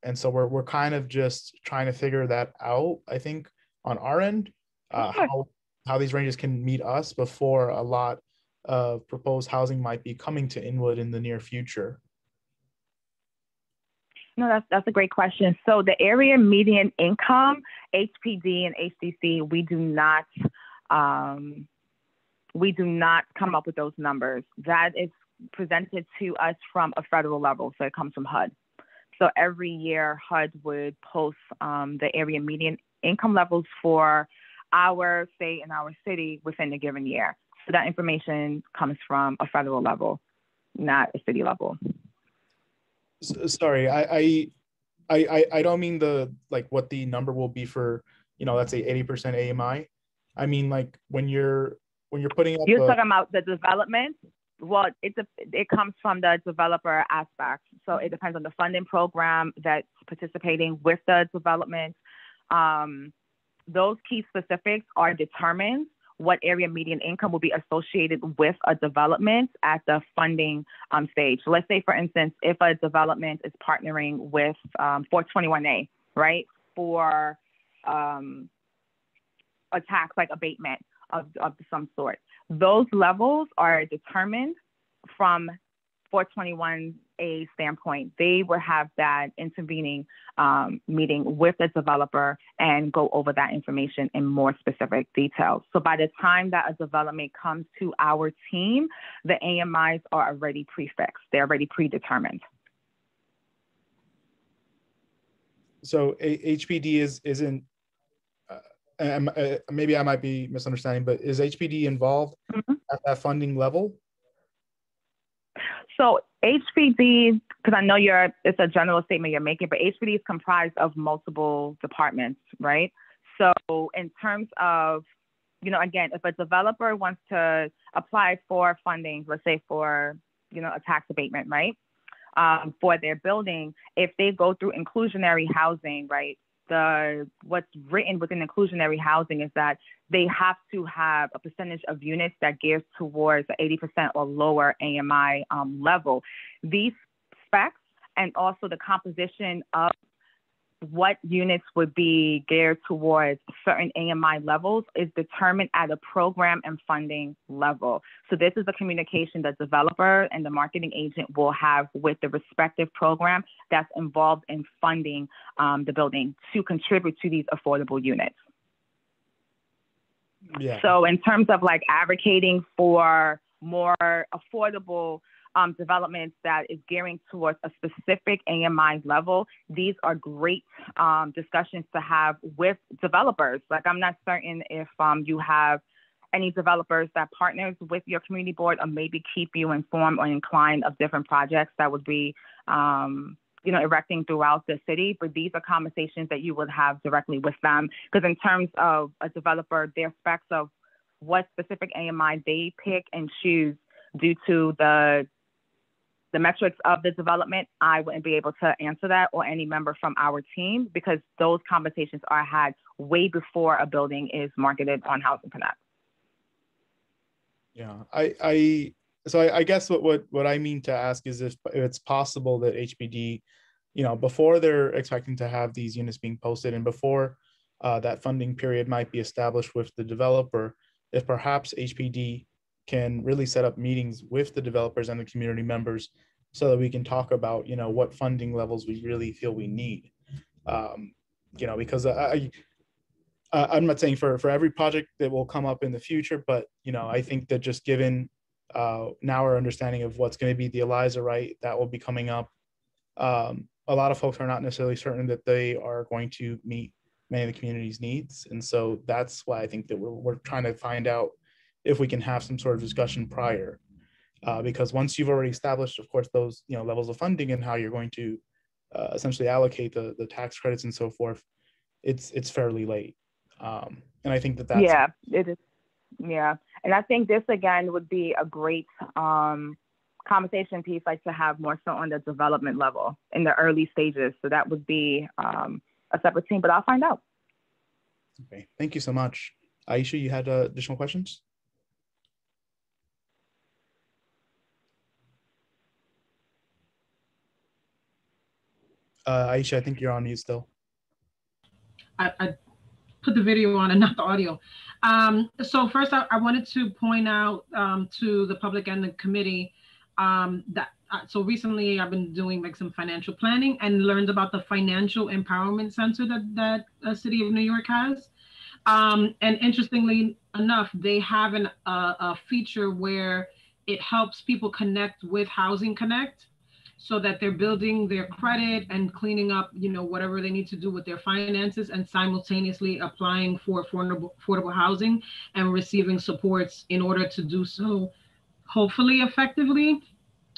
And so we're kind of just trying to figure that out, I think, on our end, how these ranges can meet us before a lot of proposed housing might be coming to Inwood in the near future. No, that's a great question. So the area median income, HPD and HDC, we do not come up with those numbers. That is presented to us from a federal level, so it comes from HUD. So every year, HUD would post the area median income levels for our state and our city within a given year. So that information comes from a federal level, not a city level. Sorry, I don't mean what the number will be for, you know, let's say 80% AMI. I mean, like when you're putting up. You're talking about the development. Well, it comes from the developer aspect. So it depends on the funding program that's participating with the development. Those key specifics are determined what area median income will be associated with a development at the funding stage. So let's say, for instance, if a development is partnering with 421A, right, for a tax like abatement of some sort, those levels are determined from 421A standpoint. They will have that intervening meeting with the developer and go over that information in more specific details. So by the time that a development comes to our team, the AMIs are already prefixed. They're already predetermined. So HPD isn't, maybe I might be misunderstanding, but is HPD involved at that funding level? So HPD, because I know it's a general statement you're making, but HPD is comprised of multiple departments, right? So in terms of, you know, again, if a developer wants to apply for funding, let's say for, you know, a tax abatement, right? for their building, if they go through inclusionary housing, right? What's written within inclusionary housing is that they have to have a percentage of units that gears towards the 80% or lower AMI level. These specs and also the composition of what units would be geared towards certain AMI levels is determined at a program and funding level. So this is the communication the developer and the marketing agent will have with the respective program that's involved in funding the building to contribute to these affordable units. Yeah. So in terms of like advocating for more affordable developments that is gearing towards a specific AMI level, these are great discussions to have with developers. Like, I'm not certain if you have any developers that partners with your community board or maybe keep you informed or inclined of different projects that would be erecting throughout the city, but these are conversations that you would have directly with them. Because in terms of a developer, their specs of what specific AMI they pick and choose due to the metrics of the development, I wouldn't be able to answer that, or any member from our team, because those conversations are had way before a building is marketed on Housing Connect. Yeah, I guess what I mean to ask is if it's possible that HPD, before they're expecting to have these units being posted and before that funding period might be established with the developer, if perhaps HPD can really set up meetings with the developers and the community members so that we can talk about, what funding levels we really feel we need. Because I'm not saying for every project that will come up in the future, but, I think that just given now our understanding of what's going to be the ELIZA right that will be coming up, a lot of folks are not necessarily certain that they are going to meet many of the community's needs. And so that's why I think that we're trying to find out if we can have some sort of discussion prior, because once you've already established, of course, those levels of funding and how you're going to essentially allocate the tax credits and so forth, it's fairly late. And I think that's it is. Yeah, and I think this again would be a great conversation piece, like to have more so on the development level in the early stages. So that would be a separate team, but I'll find out. Okay, thank you so much. Aisha, you had additional questions? Aisha, I think you're on mute still. I put the video on and not the audio. So first, I wanted to point out to the public and the committee that so recently I've been doing like some financial planning and learned about the Financial Empowerment Center that the City of New York has. And interestingly enough, they have a feature where it helps people connect with Housing Connect, so that they're building their credit and cleaning up, whatever they need to do with their finances, and simultaneously applying for affordable housing and receiving supports in order to do so, hopefully effectively.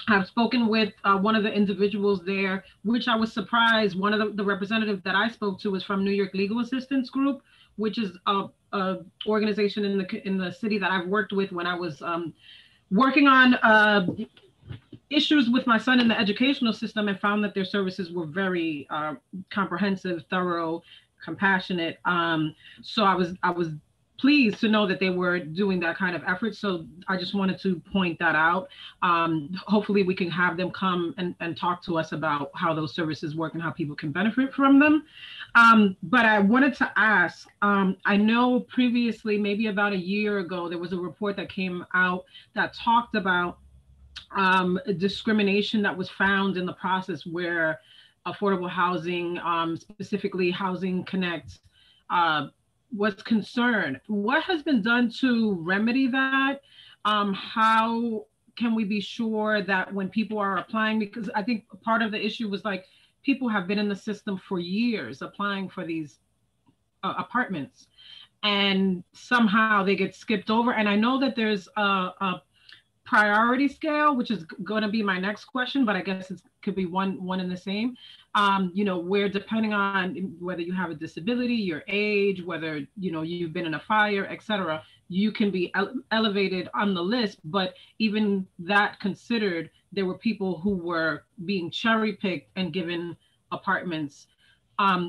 I've spoken with one of the individuals there, which I was surprised. One of the representatives that I spoke to was from New York Legal Assistance Group, which is a organization in the city that I've worked with when I was working on issues with my son in the educational system, and found that their services were very comprehensive, thorough, compassionate. So I was pleased to know that they were doing that kind of effort. So I just wanted to point that out. Hopefully we can have them come and talk to us about how those services work and how people can benefit from them. But I wanted to ask, I know previously, maybe about a year ago, there was a report that came out that talked about discrimination that was found in the process where affordable housing, specifically Housing Connect, was concerned. What has been done to remedy that? How can we be sure that when people are applying, because I think part of the issue was like people have been in the system for years applying for these apartments, and somehow they get skipped over. And I know that there's a priority scale, which is going to be my next question, but I guess it could be one and the same. Where depending on whether you have a disability, your age, whether you've been in a fire, etc., you can be elevated on the list. But even that considered, there were people who were being cherry picked and given apartments.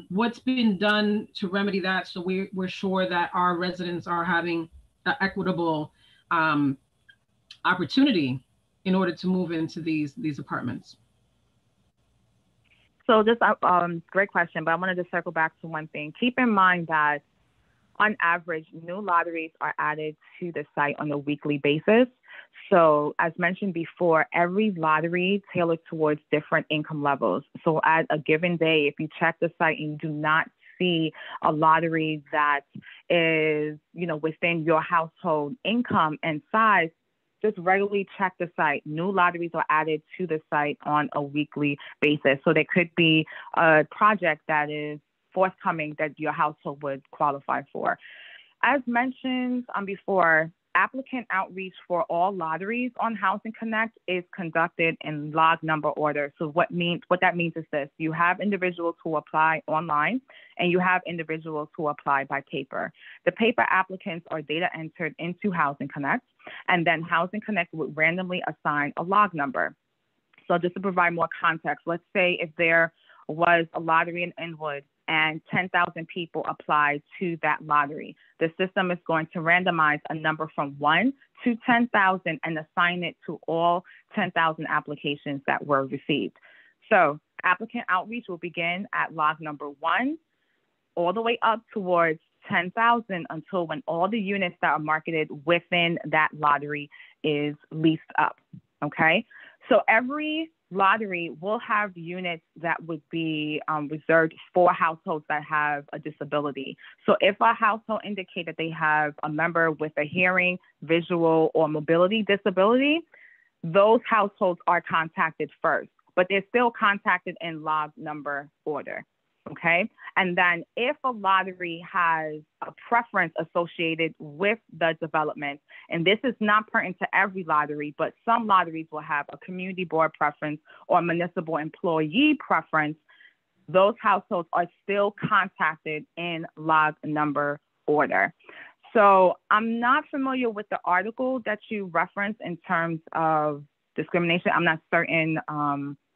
What's been done to remedy that so we're sure that our residents are having an equitable opportunity in order to move into these apartments? So just great question, but I wanted to circle back to one thing. Keep in mind that on average, new lotteries are added to the site on a weekly basis. So as mentioned before, every lottery tailored towards different income levels. So at a given day, if you check the site and you do not see a lottery that is, within your household income and size, just regularly check the site. New lotteries are added to the site on a weekly basis. So there could be a project that is forthcoming that your household would qualify for. As mentioned before, applicant outreach for all lotteries on Housing Connect is conducted in log number order. So what that means is this: you have individuals who apply online and you have individuals who apply by paper. The paper applicants are data entered into Housing Connect, and then Housing Connect would randomly assign a log number. So just to provide more context, let's say if there was a lottery in Inwood and 10,000 people applied to that lottery, the system is going to randomize a number from 1 to 10,000 and assign it to all 10,000 applications that were received. So applicant outreach will begin at log number 1 all the way up towards 10,000 until when all the units that are marketed within that lottery is leased up, okay? So every lottery will have units that would be reserved for households that have a disability. So if a household indicates that they have a member with a hearing, visual, or mobility disability, those households are contacted first, but they're still contacted in log number order. Okay. And then if a lottery has a preference associated with the development, and this is not pertinent to every lottery, but some lotteries will have a community board preference or municipal employee preference, those households are still contacted in log number order. So I'm not familiar with the article that you referenced in terms of discrimination. I'm not certain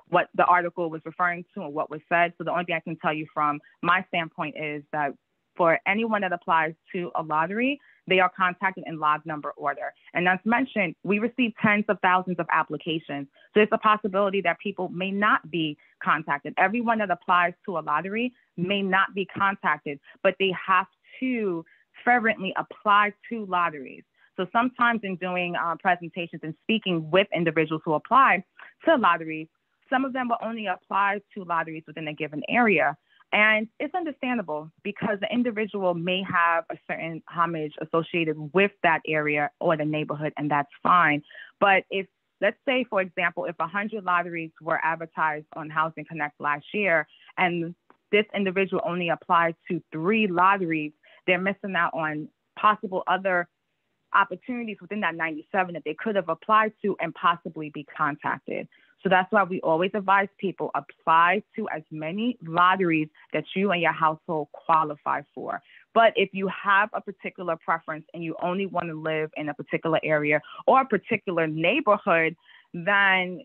what the article was referring to and what was said. So the only thing I can tell you from my standpoint is that for anyone that applies to a lottery, they are contacted in log number order. And as mentioned, we receive tens of thousands of applications. So it's a possibility that people may not be contacted. Everyone that applies to a lottery may not be contacted, but they have to fervently apply to lotteries. So sometimes in doing presentations and speaking with individuals who apply to lotteries, some of them will only apply to lotteries within a given area. And it's understandable because the individual may have a certain homage associated with that area or the neighborhood, and that's fine. But if, let's say, for example, if 100 lotteries were advertised on Housing Connect last year, and this individual only applies to 3 lotteries, they're missing out on possible other opportunities within that 97 that they could have applied to and possibly be contacted. So that's why we always advise people apply to as many lotteries that you and your household qualify for. But if you have a particular preference and you only want to live in a particular area or a particular neighborhood, then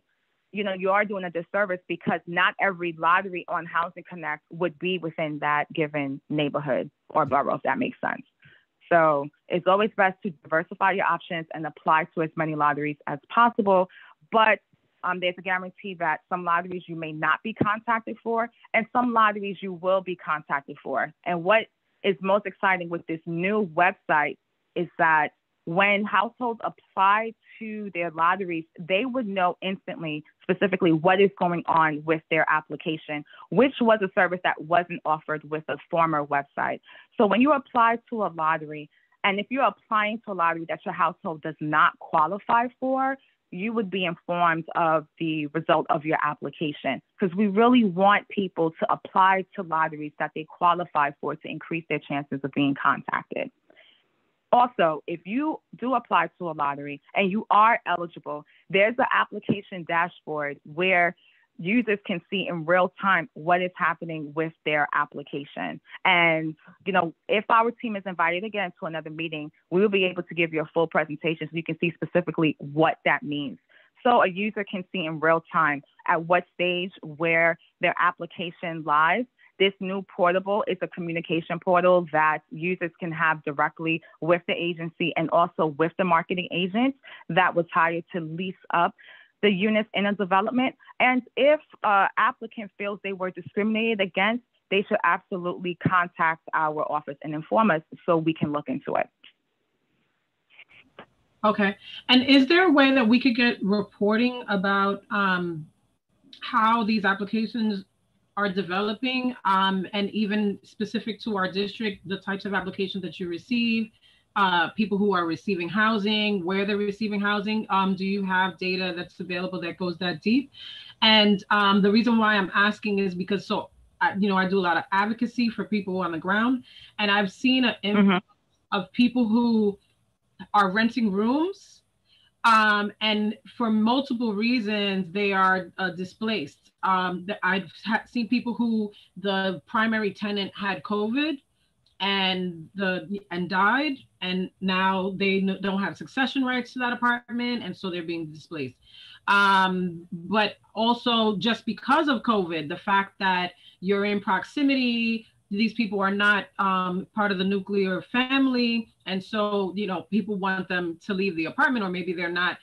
you are doing a disservice because not every lottery on Housing Connect would be within that given neighborhood or borough, if that makes sense. So it's always best to diversify your options and apply to as many lotteries as possible. But there's a guarantee that some lotteries you may not be contacted for, and some lotteries you will be contacted for. And what is most exciting with this new website is that when households apply to their lotteries, they would know instantly, specifically, what is going on with their application, which was a service that wasn't offered with a former website. So when you apply to a lottery, and if you're applying to a lottery that your household does not qualify for, you would be informed of the result of your application, because we really want people to apply to lotteries that they qualify for to increase their chances of being contacted. Also, if you do apply to a lottery and you are eligible, there's an application dashboard where users can see in real time what is happening with their application. And, if our team is invited again to another meeting, we will be able to give you a full presentation so you can see specifically what that means. so a user can see in real time at what stage where their application lies. This new portal is a communication portal that users can have directly with the agency and also with the marketing agent that was hired to lease up the units in a development. And if an applicant feels they were discriminated against, they should absolutely contact our office and inform us so we can look into it. Okay. And is there a way that we could get reporting about how these applications are developing, and even specific to our district, the types of applications that you receive, people who are receiving housing, where they're receiving housing? Do you have data that's available that goes that deep? And the reason why I'm asking is because, I do a lot of advocacy for people on the ground, and I've seen an influx of people who are renting rooms, and for multiple reasons, they are displaced. I've seen people who the primary tenant had COVID and died, and now they don't have succession rights to that apartment, and so they're being displaced. But also just because of COVID, the fact that you're in proximity, these people are not part of the nuclear family, and so people want them to leave the apartment, or maybe they're not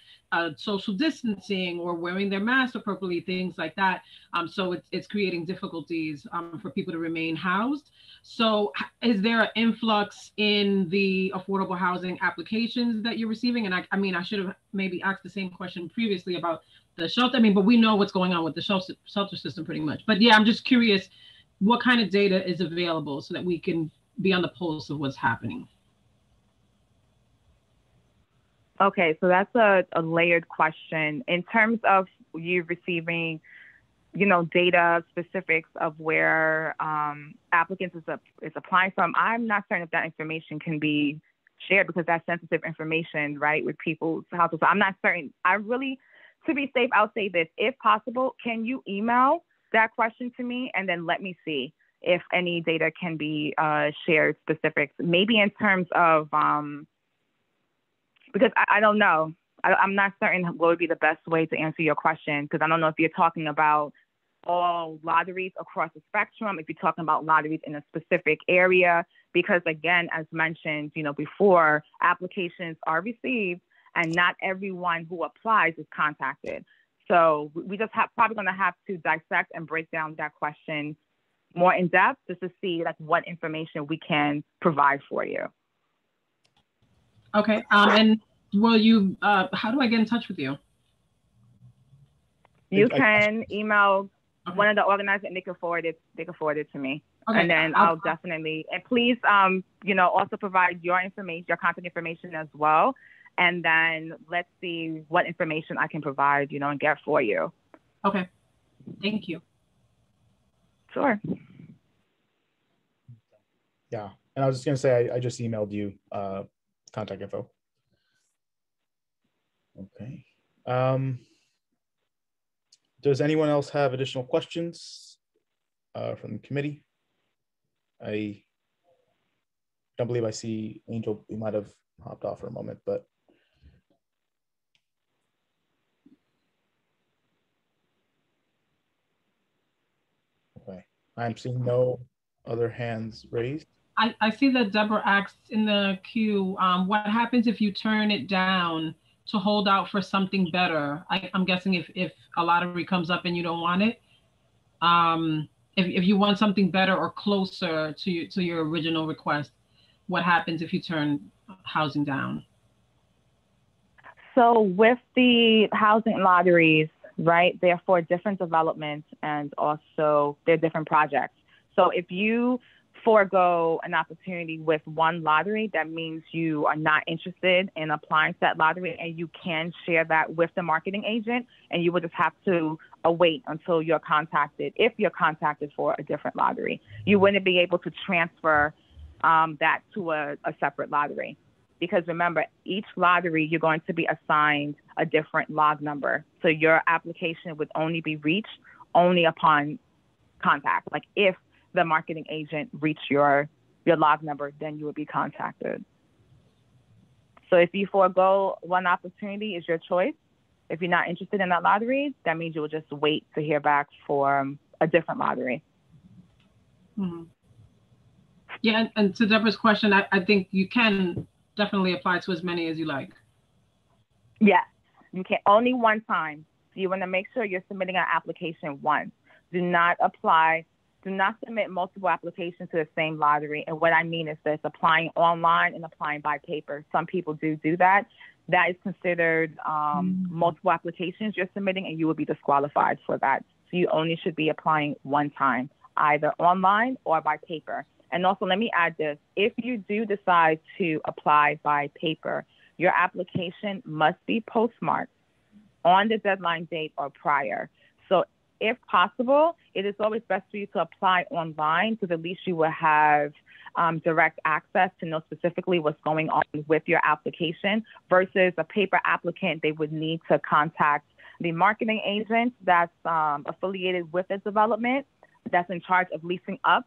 social distancing or wearing their masks appropriately, things like that. So it's creating difficulties for people to remain housed. So is there an influx in the affordable housing applications that you're receiving? And I should have maybe asked the same question previously about the shelter. But we know what's going on with the shelter system pretty much. But yeah, I'm just curious what kind of data is available so that we can be on the pulse of what's happening. Okay, so that's a layered question. In terms of you receiving, data specifics of where applicants is applying from, I'm not certain if that information can be shared because that's sensitive information, right, with people's houses. So I'm not certain. To be safe, I'll say this. If possible, can you email that question to me and then let me see if any data can be shared specifics, maybe in terms of, because I don't know. I'm not certain what would be the best way to answer your question, because I don't know if you're talking about all lotteries across the spectrum, if you're talking about lotteries in a specific area, because again, as mentioned, before, applications are received and not everyone who applies is contacted. So we just probably going to have to dissect and break down that question more in depth just to see what information we can provide for you. Okay. And will you? How do I get in touch with you? You can email one of the organizers, and they can forward it. They can forward it to me, and then I'll definitely. And please, also provide your information, your contact information as well. And then let's see what information I can provide, and get for you. Okay. Thank you. Sure. Yeah. And I was just going to say, I just emailed you contact info. Okay. Does anyone else have additional questions from the committee? I don't believe I see Angel. We might have hopped off for a moment, but. Okay, I'm seeing no other hands raised. I see that Deborah asked in the queue, what happens if you turn it down to hold out for something better? I'm guessing if a lottery comes up and you don't want it, if you want something better or closer to your original request, what happens if you turn housing down? So with the housing lotteries, right, they're for different developments and also they're different projects. So if you forego an opportunity with one lottery, that means you are not interested in applying to that lottery, and you can share that with the marketing agent, and you would just have to wait until you're contacted. If you're contacted for a different lottery, you wouldn't be able to transfer that to a separate lottery. Because remember, each lottery, you're going to be assigned a different log number. So your application would only be reached only upon contact. Like if the marketing agent reached your log number, then you would be contacted. So if you forego one opportunity, is your choice. If you're not interested in that lottery, that means you will just wait to hear back for a different lottery. Mm-hmm. Yeah, and to Deborah's question, I think you can definitely apply to as many as you like. Yes, you can, only one time. So you want to make sure you're submitting an application once. Do not submit multiple applications to the same lottery. And what I mean is this: applying online and applying by paper. Some people do that. That is considered multiple applications you're submitting, and you will be disqualified for that. So you only should be applying one time, either online or by paper. And also, let me add this: if you do decide to apply by paper, your application must be postmarked on the deadline date or prior. So if possible, it is always best for you to apply online, because at least you will have direct access to know specifically what's going on with your application, versus a paper applicant. They would need to contact the marketing agent that's affiliated with the development, that's in charge of leasing up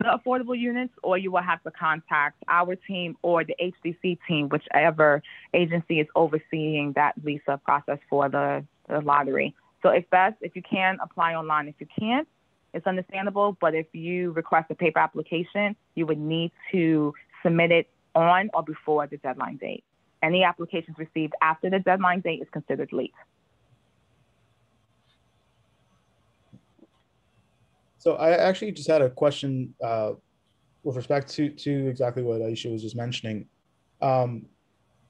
the affordable units, or you will have to contact our team or the HDC team, whichever agency is overseeing that lease up process for the lottery. So it's best if you can apply online. If you can't, it's understandable. But if you request a paper application, you would need to submit it on or before the deadline date. Any applications received after the deadline date is considered late. So I actually just had a question with respect to exactly what Aisha was just mentioning.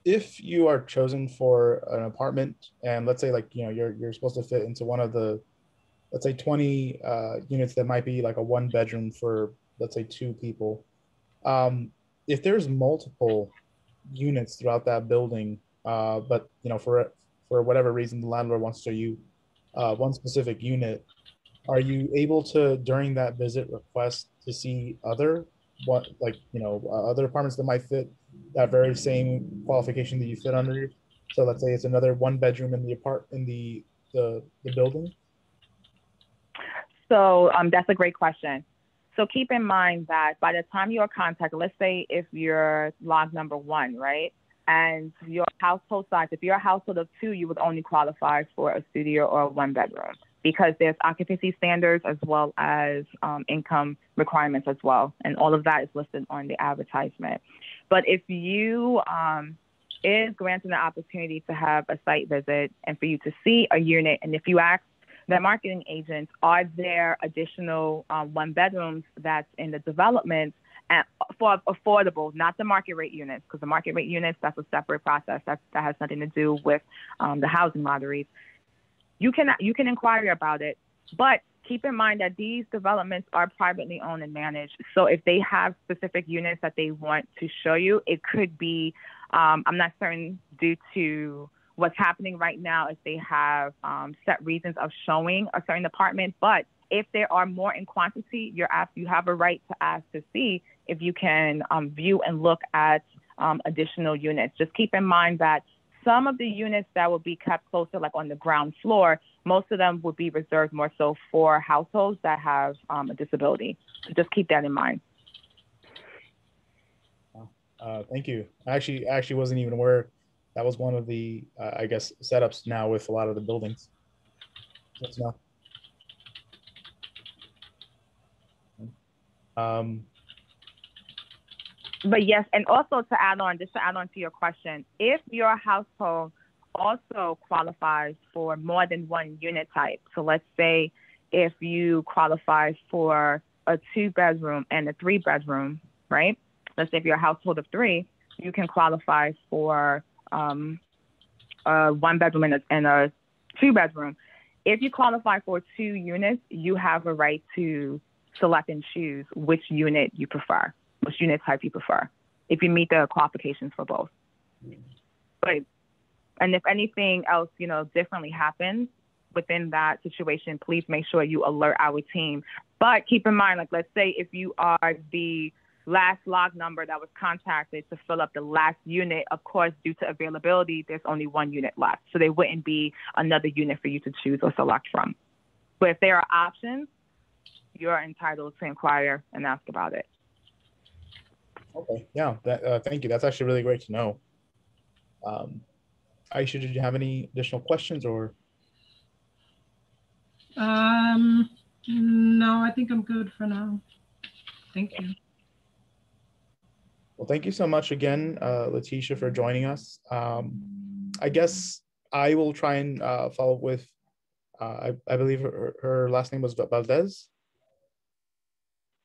If you are chosen for an apartment, and let's say, like, you know, you're supposed to fit into one of the, let's say 20 units that might be like a 1 bedroom for, let's say, 2 people. If there's multiple units throughout that building, but you know, for whatever reason the landlord wants to use one specific unit, are you able to, during that visit, request to see other other apartments that might fit that very same qualification that you fit under? So let's say it's another 1 bedroom in the building. So that's a great question. So keep in mind that by the time you're contacted, let's say if you're log number 1, right? And your household size, if you're a household of 2, you would only qualify for a studio or a 1 bedroom, because there's occupancy standards as well as income requirements as well. And all of that is listed on the advertisement. But if you is granted an opportunity to have a site visit and for you to see a unit, and if you ask the marketing agents, are there additional 1 bedrooms that's in the development for affordable, not the market rate units, because the market rate units, that's a separate process. That has nothing to do with the housing lotteries. You can inquire about it, but keep in mind that these developments are privately owned and managed. So if they have specific units that they want to show you, it could be, I'm not certain due to what's happening right now, if they have set reasons of showing a certain apartment. But if there are more in quantity, you have a right to ask to see if you can view and look at additional units. Just keep in mind that some of the units that will be kept closer, like on the ground floor, most of them would be reserved more so for households that have a disability. So just keep that in mind. Thank you. I actually wasn't even aware that was one of the, I guess, setups now with a lot of the buildings. That's enough. But yes, and also to add on to your question, if your household also qualifies for more than 1 unit type, so let's say if you qualify for a 2-bedroom and a 3-bedroom, right? Let's say if you're a household of 3, you can qualify for a 1 bedroom and a 2-bedroom. If you qualify for 2 units, you have a right to select and choose which unit you prefer, which unit type you prefer, if you meet the qualifications for both. And if anything else, differently happens within that situation, please make sure you alert our team. But keep in mind, like, let's say if you are the last log number that was contacted to fill up the last unit, of course, due to availability, there's only 1 unit left. So there wouldn't be another unit for you to choose or select from. But if there are options, you're entitled to inquire and ask about it. Okay, yeah, thank you. That's actually really great to know. Aisha, did you have any additional questions or? No, I think I'm good for now. Thank you. Well, thank you so much again, Letitia, for joining us. I guess I will try and follow up with, I believe her last name was Valdez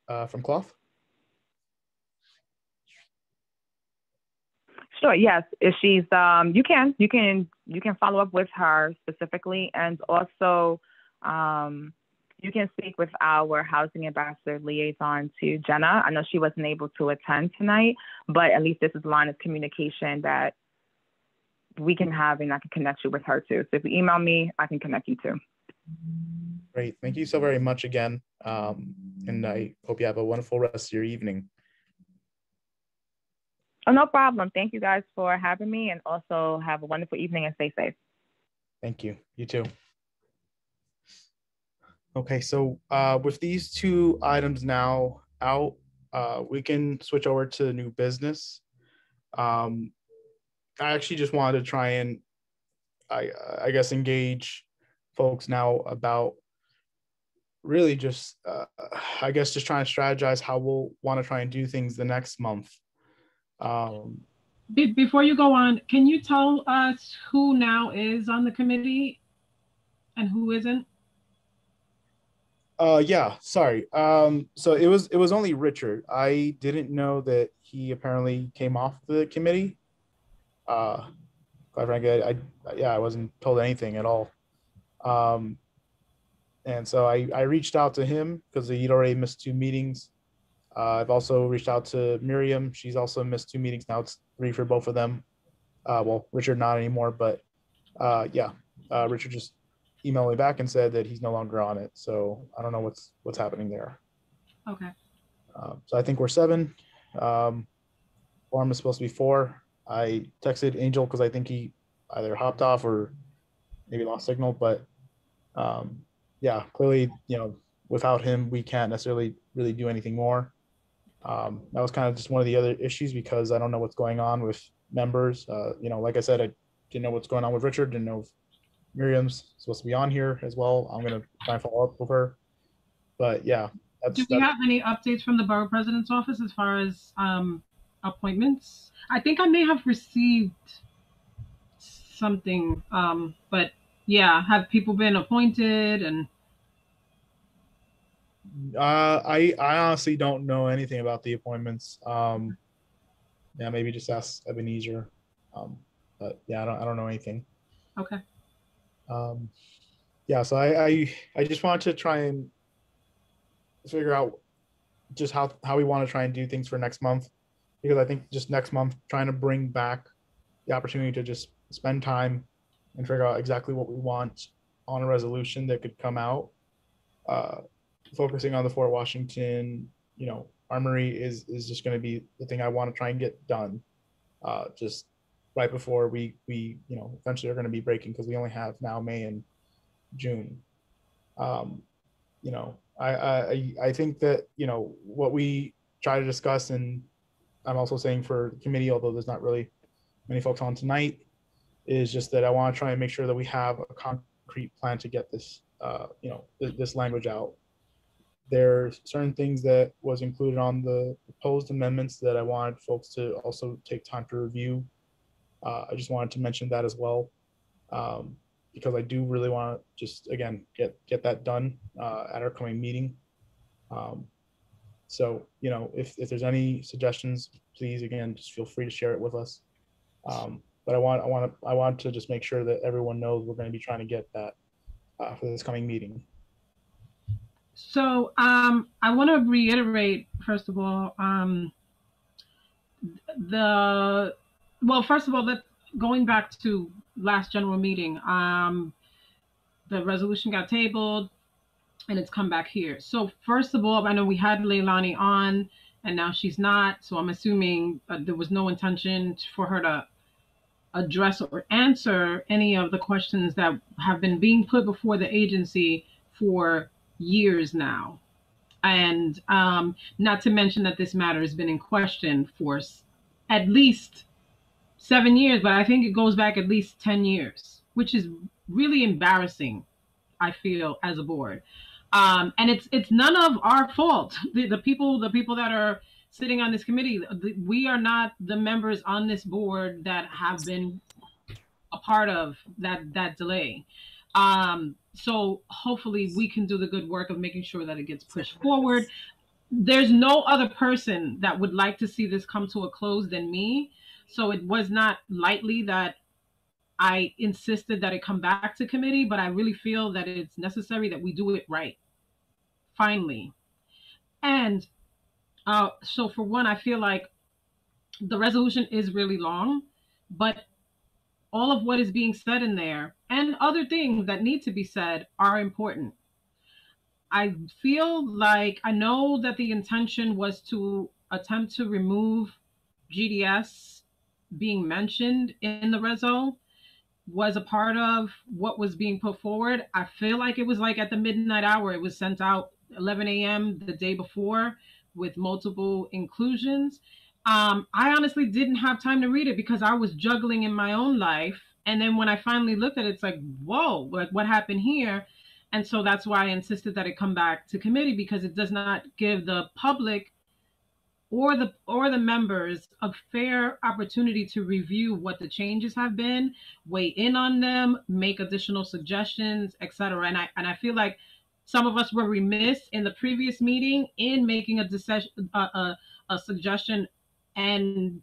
from Clough. Sure. Yes. If she's, you can follow up with her specifically, and also, you can speak with our housing ambassador liaison to Jenna. I know she wasn't able to attend tonight, but at least this is a line of communication that we can have, and I can connect you with her too. So if you email me, I can connect you too. Great. Thank you so very much again. And I hope you have a wonderful rest of your evening. Oh, no problem. Thank you guys for having me, and also have a wonderful evening and stay safe. Thank you. You too. Okay, so with these two items now out, we can switch over to new business. I actually just wanted to try and, I guess, engage folks now about really just, I guess, just trying to strategize how we'll want to try and do things the next month. Before you go on, can you tell us who now is on the committee and who isn't? Yeah, sorry. So it was only Richard. I didn't know that he apparently came off the committee. Quite frankly, I wasn't told anything at all. And so I reached out to him because he'd already missed 2 meetings. I've also reached out to Miriam. She's also missed 2 meetings. Now it's 3 for both of them. Well, Richard not anymore, but yeah, Richard just emailed me back and said that he's no longer on it. So I don't know what's happening there. Okay. So I think we're 7. Quorum is supposed to be 4. I texted Angel because I think he either hopped off or maybe lost signal. But yeah, clearly, without him, we can't necessarily really do anything more. That was kind of just one of the other issues because I don't know what's going on with members. Like I said, I didn't know what's going on with Richard, didn't know if Miriam's supposed to be on here as well. I'm going to try and follow up with her. But yeah. Do we have any updates from the borough president's office as far as appointments? I think I may have received something, but yeah, have people been appointed? And I honestly don't know anything about the appointments. Yeah, maybe just ask Ebenezer. But yeah, I don't know anything. Okay. Yeah, so I just wanted to try and figure out just how we want to try and do things for next month, because I think just next month trying to bring back the opportunity to just spend time and figure out exactly what we want on a resolution that could come out. Focusing on the Fort Washington, Armory is just going to be the thing I want to try and get done. Just right before we eventually are going to be breaking, because we only have now May and June. I think that what we try to discuss, and I'm also saying for the committee, although there's not really many folks on tonight, is just that I want to try and make sure that we have a concrete plan to get this this language out. There's certain things that was included on the proposed amendments that I wanted folks to also take time to review. I just wanted to mention that as well, because I do really want to just, again, get that done at our coming meeting. So, if there's any suggestions, please, again, just feel free to share it with us. But I want to just make sure that everyone knows we're going to be trying to get that for this coming meeting. So I want to reiterate, first of all, first of all, that going back to last general meeting, the resolution got tabled and it's come back here. So first of all, I know we had Leilani on and now she's not. So I'm assuming there was no intention for her to address or answer any of the questions that have been being put before the agency for years now. And not to mention that this matter has been in question for at least 7 years, but I think it goes back at least 10 years, which is really embarrassing, I feel, as a board. And it's none of our fault. The people that are sitting on this committee, we are not the members on this board that have been a part of that delay. So hopefully we can do the good work of making sure that it gets pushed forward. There's no other person that would like to see this come to a close than me. So it was not lightly that I insisted that it come back to committee, but I really feel that it's necessary that we do it right, finally. And so for one, I feel like the resolution is really long, but all of what is being said in there and other things that need to be said are important. I feel like I know that the intention was to attempt to remove GDS being mentioned in the reso, was a part of what was being put forward. I feel like it was like at the midnight hour. It was sent out 11 a.m. the day before with multiple inclusions. I honestly didn't have time to read it because I was juggling in my own life. And then when I finally looked at it, it's like, whoa, like what happened here? And so that's why I insisted that it come back to committee, because it does not give the public or the members a fair opportunity to review what the changes have been, weigh in on them, make additional suggestions, etc. And I feel like some of us were remiss in the previous meeting in making a suggestion and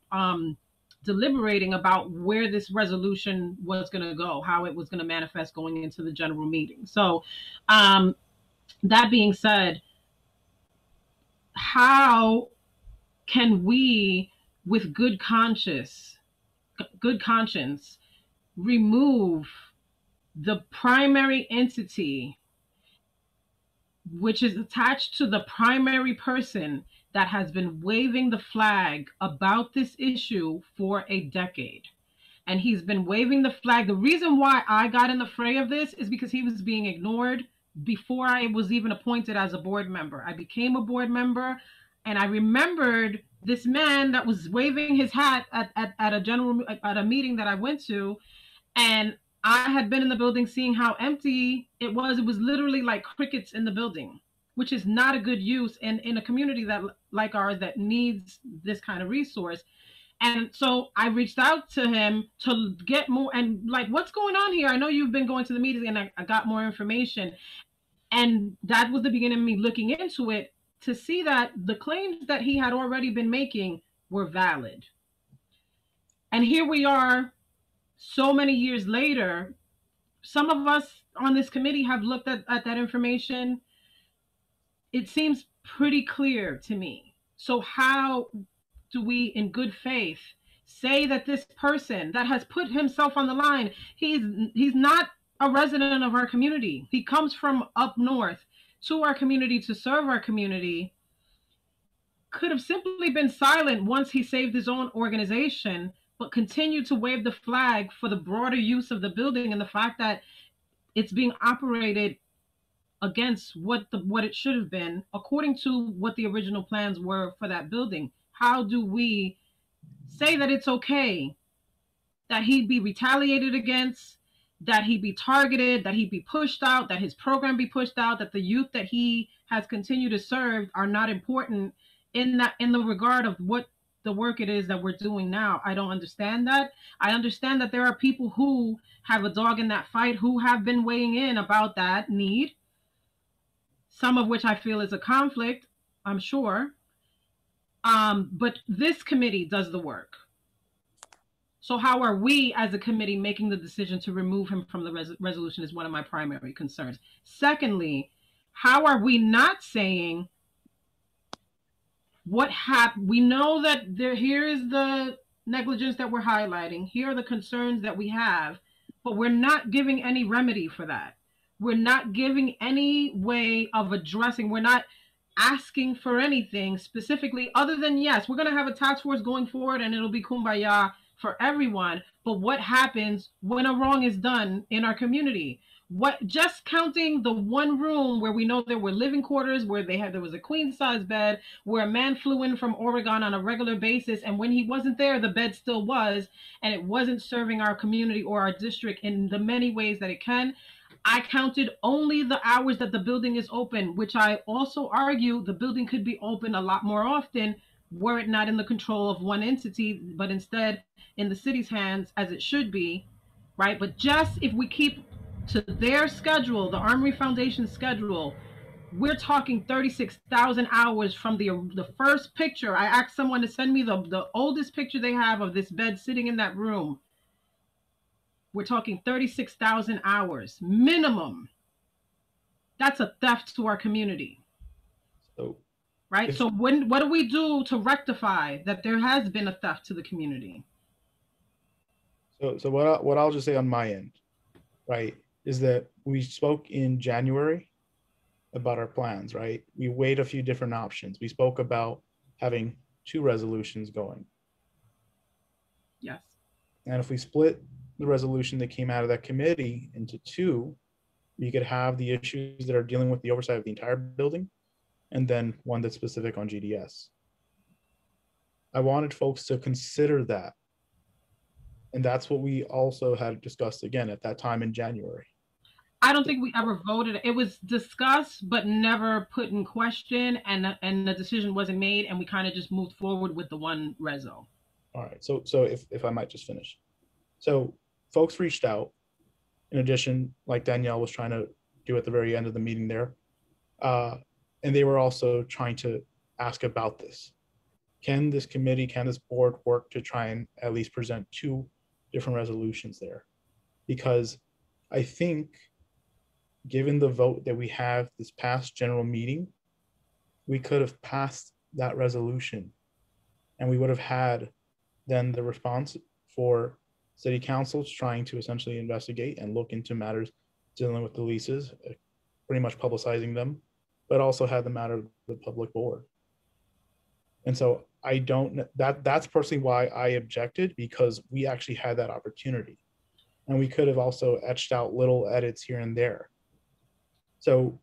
deliberating about where this resolution was going to go, how it was going to manifest going into the general meeting. So that being said, how can we, with good conscience, remove the primary entity which is attached to the primary person that has been waving the flag about this issue for a decade? And he's been waving the flag. The reason why I got in the fray of this is because he was being ignored before I was even appointed as a board member. I became a board member, and I remembered this man that was waving his hat at a meeting that I went to, and I had been in the building seeing how empty it was. It was literally like crickets in the building, which is not a good use in a community that like ours that needs this kind of resource. And so I reached out to him to get more, and like, what's going on here? I know you've been going to the meetings, and I got more information. And that was the beginning of me looking into it to see that the claims that he had already been making were valid. And here we are so many years later. Some of us on this committee have looked at that information. It seems pretty clear to me. So how do we, in good faith, say that this person that has put himself on the line, he's not a resident of our community. He comes from up north to our community to serve our community, could have simply been silent once he saved his own organization, but continued to wave the flag for the broader use of the building and the fact that it's being operated against what it should have been, according to what the original plans were for that building. How do we say that it's okay that he be retaliated against, that he be targeted, that he be pushed out, that his program be pushed out, that the youth that he has continued to serve are not important in the regard of what the work it is that we're doing now? I don't understand that. I understand that there are people who have a dog in that fight, who have been weighing in about that need, some of which I feel is a conflict, I'm sure. But this committee does the work. So how are we as a committee making the decision to remove him from the resolution is one of my primary concerns. Secondly, how are we not saying what happened? We know that here is the negligence that we're highlighting. Here are the concerns that we have, but we're not giving any remedy for that. We're not giving any way of addressing. We're not asking for anything specifically other than, yes, we're going to have a task force going forward and it'll be kumbaya for everyone. But what happens when a wrong is done in our community? What, just counting the one room where we know there were living quarters, where there was a queen size bed, where a man flew in from Oregon on a regular basis, and when he wasn't there, the bed still was, and it wasn't serving our community or our district in the many ways that it can. I counted only the hours that the building is open, which I also argue the building could be open a lot more often were it not in the control of one entity, but instead in the city's hands, as it should be, right? But just if we keep to their schedule, the Armory Foundation schedule, we're talking 36,000 hours from the first picture. I asked someone to send me the oldest picture they have of this bed sitting in that room. We're talking 36,000 hours minimum. That's a theft to our community. So, right? So what do we do to rectify that there has been a theft to the community? So what I'll just say on my end, right, is that we spoke in January about our plans, right? We weighed a few different options. We spoke about having 2 resolutions going. Yes. And if we split the resolution that came out of that committee into 2, we could have the issues that are dealing with the oversight of the entire building, and then one that's specific on GDS. I wanted folks to consider that. And that's what we also had discussed again at that time in January. I don't think we ever voted. It was discussed, but never put in question, and the decision wasn't made, and we kind of just moved forward with the one reso. All right, so if I might just finish. So folks reached out, in addition, like Danielle was trying to do at the very end of the meeting there, and they were also trying to ask about this. Can this committee, can this board work to try and at least present 2 different resolutions there? Because I think given the vote that we have this past general meeting, we could have passed that resolution, and we would have had then the response for city councils trying to essentially investigate and look into matters dealing with the leases, pretty much publicizing them, but also had the matter of the public board. And so I don't, that's personally why I objected, because we actually had that opportunity, and we could have also etched out little edits here and there. So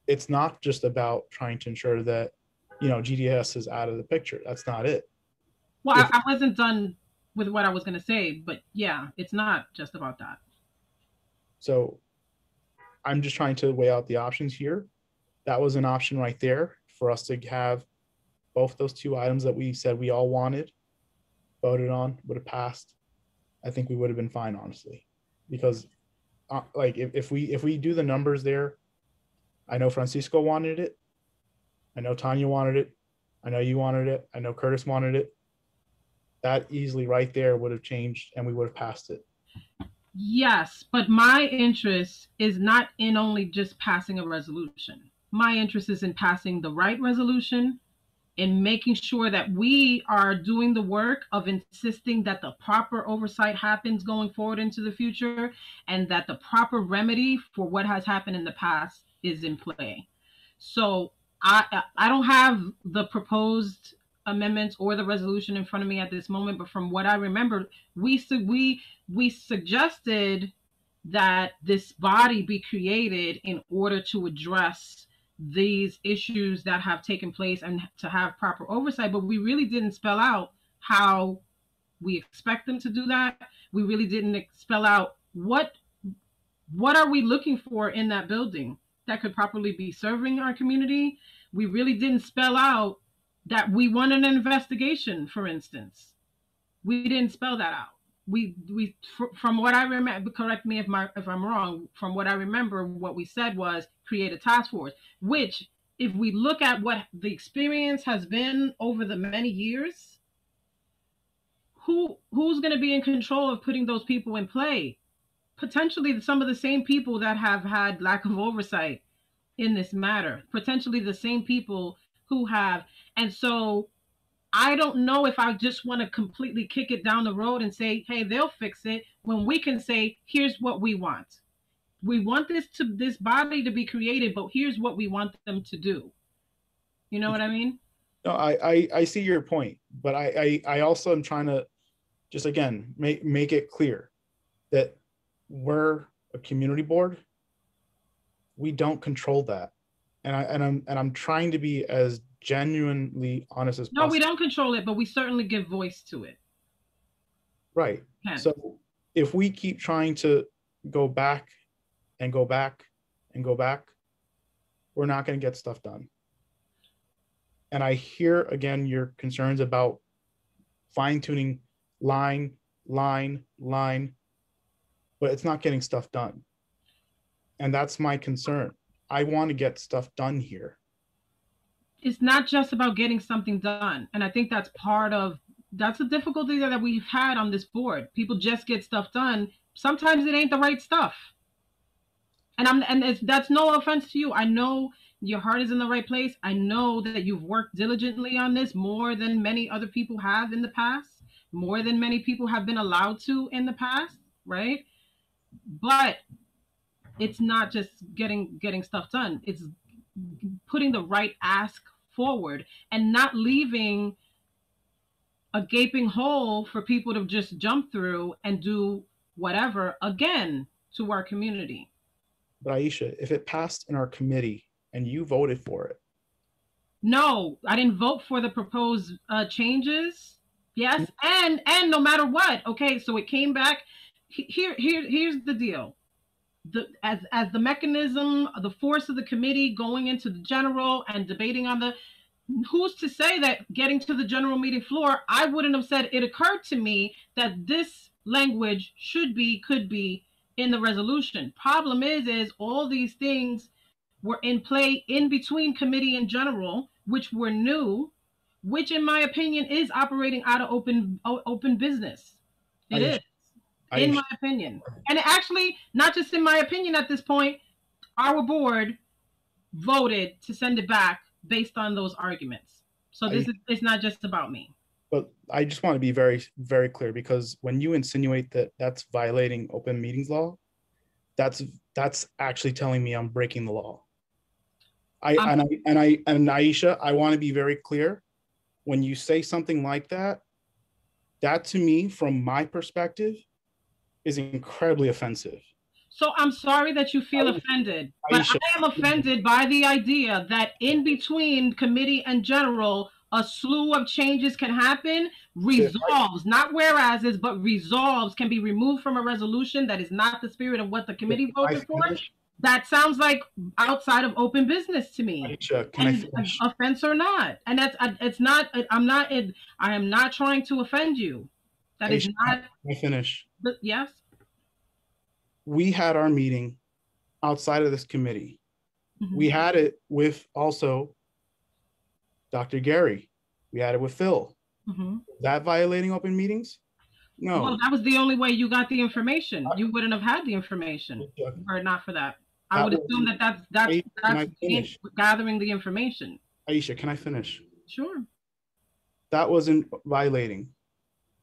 it's not just about trying to ensure that, GDS is out of the picture. That's not it. Well, I wasn't done with what I was going to say, but yeah, it's not just about that. So I'm just trying to weigh out the options here. That was an option right there for us to have both those 2 items that we said we all wanted voted on, would have passed. I think we would have been fine, honestly, because like if we do the numbers there, I know Francisco wanted it. I know Tanya wanted it. I know you wanted it. I know Curtis wanted it. That easily right there would have changed, and we would have passed it. Yes, but my interest is not in only just passing a resolution. My interest is in passing the right resolution, in making sure that we are doing the work of insisting that the proper oversight happens going forward into the future, and that the proper remedy for what has happened in the past is in play. So I don't have the proposed amendments or the resolution in front of me at this moment, but from what I remember, we suggested that this body be created in order to address these issues that have taken place and to have proper oversight, but we really didn't spell out how we expect them to do that. We really didn't spell out what are we looking for in that building that could properly be serving our community. We really didn't spell out that we want an investigation, for instance. We didn't spell that out. We from what I remember, correct me if I'm wrong, from what I remember, what we said was create a task force, which if we look at what the experience has been over the many years, who's going to be in control of putting those people in play? Potentially some of the same people that have had lack of oversight in this matter, potentially the same people who have. And so I don't know if I just want to completely kick it down the road and say, hey, they'll fix it, when we can say, here's what we want. We want this body to be created, but here's what we want them to do. You know what I mean? No, I see your point, but I also am trying to just, again, make it clear that we're a community board we don't control that. And I'm trying to be as genuinely honest as possible. No, we don't control it, but we certainly give voice to it. Right. Can. So if we keep trying to go back and go back and go back, we're not going to get stuff done. And I hear again your concerns about fine-tuning line, but it's not getting stuff done. And that's my concern. I want to get stuff done here. It's not just about getting something done. And I think that's the difficulty that we've had on this board. People just get stuff done. Sometimes it ain't the right stuff. And that's no offense to you. I know your heart is in the right place. I know that you've worked diligently on this more than many other people have in the past, more than many people have been allowed to in the past, right? But it's not just getting stuff done. It's putting the right ask forward and not leaving a gaping hole for people to just jump through and do whatever again to our community. But Aisha, if it passed in our committee and you voted for it. No, I didn't vote for the proposed changes. Yes, and no matter what, okay, so it came back. Here's the deal. As the mechanism, the force of the committee going into the general and debating on who's to say that getting to the general meeting floor, I wouldn't have said, it occurred to me that this language could be in the resolution. Problem is all these things were in play in between committee and general, which were new, which in my opinion is operating out of open business. It is. In my opinion. And actually, not just in my opinion at this point, our board voted to send it back based on those arguments. So it's not just about me. But I just want to be very, very clear, because when you insinuate that that's violating open meetings law, that's actually telling me I'm breaking the law. And Aisha, I want to be very clear. When you say something like that, that to me, from my perspective, is incredibly offensive. So I'm sorry that you feel offended, but I am offended by the idea that in between committee and general, a slew of changes can happen. Resolves, not whereases, but resolves can be removed from a resolution that is not the spirit of what the committee voted for. That sounds like outside of open business to me. Aisha, can I finish? Offense or not, and that's I am not trying to offend you. That Aisha, is not. Can I finish? Yes. We had our meeting outside of this committee. Mm-hmm. We had it with also Dr. Gary. We had it with Phil. Mm-hmm. That violating open meetings? No. Well, that was the only way you got the information. You wouldn't have had the information or not for that. I would assume that's gathering the information. Aisha, can I finish? Sure. That wasn't violating.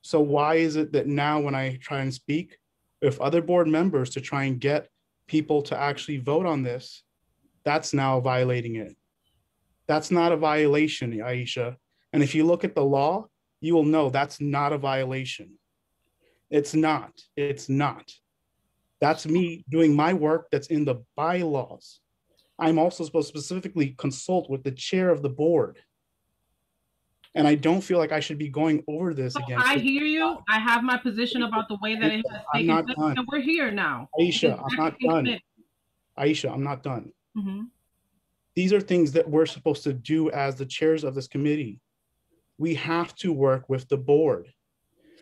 So why is it that now when I try and speak with other board members to try and get people to actually vote on this, that's now violating it? That's not a violation, Aisha. And if you look at the law, you will know that's not a violation. It's not. It's not. That's me doing my work that's in the bylaws. I'm also supposed to specifically consult with the chair of the board. And I don't feel like I should be going over this again. I hear you. I have my position about the way that it has taken place, and we're here now. Aisha, I'm not done. Aisha, I'm not done. Mm-hmm. These are things that we're supposed to do as the chairs of this committee. We have to work with the board.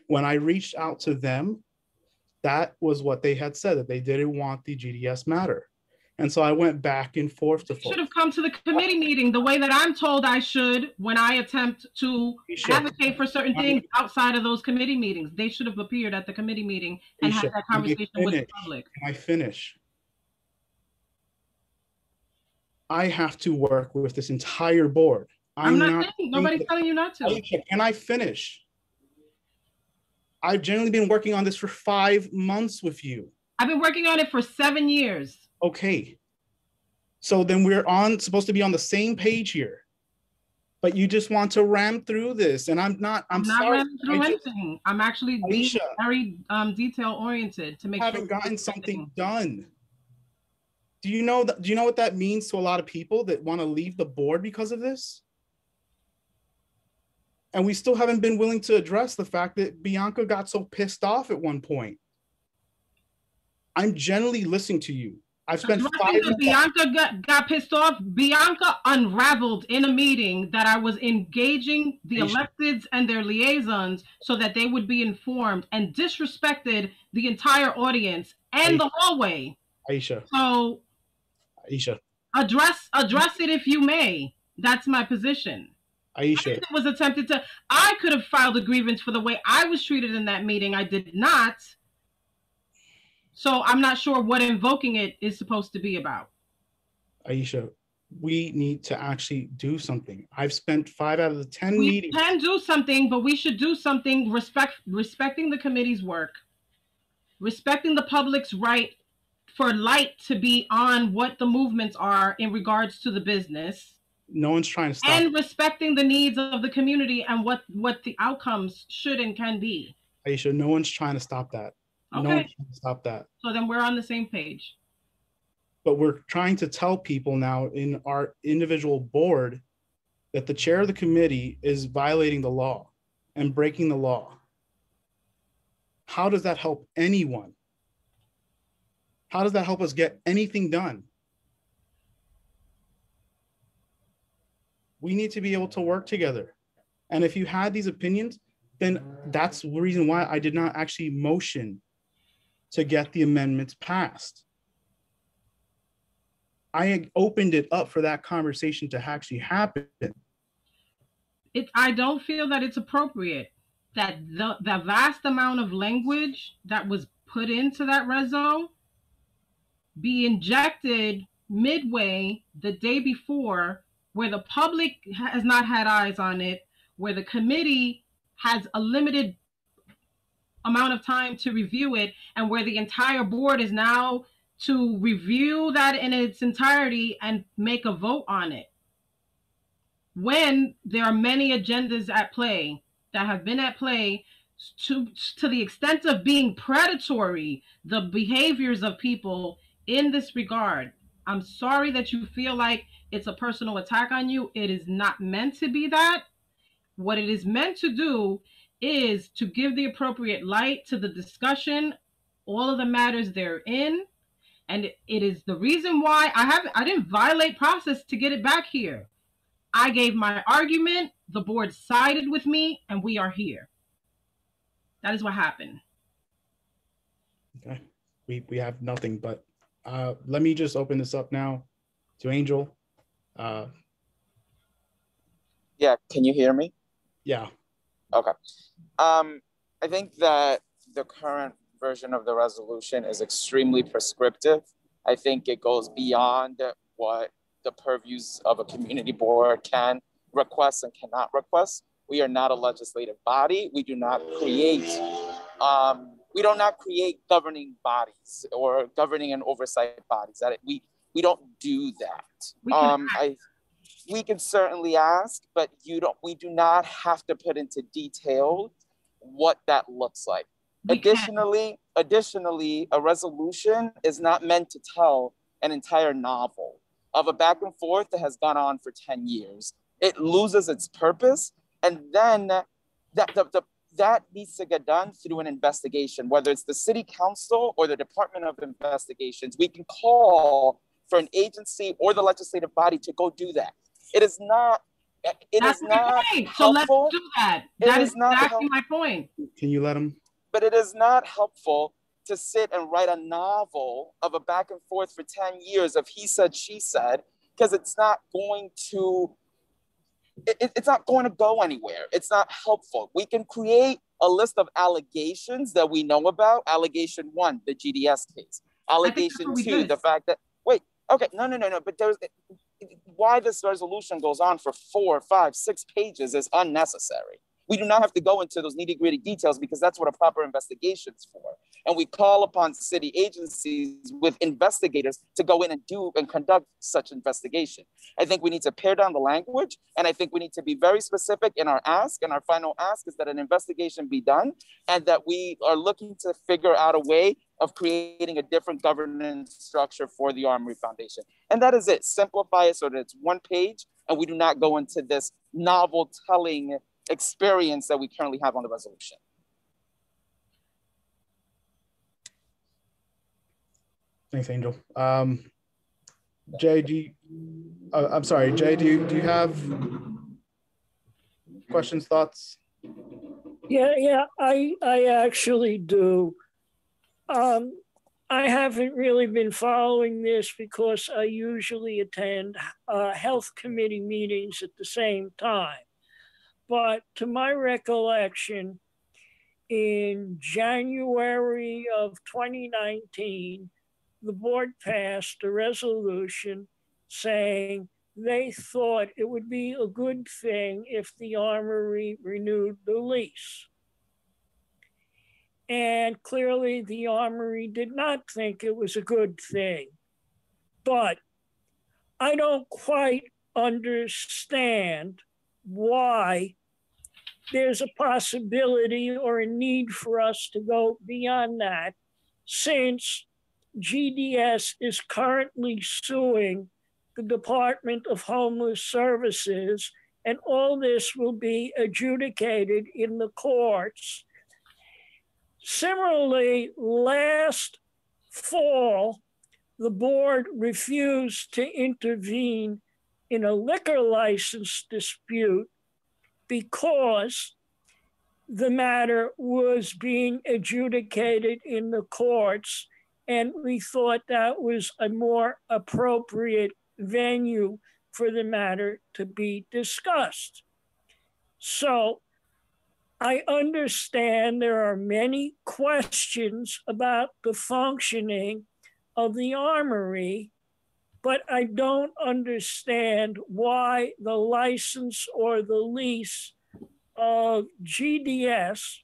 When I reached out to them, that was what they had said, that they didn't want the GDS matter. And so I went back and forth. You should have come to the committee meeting the way that I'm told I should when I attempt to advocate for certain things outside of those committee meetings. They should have appeared at the committee meeting and had that conversation with the public. Can I finish? I have to work with this entire board. I'm not saying, nobody's telling you not to. Can I finish? I've generally been working on this for 5 months with you. I've been working on it for 7 years. Okay. So then we're supposed to be on the same page here. But you just want to ram through this. And I'm not sorry. Ramming through anything. I'm actually being very detail oriented to make sure. I haven't gotten something done. Do you know what that means to a lot of people that want to leave the board because of this? And we still haven't been willing to address the fact that Bianca got so pissed off at one point. I'm generally listening to you. I've spent 5 minutes. Bianca got pissed off. Bianca unraveled in a meeting that I was engaging the electeds and their liaisons so that they would be informed, and disrespected the entire audience and the hallway. Aisha. So Aisha. Address it if you may. That's my position. Aisha. It was attempted to. I could have filed a grievance for the way I was treated in that meeting. I did not. So I'm not sure what invoking it is supposed to be about. Aisha, we need to actually do something. I've spent 5 out of the 10 meetings. We can do something, but we should do something respecting the committee's work, respecting the public's right for light to be on what the movements are in regards to the business. No one's trying to stop. And respecting the needs of the community and what the outcomes should and can be. Aisha, no one's trying to stop that. Okay. No one's trying to stop that. So then we're on the same page. But we're trying to tell people now in our individual board that the chair of the committee is violating the law and breaking the law. How does that help anyone? How does that help us get anything done? We need to be able to work together. And if you had these opinions, then that's the reason why I did not actually motion to get the amendments passed. I opened it up for that conversation to actually happen. I don't feel that it's appropriate that the vast amount of language that was put into that reso be injected midway the day before, where the public has not had eyes on it, where the committee has a limited amount of time to review it, and where the entire board is now to review that in its entirety and make a vote on it. When there are many agendas at play that have been at play to the extent of being predatory, the behaviors of people in this regard. I'm sorry that you feel like it's a personal attack on you. It is not meant to be that. What it is meant to do is to give the appropriate light to the discussion, all of the matters therein. And it is the reason why I didn't violate process to get it back here. I gave my argument, the board sided with me, and we are here. That is what happened. Okay, we have nothing, but let me just open this up now to Angel. Yeah, can you hear me? Yeah. Okay. I think that the current version of the resolution is extremely prescriptive. I think it goes beyond what the purviews of a community board can request and cannot request. We are not a legislative body. We do not create governing bodies or governing and oversight bodies. We don't do that. We can certainly ask, but we do not have to put into detail what that looks like. Additionally, a resolution is not meant to tell an entire novel of a back and forth that has gone on for 10 years. It loses its purpose, and then that needs to get done through an investigation, whether it's the city council or the Department of Investigations. We can call for an agency or the legislative body to go do that. It is not helpful. So let's do that. That is exactly my point. Can you let him? But it is not helpful to sit and write a novel of a back and forth for 10 years of he said, she said, because it's not going to go anywhere. It's not helpful. We can create a list of allegations that we know about. Allegation 1, the GDS case. Allegation 2, the fact that, but there's, why this resolution goes on for 4, 5, 6 pages is unnecessary. We do not have to go into those nitty-gritty details because that's what a proper investigation is for. And we call upon city agencies with investigators to go in and do and conduct such investigation. I think we need to pare down the language, and I think we need to be very specific in our ask. And our final ask is that an investigation be done and that we are looking to figure out a way of creating a different governance structure for the Armory Foundation. And that is it. Simplify it so that it's one page and we do not go into this novel telling experience that we currently have on the resolution. Thanks, Angel. Jay, I'm sorry, Jay, do you have questions, thoughts? Yeah, I actually do. I haven't really been following this because I usually attend health committee meetings at the same time. But to my recollection, in January of 2019, the board passed a resolution saying they thought it would be a good thing if the Armory renewed the lease. And clearly the Armory did not think it was a good thing. But I don't quite understand why there's a possibility or a need for us to go beyond that, since GDS is currently suing the Department of Homeless Services, and all this will be adjudicated in the courts. Similarly, last fall, the board refused to intervene in a liquor license dispute because the matter was being adjudicated in the courts, and we thought that was a more appropriate venue for the matter to be discussed. So I understand there are many questions about the functioning of the Armory, but I don't understand why the license or the lease of GDS,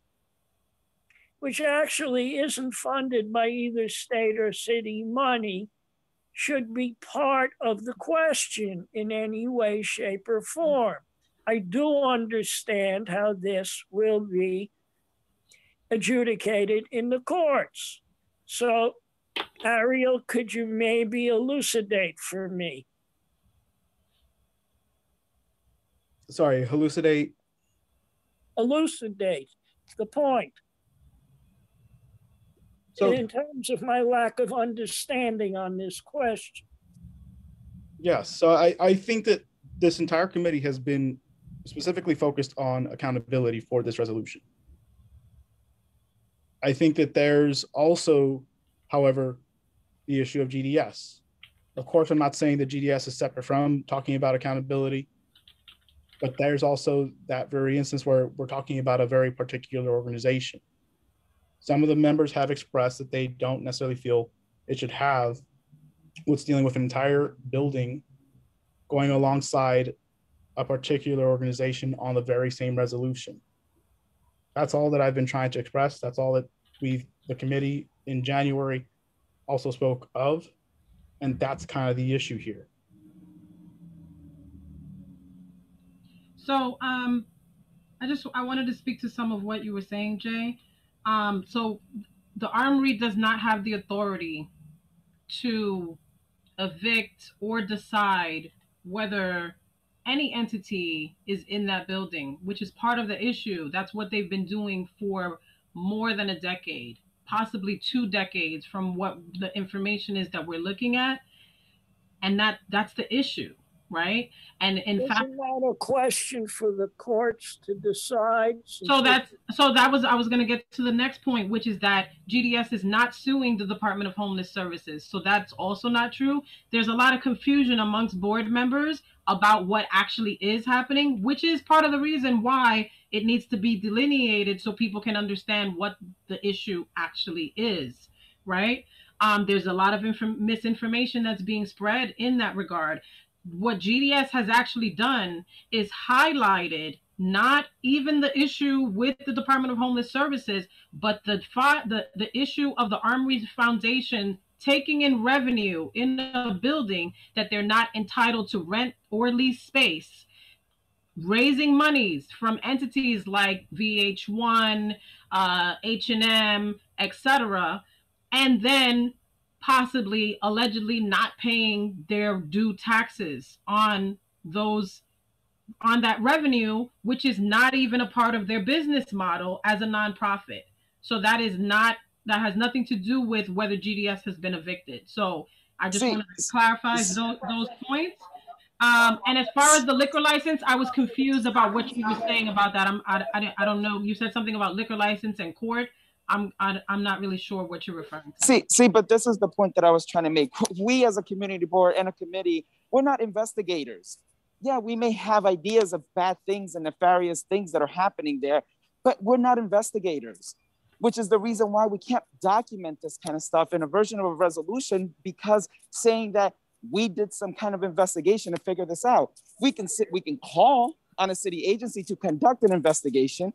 which actually isn't funded by either state or city money, should be part of the question in any way, shape, or form. I do understand how this will be adjudicated in the courts. So, Ariel, could you maybe elucidate for me? Sorry, elucidate? Elucidate the point. So, in terms of my lack of understanding on this question. Yes, so I think that this entire committee has been specifically focused on accountability for this resolution. I think that there's also, however, the issue of GDS. Of course, I'm not saying that GDS is separate from talking about accountability, but there's also that very instance where we're talking about a very particular organization. Some of the members have expressed that they don't necessarily feel it should have what's dealing with an entire building going alongside a particular organization on the very same resolution. That's all that I've been trying to express. That's all that the committee in January also spoke of. And that's kind of the issue here. So I wanted to speak to some of what you were saying, Jay. So the Armory does not have the authority to evict or decide whether any entity is in that building, which is part of the issue. That's what they've been doing for more than a decade, possibly 2 decades from what the information is that we're looking at. And that's the issue, right? And in fact, isn't that a question for the courts to decide? I was going to get to the next point, which is that GDS is not suing the Department of Homeless Services. So that's also not true. There's a lot of confusion amongst board members about what actually is happening, which is part of the reason why it needs to be delineated so people can understand what the issue actually is, right? There's a lot of misinformation that's being spread in that regard. What GDS has actually done is highlighted not even the issue with the Department of Homeless Services, but the issue of the Armory Foundation taking in revenue in a building that they're not entitled to rent or lease space, raising monies from entities like VH1, H&M, etc., and then possibly allegedly not paying their due taxes on that revenue, which is not even a part of their business model as a nonprofit. So that has nothing to do with whether GDS has been evicted. So I just wanted to clarify those points. And as far as the liquor license, I was confused about what you were saying about that. I don't know. You said something about liquor license and court. I'm not really sure what you're referring to. See, but this is the point that I was trying to make. We as a community board and a committee, we're not investigators. Yeah, we may have ideas of bad things and nefarious things that are happening there, but we're not investigators, which is the reason why we can't document this kind of stuff in a version of a resolution, because saying that we did some kind of investigation to figure this out. We can call on a city agency to conduct an investigation,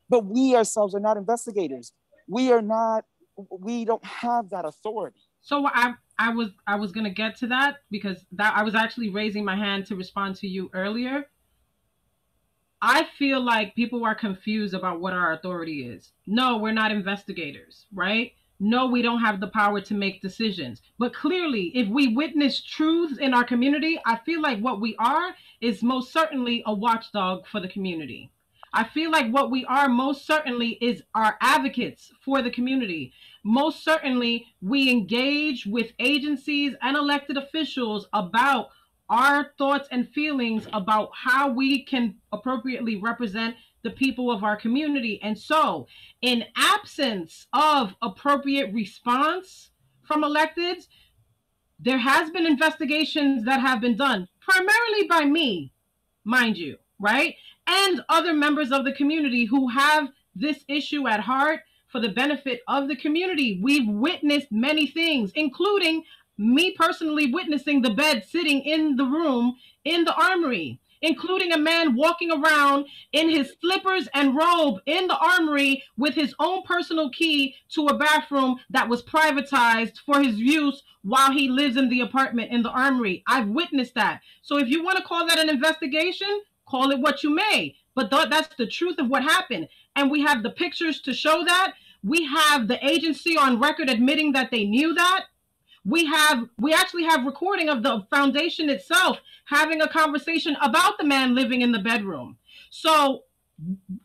but we ourselves are not investigators. We don't have that authority. So I was gonna get to that, because I was actually raising my hand to respond to you earlier. I feel like people are confused about what our authority is. No, we're not investigators, right? No, we don't have the power to make decisions. But clearly, if we witness truths in our community, I feel like what we are is most certainly a watchdog for the community. I feel like what we are most certainly is our advocates for the community. Most certainly, we engage with agencies and elected officials about our thoughts and feelings about how we can appropriately represent the people of our community. And so, in absence of appropriate response from electeds, there has been investigations that have been done, primarily by me, mind you, right? And other members of the community who have this issue at heart for the benefit of the community. We've witnessed many things, including me personally witnessing the bed sitting in the room in the Armory, including a man walking around in his slippers and robe in the Armory with his own personal key to a bathroom that was privatized for his use while he lives in the apartment in the Armory. I've witnessed that. So if you want to call that an investigation, call it what you may, but that's the truth of what happened. And we have the pictures to show that. We have the agency on record admitting that they knew that. We actually have recording of the foundation itself having a conversation about the man living in the bedroom. So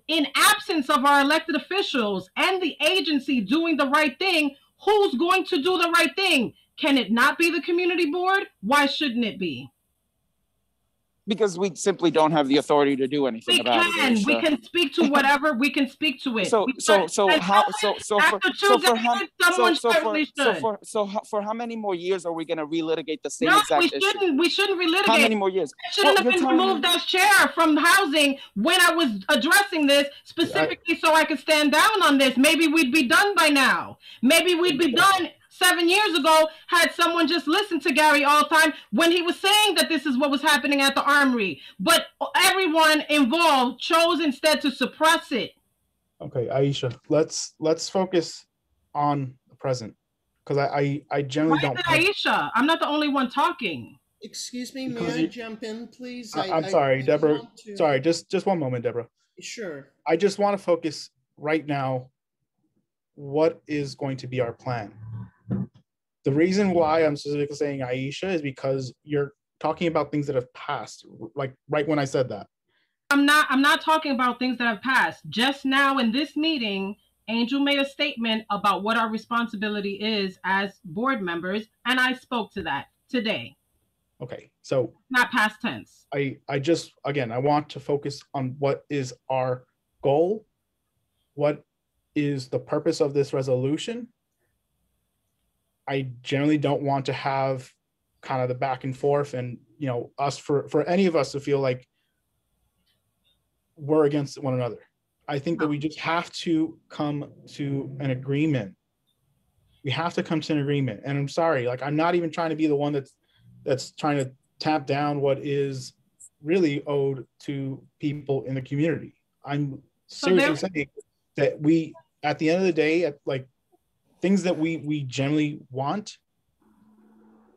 in absence of our elected officials and the agency doing the right thing, who's going to do the right thing? Can it not be the community board? Why shouldn't it be? Because we simply don't have the authority to do anything about it. We can speak to whatever. We can speak to it. For how many more years are we going to relitigate the same exact issue? We shouldn't relitigate. How many more years? I shouldn't have been removed as chair from housing when I was addressing this specifically so I could stand down on this. Maybe we'd be done by now. Maybe we'd be done 7 years ago had someone just listened to Gary Alltime when he was saying that this is what was happening at the Armory. But everyone involved chose instead to suppress it. Okay, Aisha, let's focus on the present, because I generally don't. Aisha, I'm not the only one talking. Excuse me, may I jump in, please? I'm sorry, Deborah. Sorry, just one moment, Deborah. Sure. I just want to focus right now. What is going to be our plan? The reason why I'm specifically saying Aisha is because you're talking about things that have passed, like right when I said that. I'm not talking about things that have passed. Just now in this meeting, Angel made a statement about what our responsibility is as board members, and I spoke to that today. Okay, so not past tense. I want to focus on what is our goal, what is the purpose of this resolution. I generally don't want to have kind of the back and forth and, us for any of us to feel like we're against one another. I think that we just have to come to an agreement. We have to come to an agreement. And I'm sorry, like, I'm not even trying to be the one that's trying to tap down what is really owed to people in the community. I'm seriously saying that we, at the end of the day, things that we generally want,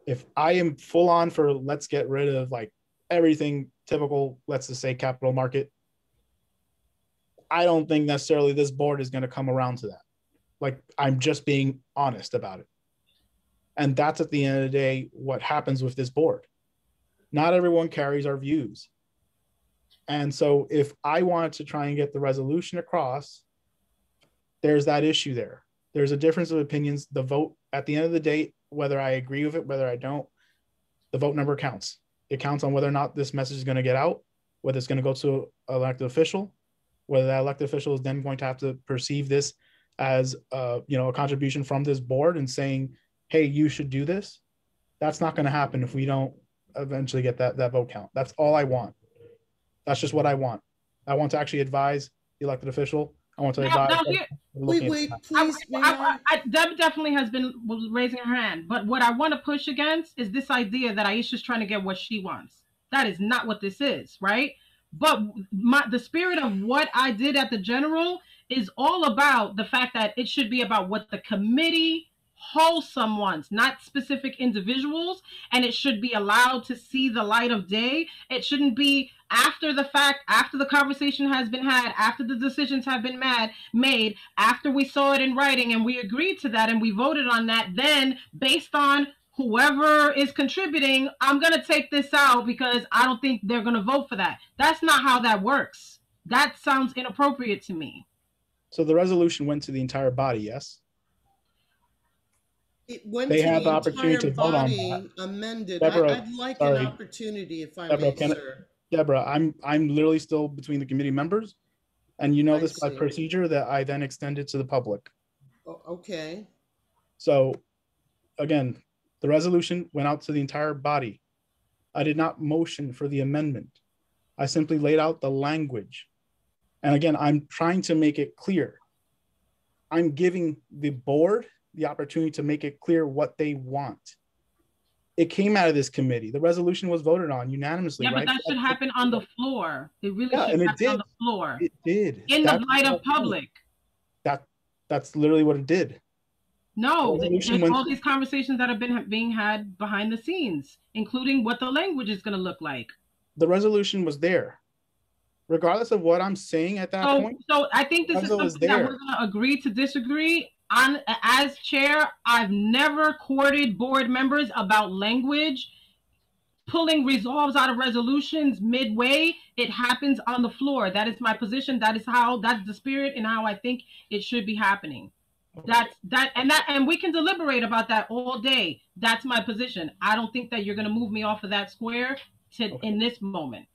if I am full on for let's get rid of like everything typical, let's just say capital market, I don't think necessarily this board is going to come around to that. Like, I'm just being honest about it. And that's at the end of the day what happens with this board. Not everyone carries our views. And so if I wanted to try and get the resolution across, there's that issue there. There's a difference of opinions. The vote at the end of the day, whether I agree with it, whether I don't, the vote number counts. It counts on whether or not this message is going to get out, whether it's going to go to an elected official, whether that elected official is then going to have to perceive this as a contribution from this board and saying, hey, you should do this. That's not going to happen if we don't eventually get that vote count. That's all I want. That's just what I want. I want to actually advise the elected official. I want to advise. Wait, please. Deb definitely has been raising her hand, but what I want to push against is this idea that Aisha's trying to get what she wants. That is not what this is, right? But the spirit of what I did at the general is all about the fact that it should be about what the committee wholesome ones, not specific individuals, and it should be allowed to see the light of day. It shouldn't be after the fact, after the conversation has been had, after the decisions have been made, after we saw it in writing and we agreed to that and we voted on that, then based on whoever is contributing, I'm going to take this out because I don't think they're going to vote for that. That's not how that works. That sounds inappropriate to me. So the resolution went to the entire body, yes? It went they to had the opportunity to vote on that. Amended. Deborah, I'd like an opportunity, if I may, sir. Deborah, I'm literally still between the committee members, and you know this by procedure that I then extended to the public. Oh, okay. So, again, the resolution went out to the entire body. I did not motion for the amendment. I simply laid out the language. And again, I'm trying to make it clear. I'm giving the board the opportunity to make it clear what they want. It came out of this committee. The resolution was voted on unanimously, right? Yeah, but that should happen on the floor. It really should happen on the floor. It did. In the light of public. That's literally what it did. No, there's all these conversations that have been being had behind the scenes, including what the language is going to look like. The resolution was there. Regardless of what I'm saying at that point. So I think this is something that we're going to agree to disagree. As chair, I've never courted board members about language. Pulling resolves out of resolutions midway, it happens on the floor. That is my position. That's the spirit and how I think it should be happening. And we can deliberate about that all day. That's my position. I don't think that you're going to move me off of that square in this moment.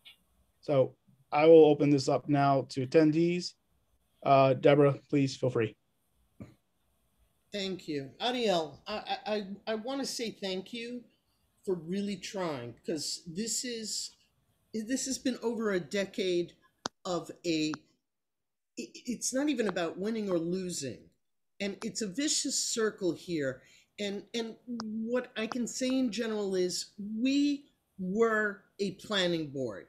So I will open this up now to attendees. Deborah, please feel free. Thank you. Ariel, I want to say thank you for really trying, because this has been over a decade of it's not even about winning or losing. And it's a vicious circle here. And what I can say in general is we were a planning board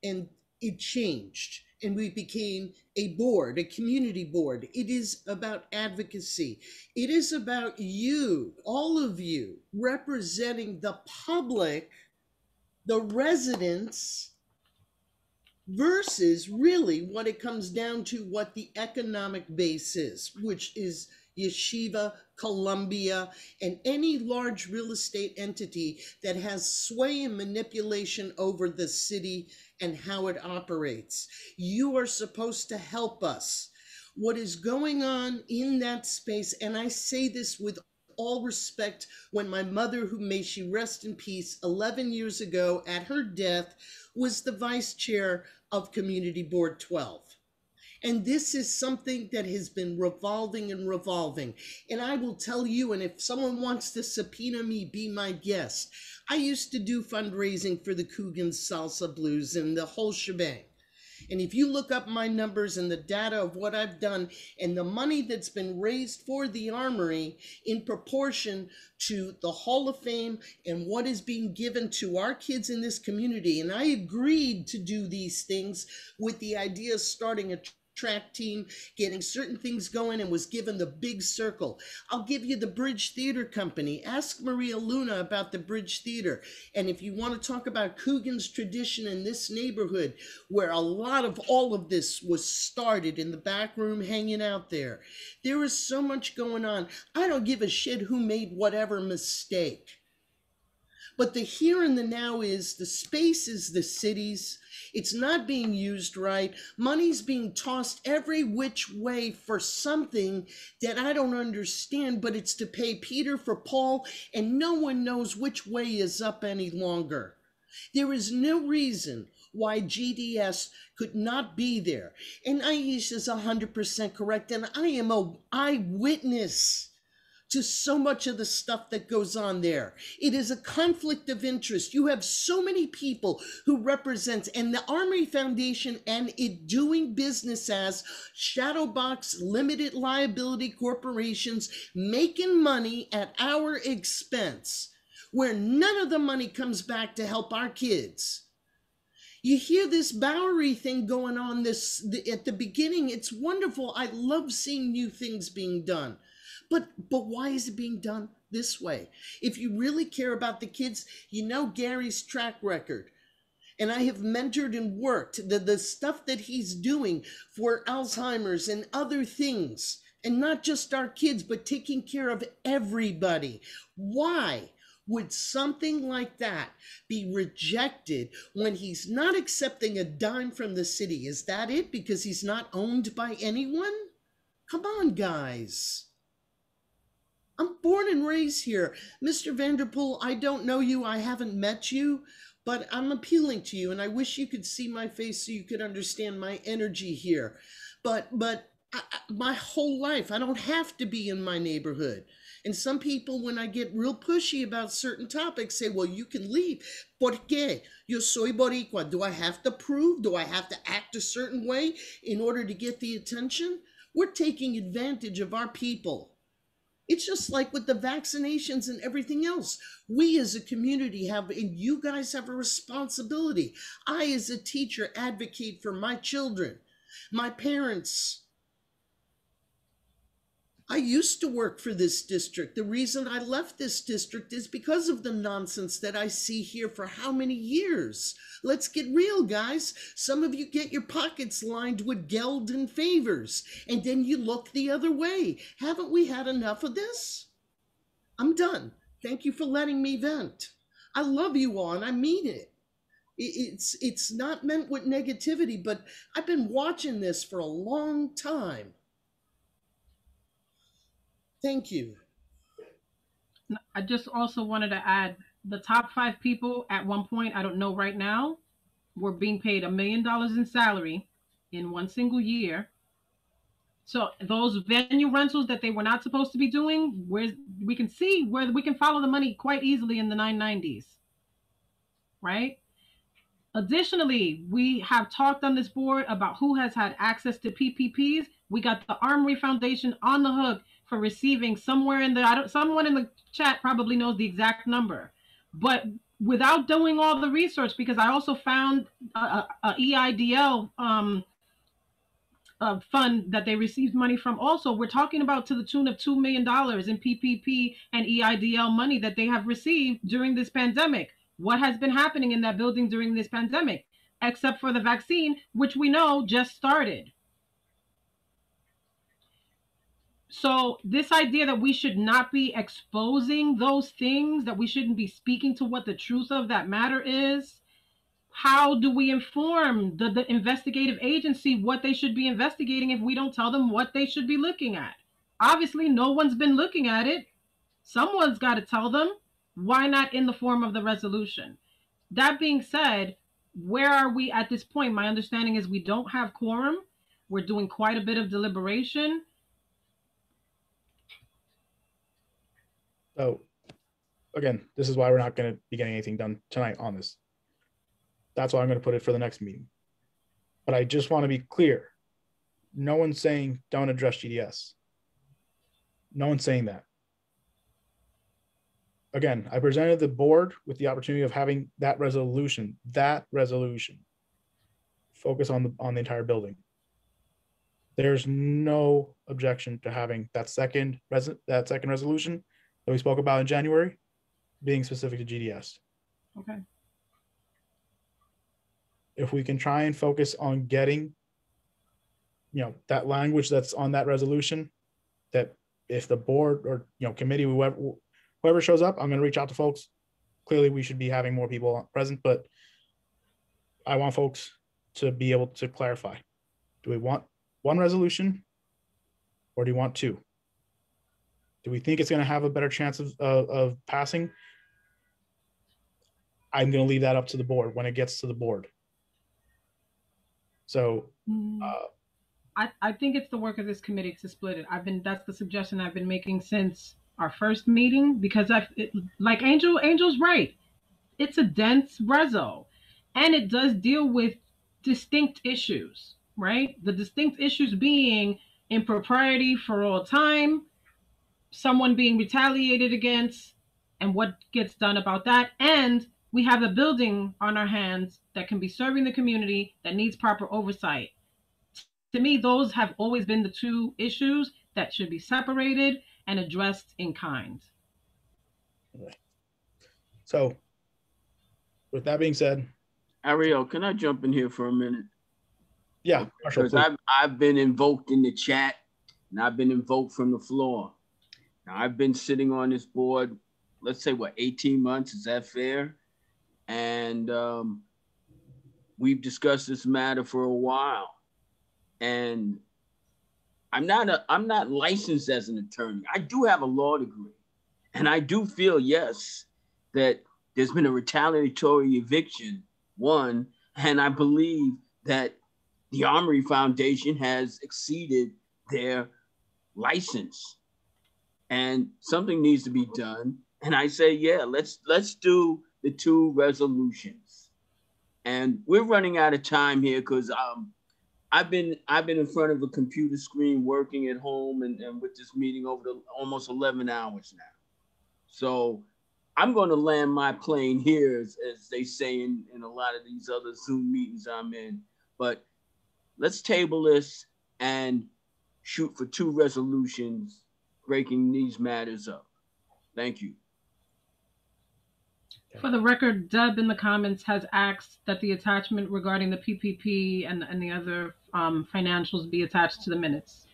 and it changed. And we became a board, a community board. It is about advocacy. It is about you, all of you, representing the public, the residents, versus really what it comes down to, what the economic base is, which is Yeshiva, Columbia, and any large real estate entity that has sway and manipulation over the city and how it operates. You are supposed to help us. What is going on in that space, and I say this with all respect, when my mother, who may she rest in peace, 11 years ago at her death, was the vice chair of Community Board 12. And this is something that has been revolving and revolving. And I will tell you, and if someone wants to subpoena me, be my guest. I used to do fundraising for the Coogan's Salsa Blues and the whole shebang. And if you look up my numbers and the data of what I've done and the money that's been raised for the Armory in proportion to the Hall of Fame and what is being given to our kids in this community, and I agreed to do these things with the idea of starting a track team, getting certain things going, and was given the big circle. I'll give you the Bridge Theater Company. Ask Maria Luna about the Bridge Theater. And if you want to talk about Coogan's tradition in this neighborhood, where a lot of all of this was started in the back room hanging out there, there is so much going on. I don't give a shit who made whatever mistake. But the here and the now is the space is the cities. It's not being used right. Money's being tossed every which way for something that I don't understand, but it's to pay Peter for Paul, and no one knows which way is up any longer. There is no reason why GDS could not be there. And Aish is 100% correct, and I am an eyewitness to so much of the stuff that goes on there. It is a conflict of interest. You have so many people who represent, and the Armory Foundation and it doing business as Shadowbox limited liability corporations making money at our expense, where none of the money comes back to help our kids. You hear this Bowery thing going on at the beginning. It's wonderful. I love seeing new things being done. But why is it being done this way? If you really care about the kids, you know Gary's track record. And I have mentored and worked the stuff that he's doing for Alzheimer's and other things. And not just our kids, but taking care of everybody. Why would something like that be rejected when he's not accepting a dime from the city? Is that it? Because he's not owned by anyone? Come on, guys. I'm born and raised here. Mr. Vanderpool, I don't know you. I haven't met you, but I'm appealing to you, and I wish you could see my face so you could understand my energy here. But my whole life, I don't have to be in my neighborhood. And some people, when I get real pushy about certain topics, say, well, you can leave. ¿Por qué? Yo soy Boricua. Do I have to prove? Do I have to act a certain way in order to get the attention? We're taking advantage of our people. It's just like with the vaccinations and everything else. We as a community have, and you guys have a responsibility. I as a teacher advocate for my children, my parents. I used to work for this district. The reason I left this district is because of the nonsense that I see here for how many years? Let's get real, guys. Some of you get your pockets lined with geld and favors, and then you look the other way. Haven't we had enough of this? I'm done. Thank you for letting me vent. I love you all, and I mean it. It's not meant with negativity, but I've been watching this for a long time. Thank you. I just also wanted to add the top 5 people at one point, I don't know right now, were being paid $1 million in salary in one single year. So those venue rentals that they were not supposed to be doing, we can see where we can follow the money quite easily in the 990s, right? Additionally, we have talked on this board about who has had access to PPPs. We got the Armory Foundation on the hook for receiving somewhere in the, someone in the chat probably knows the exact number, but without doing all the research, because I also found a EIDL fund that they received money from. Also, we're talking about to the tune of $2 million in PPP and EIDL money that they have received during this pandemic. What has been happening in that building during this pandemic, except for the vaccine, which we know just started? So this idea that we should not be exposing those things, that we shouldn't be speaking to what the truth of that matter is, how do we inform the investigative agency what they should be investigating if we don't tell them what they should be looking at? Obviously, no one's been looking at it. Someone's got to tell them. Why not in the form of the resolution? That being said, where are we at this point? My understanding is we don't have quorum. We're doing quite a bit of deliberation. So again, this is why we're not going to be getting anything done tonight on this. That's why I'm going to put it for the next meeting. But I just want to be clear. No one's saying don't address GDS. No one's saying that. Again, I presented the board with the opportunity of having that resolution focus on the entire building. there's no objection to having that second resolution that we spoke about in January being specific to GDS. Okay. If we can try and focus on getting, that language that's on that resolution, that if the board or, committee, whoever shows up, I'm going to reach out to folks. Clearly we should be having more people present, but I want folks to be able to clarify. Do we want one resolution or do you want two? Do we think it's going to have a better chance of passing? I'm going to leave that up to the board when it gets to the board. So I think it's the work of this committee to split it. That's the suggestion I've been making since our first meeting, because like Angel's right. It's a dense reso and it does deal with distinct issues, right? The distinct issues being impropriety for all time, someone being retaliated against, and what gets done about that. And we have a building on our hands that can be serving the community that needs proper oversight. To me, those have always been the two issues that should be separated and addressed in kind. Okay. So with that being said, Ariel, can I jump in here for a minute? Yeah, because I've been invoked in the chat and I've been invoked from the floor. Now I've been sitting on this board, let's say 18 months, is that fair? And we've discussed this matter for a while. And I'm not licensed as an attorney. I do have a law degree. And I do feel, yes, that there's been a retaliatory eviction, one, and I believe that the Armory Foundation has exceeded their license and something needs to be done. And I say, yeah, let's do the two resolutions. And we're running out of time here because I've been in front of a computer screen working at home and with this meeting over almost 11 hours now. So I'm going to land my plane here, as they say in a lot of these other Zoom meetings I'm in. But let's table this and shoot for two resolutions, breaking these matters up. Thank you. For the record, Deb in the comments has asked that the attachment regarding the PPP and the other financials be attached to the minutes.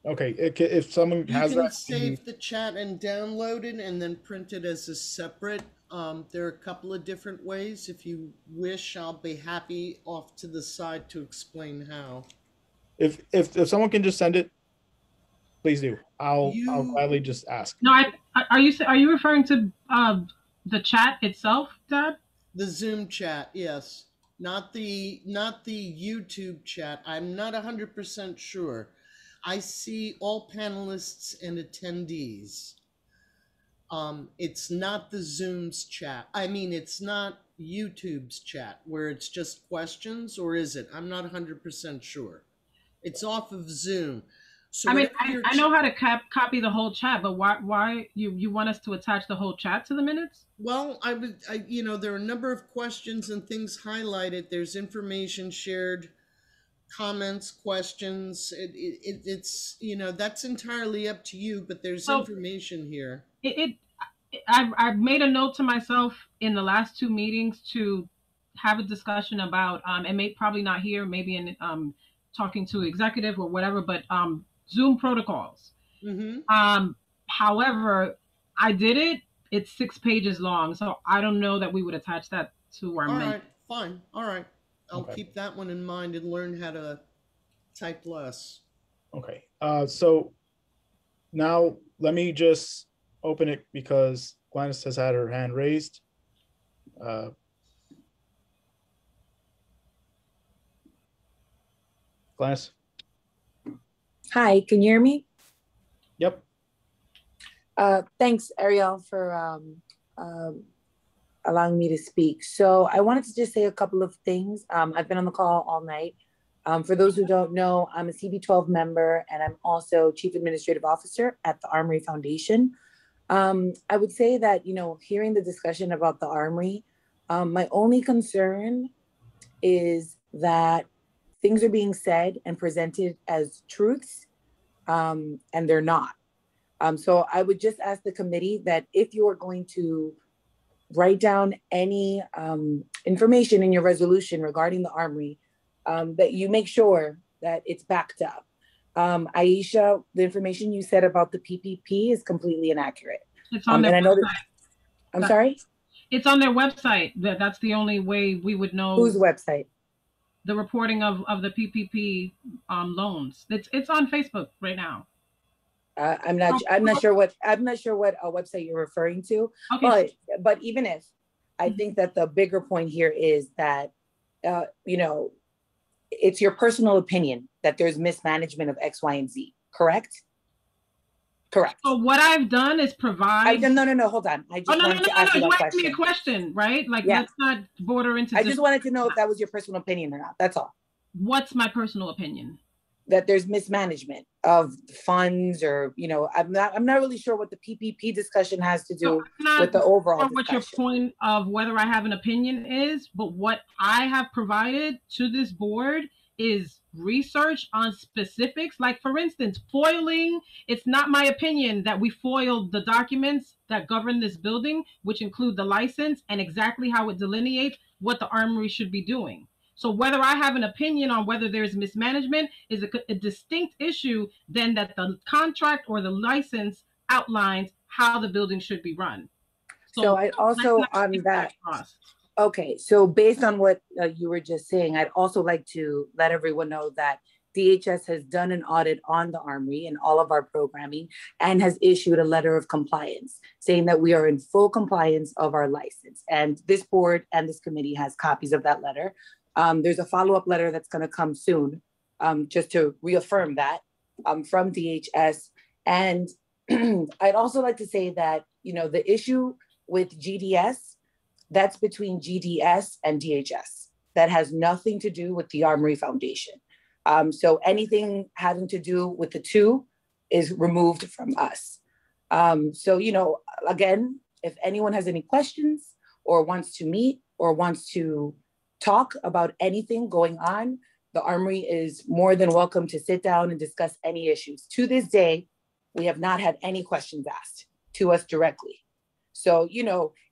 Okay, if someone has that, save the chat and download it and then print it as a separate. There are a couple of different ways. If you wish, I'll be happy off to the side to explain how. If someone can just send it, please do. I'll gladly just ask. No, are you referring to the chat itself, Dad? The Zoom chat, yes. Not the YouTube chat. I'm not 100% sure. I see all panelists and attendees. It's not the Zoom's chat. I mean, it's not YouTube's chat where it's just questions, or is it? I'm not 100% sure. It's off of Zoom. So I mean, I know how to copy the whole chat, but why you want us to attach the whole chat to the minutes? Well, there are a number of questions and things highlighted. There's information shared, comments, questions. It's that's entirely up to you, but there's information here. I've made a note to myself in the last two meetings to have a discussion about and probably not here, maybe in talking to executive or whatever, but Zoom protocols. Mm-hmm. However, I did it. It's 6 pages long, so I don't know that we would attach that to our minutes. All right, fine. All right. I'll keep that one in mind and learn how to type less. Okay. So now let me just open it because Gladys has had her hand raised. Gladys. Hi, can you hear me? Yep. Thanks, Ariel, for allowing me to speak. So I wanted to just say a couple of things. I've been on the call all night. For those who don't know, I'm a CB12 member and I'm also Chief Administrative Officer at the Armory Foundation. I would say that, hearing the discussion about the Armory, My only concern is that things are being said and presented as truths, and they're not. So I would just ask the committee that if you are going to write down any information in your resolution regarding the Armory, that you make sure that it's backed up. Aisha, the information you said about the PPP is completely inaccurate. It's on their and I know website. I'm sorry? It's on their website. That's the only way we would know. Whose website? The reporting of the PPP loans. It's on Facebook right now. I'm not sure what website you're referring to. Okay. But even if, I think that the bigger point here is that it's your personal opinion that there's mismanagement of X, Y, and Z. Correct? Correct. So what I've done is provide. No, hold on. I just wanted to ask you that question. You asked me a question, right? Like, let's not border into. I just wanted to know if that was your personal opinion or not. That's all. What's my personal opinion? That there's mismanagement of funds, or I'm not really sure what the PPP discussion has to do with the overall discussion. What your point of whether I have an opinion is, but what I have provided to this board is research on specifics. Like, for instance, foiling. It's not my opinion that we foiled the documents that govern this building, which include the license and exactly how it delineates what the Armory should be doing. So whether I have an opinion on whether there's mismanagement is a distinct issue than that the contract or the license outlines how the building should be run. So I also on that. Okay, so based on what you were just saying, I'd also like to let everyone know that DHS has done an audit on the Armory and all of our programming and has issued a letter of compliance saying that we are in full compliance of our license. And this board and this committee has copies of that letter. There's a follow-up letter that's going to come soon, just to reaffirm that from DHS. And I'd also like to say that, the issue with GDS, that's between GDS and DHS. That has nothing to do with the Armory Foundation. So anything having to do with the two is removed from us. So, again, if anyone has any questions or wants to meet or wants to talk about anything going on, the Armory is more than welcome to sit down and discuss any issues. To this day, we have not had any questions asked to us directly. So,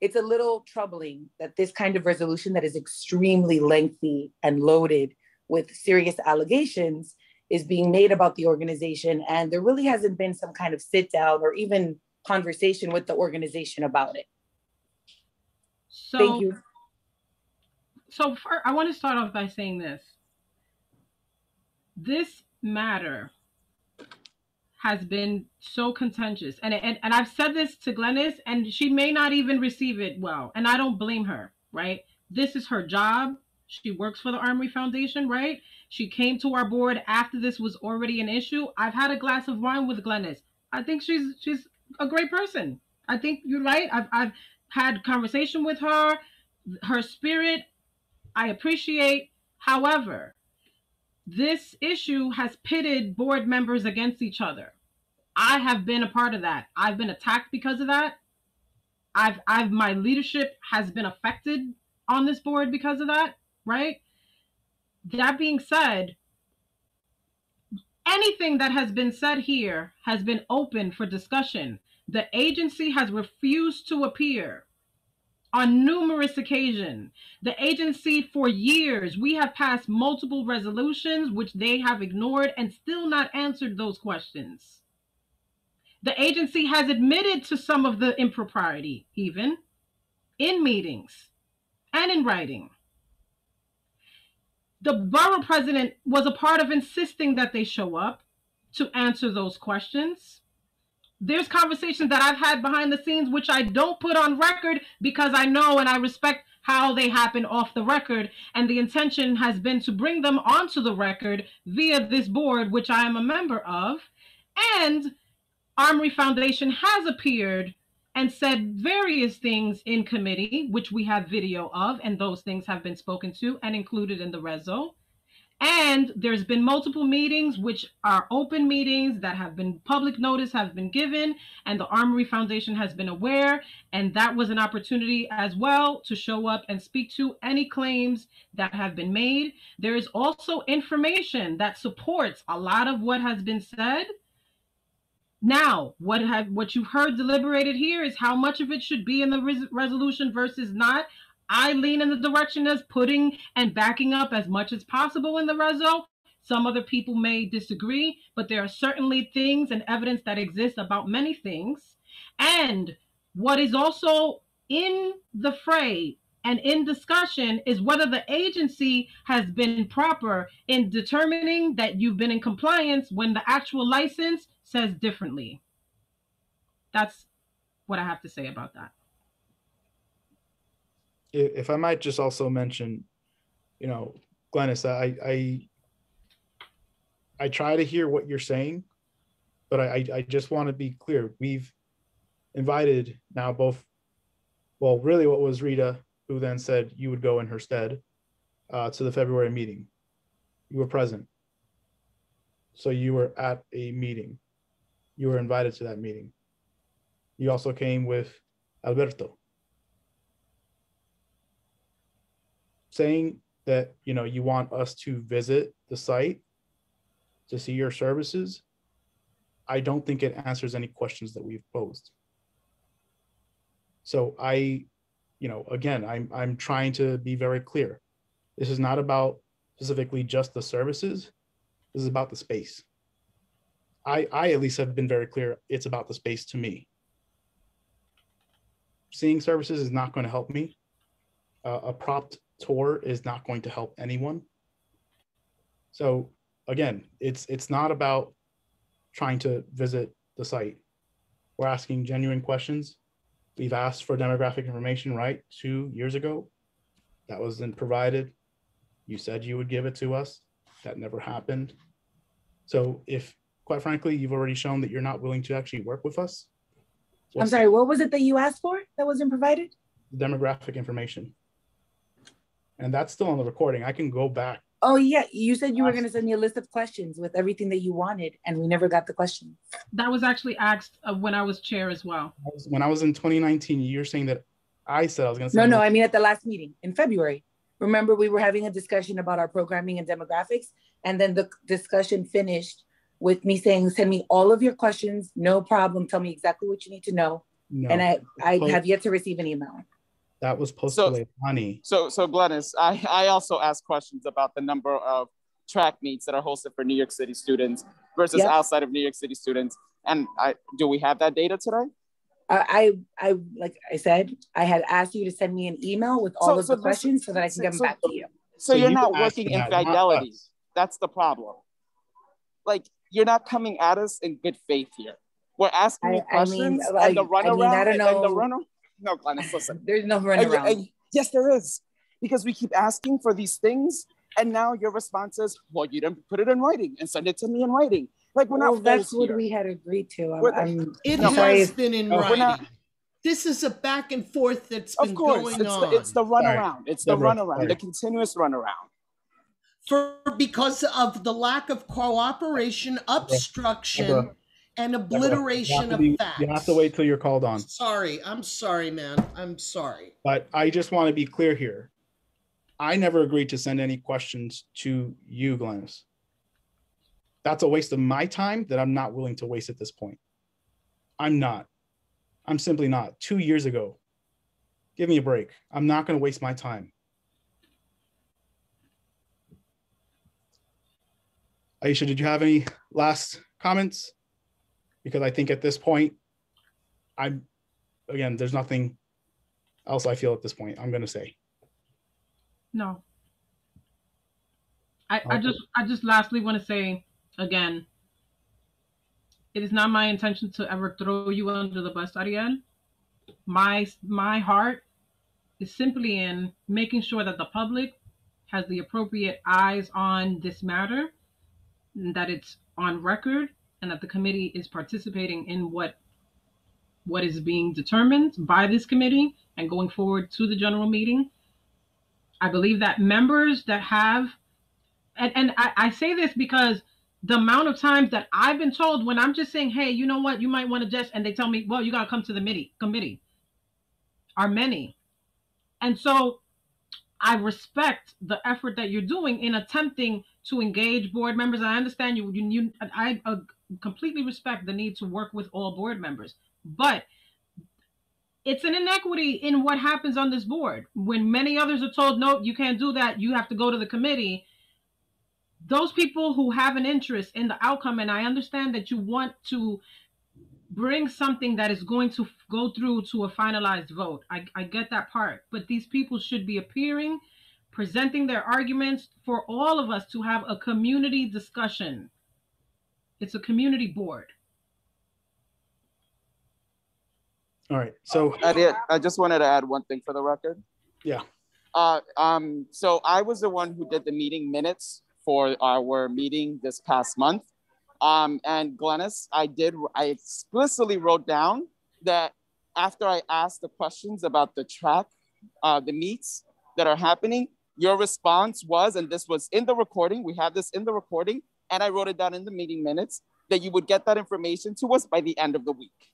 it's a little troubling that this kind of resolution that is extremely lengthy and loaded with serious allegations is being made about the organization. And there really hasn't been some kind of sit down or even conversation with the organization about it. So, thank you. So I want to start off by saying this. This matter has been so contentious. And I've said this to Glennis, and she may not even receive it well. And I don't blame her, right? This is her job. She works for the Armory Foundation, right? She came to our board after this was already an issue. I've had a glass of wine with Glennis. I think she's a great person. I think you're right. I've had conversation with her. Her spirit, I appreciate. However, this issue has pitted board members against each other. I have been a part of that. I've been attacked because of that. My leadership has been affected on this board because of that, right? That being said, anything that has been said here has been open for discussion. The agency has refused to appear on numerous occasions. The agency, for years, we have passed multiple resolutions which they have ignored and still not answered those questions. The agency has admitted to some of the impropriety, even in meetings and in writing. The borough president was a part of insisting that they show up to answer those questions. There's conversations that I've had behind the scenes, which I don't put on record because I know and I respect how they happen off the record. And the intention has been to bring them onto the record via this board, which I am a member of. And Armory Foundation has appeared and said various things in committee, which we have video of, and those things have been spoken to and included in the reso. And there's been multiple meetings, which are open meetings that have been public notice have been given, and the Armory Foundation has been aware. And that was an opportunity as well to show up and speak to any claims that have been made. There is also information that supports a lot of what has been said. Now, what you've heard deliberated here is how much of it should be in the resolution versus not. I lean in the direction of putting and backing up as much as possible in the reso. Some other people may disagree, but there are certainly things and evidence that exists about many things. And what is also in the fray and in discussion is whether the agency has been proper in determining that you've been in compliance when the actual license says differently. That's what I have to say about that. If I might just also mention, Glennis, I try to hear what you're saying, but I just want to be clear. We've invited now both, well, really what was Rita, who then said you would go in her stead to the February meeting. You were present. So you were at a meeting. You were invited to that meeting. You also came with Alberto. Saying that, you want us to visit the site to see your services, I don't think it answers any questions that we've posed. So again, I'm trying to be very clear. This is not about specifically just the services. This is about the space. I at least have been very clear. It's about the space to me. Seeing services is not going to help me. A propped tour is not going to help anyone. So again, it's not about trying to visit the site. We're asking genuine questions. We've asked for demographic information, right? 2 years ago. That wasn't provided. You said you would give it to us. That never happened. So if, quite frankly, you've already shown that you're not willing to actually work with us. I'm sorry, what was it that you asked for that wasn't provided? Demographic information. And that's still on the recording. I can go back. Oh yeah, you said you were going to send me a list of questions with everything that you wanted, and we never got the questions. That was actually asked when I was chair as well. When I was in 2019, you're saying that I said I was going to No, I mean at the last meeting in February. Remember, we were having a discussion about our programming and demographics, and then the discussion finished with me saying, send me all of your questions, no problem, tell me exactly what you need to know. No. And I have yet to receive an email. That was posted honey. So Glennis, I also asked questions about the number of track meets that are hosted for New York City students versus outside of New York City students. And do we have that data today? I like I said, I had asked you to send me an email with all of the questions so that I can get them back to you. So you're not working in fidelity. That's the problem. Like, you're not coming at us in good faith here. We're asking you questions and the runaround. No, Glennis, listen. There's no runaround. Yes, there is. Because we keep asking for these things, and now your response is, well, you didn't put it in writing and send it to me in writing. Like, we're not. That's what we had agreed to. It has been in writing. This is a back and forth that's been going on. It's the runaround. It's the runaround, the continuous runaround. Because of the lack of cooperation, obstruction, and obliteration of facts. You have to wait till you're called on. I'm sorry, man. I'm sorry. But I just want to be clear here. I never agreed to send any questions to you, Glennis. That's a waste of my time that I'm not willing to waste at this point. I'm not. I'm simply not. 2 years ago. Give me a break. I'm not going to waste my time. Aisha, did you have any last comments? Because I think at this point, again, there's nothing else I feel at this point I'm going to say. No. I just lastly want to say, again, it is not my intention to ever throw you under the bus, Ariel. My heart is simply in making sure that the public has the appropriate eyes on this matter, and that it's on record, and that the committee is participating in what is being determined by this committee and going forward to the general meeting. I believe that members that have and I say this because the amount of times that I've been told when I'm just saying, hey, you know what, you might want to just, and they tell me, well, you got to come to the committee, are many. And so I respect the effort that you're doing in attempting to engage board members. I understand I completely respect the need to work with all board members, but it's an inequity in what happens on this board. When many others are told, no, you can't do that, you have to go to the committee. Those people who have an interest in the outcome, and I understand that you want to bring something that is going to go through to a finalized vote. I get that part, but these people should be appearing, presenting their arguments for all of us to have a community discussion. It's a community board. All right, so I just wanted to add one thing for the record. Yeah. So I was the one who did the meeting minutes for our meeting this past month. And Glennis, I explicitly wrote down that after I asked the questions about the track, the meets that are happening, your response was, and this was in the recording, we have this in the recording, and I wrote it down in the meeting minutes, that you would get that information to us by the end of the week.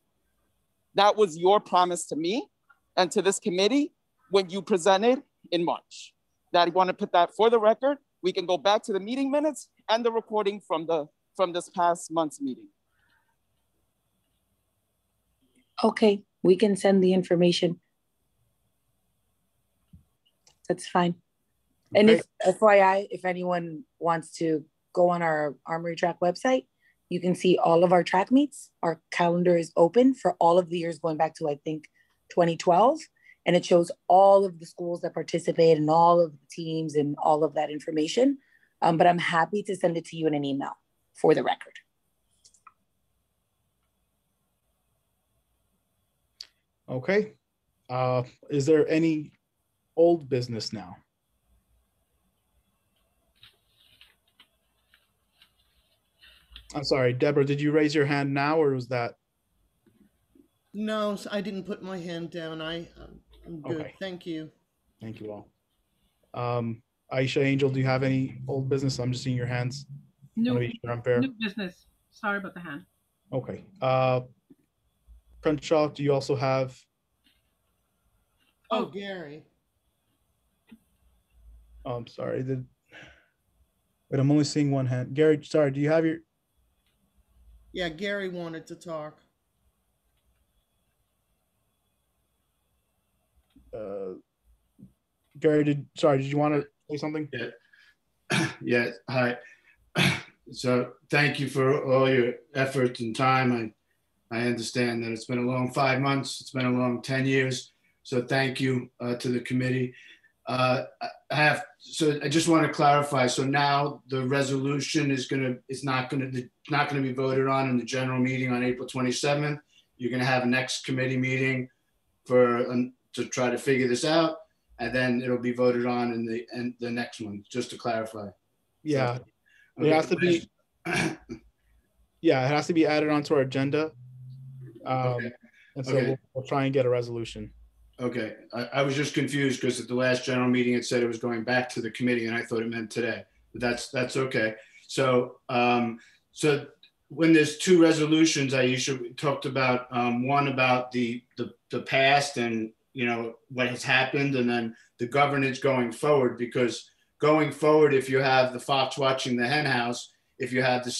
That was your promise to me and to this committee when you presented in March. That I want to put that for the record. We can go back to the meeting minutes and the recording from this past month's meeting. Okay, we can send the information. That's fine. And Okay. if FYI, if anyone wants to go on our Armory Track website, you can see all of our track meets. Our calendar is open for all of the years going back to, I think, 2012. And it shows all of the schools that participate and all of the teams and all of that information. But I'm happy to send it to you in an email for the record. Okay. Is there any old business now? I'm sorry, Deborah, did you raise your hand now or was that? No, I didn't put my hand down. I'm good. Okay. Thank you. Thank you all. Aisha, Angel, do you have any old business? I'm just seeing your hands. New, Be sure I'm fair. new business. Sorry about the hand. Okay. Crenshaw, do you also have? Oh, Gary. Oh, I'm sorry. Wait, I'm only seeing one hand. Gary, sorry, do you have your? Yeah, Gary wanted to talk. Gary, did you want to say something? Yeah. Yeah. Hi. So thank you for all your effort and time. I understand that it's been a long 5 months. It's been a long 10 years. So thank you to the committee. So I just want to clarify. So now the resolution is not going to be voted on in the general meeting on April 27th. You're going to have a next committee meeting to try to figure this out, and then it'll be voted on in the next one. Just to clarify. Yeah, So, it has to be. Yeah, it has to be added onto our agenda, Okay. and so Okay. we'll try and get a resolution. Okay, I was just confused because at the last general meeting, it said it was going back to the committee and I thought it meant today, but that's okay. So, so when there's two resolutions, Aisha, we talked about, one about the past and, what has happened, and then the governance going forward, because going forward, if you have the fox watching the hen house, if you have the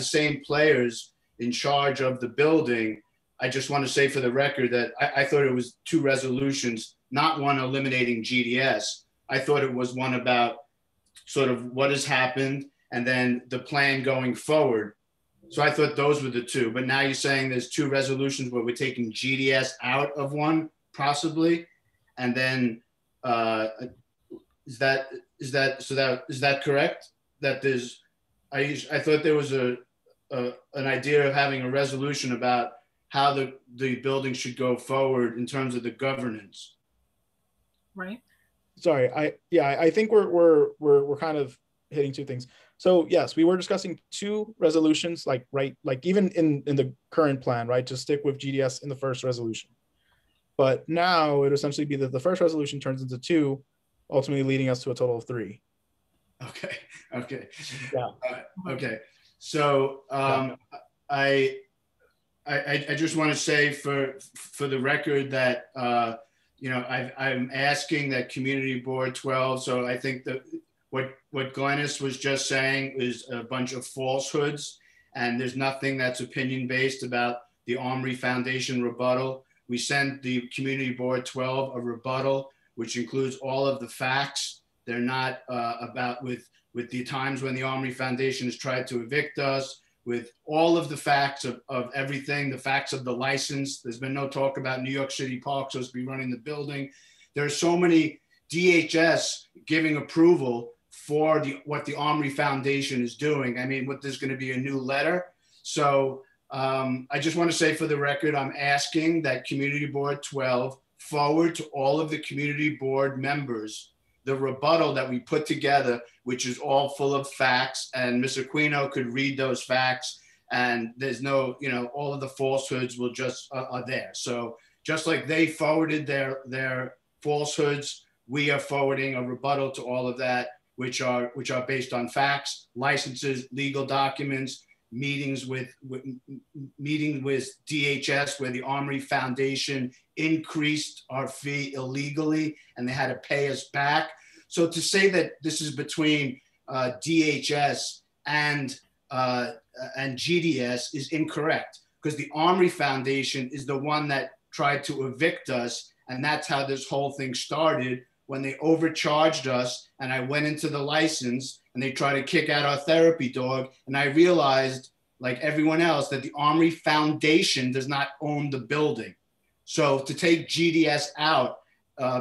same players in charge of the building, I just want to say for the record that I thought it was two resolutions, not one eliminating GDS. I thought it was one about sort of what has happened and then the plan going forward. So I thought those were the two, but now you're saying there's two resolutions where we're taking GDS out of one possibly. And then is that correct? That there's, I thought there was an idea of having a resolution about how the building should go forward in terms of the governance. Right. Sorry, I think we're kind of hitting two things. So yes, we were discussing two resolutions, like even in the current plan, right? To stick with GDS in the first resolution. But now it would essentially be that the first resolution turns into two, ultimately leading us to a total of three. Okay. Okay. Yeah. Okay. So I just want to say for the record that you know, I'm asking that Community Board 12. So I think that what Glennis was just saying is a bunch of falsehoods, and there's nothing that's opinion based about the Omri Foundation rebuttal. We sent the Community Board 12 a rebuttal, which includes all of the facts. They're not about with the times when the Omri Foundation has tried to evict us, with all of the facts of everything, the facts of the license. There's been no talk about New York City Park supposed to be running the building. There are so many DHS giving approval for what the Omri Foundation is doing. I mean, there's going to be a new letter. So I just want to say for the record, I'm asking that Community Board 12 forward to all of the Community Board members the rebuttal that we put together, which is all full of facts, and Ms. Aquino could read those facts, and there's no, you know, all of the falsehoods will just are there. So just like they forwarded their falsehoods, we are forwarding a rebuttal to all of that, which are based on facts, licenses, legal documents, meetings with DHS, where the Omri Foundation increased our fee illegally and they had to pay us back. So to say that this is between DHS and GDS is incorrect, because the Omri Foundation is the one that tried to evict us, and that's how this whole thing started, when they overcharged us and I went into the license and they tried to kick out our therapy dog. And I realized, like everyone else, that the Omri Foundation does not own the building. So to take GDS out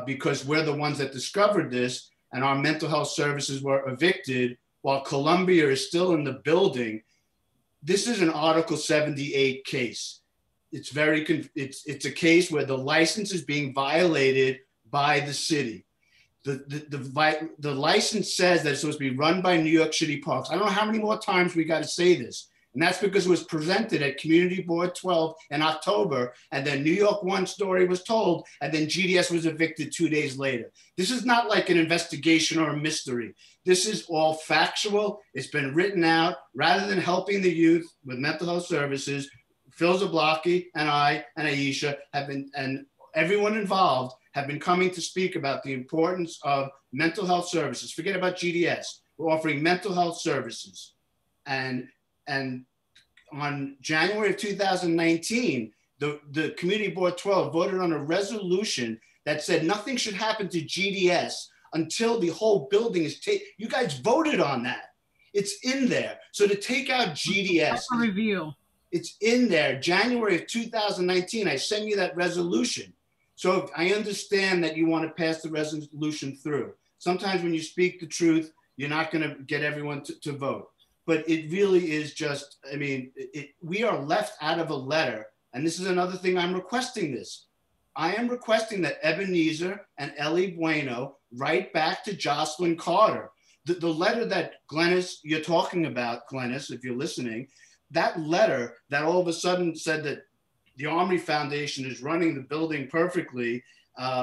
because we're the ones that discovered this and our mental health services were evicted while Columbia is still in the building, this is an Article 78 case. It's it's a case where the license is being violated by the city. The license says that it's supposed to be run by New York City Parks. I don't know how many more times we got to say this. And that's because it was presented at Community Board 12 in October, and then New York One story was told, and then GDS was evicted 2 days later. This is not like an investigation or a mystery. This is all factual. It's been written out. Rather than helping the youth with mental health services, Phil Zablocki and I and Aisha have been, and everyone involved have been coming to speak about the importance of mental health services. Forget about GDS. We're offering mental health services. And on January of 2019, the Community Board 12 voted on a resolution that said nothing should happen to GDS until the whole building is taken. You guys voted on that. It's in there. So to take out GDS, that's a review. It's in there. January of 2019, I sent you that resolution. So I understand that you want to pass the resolution through. Sometimes when you speak the truth, you're not going to get everyone to vote. But it really is just, I mean, we are left out of a letter. And this is another thing I'm requesting this. I am requesting that Ebenezer and Ellie Bueno write back to Jocelyn Carter. The letter that Glennis, you're talking about, Glennis, if you're listening, that letter that all of a sudden said that the Omri Foundation is running the building perfectly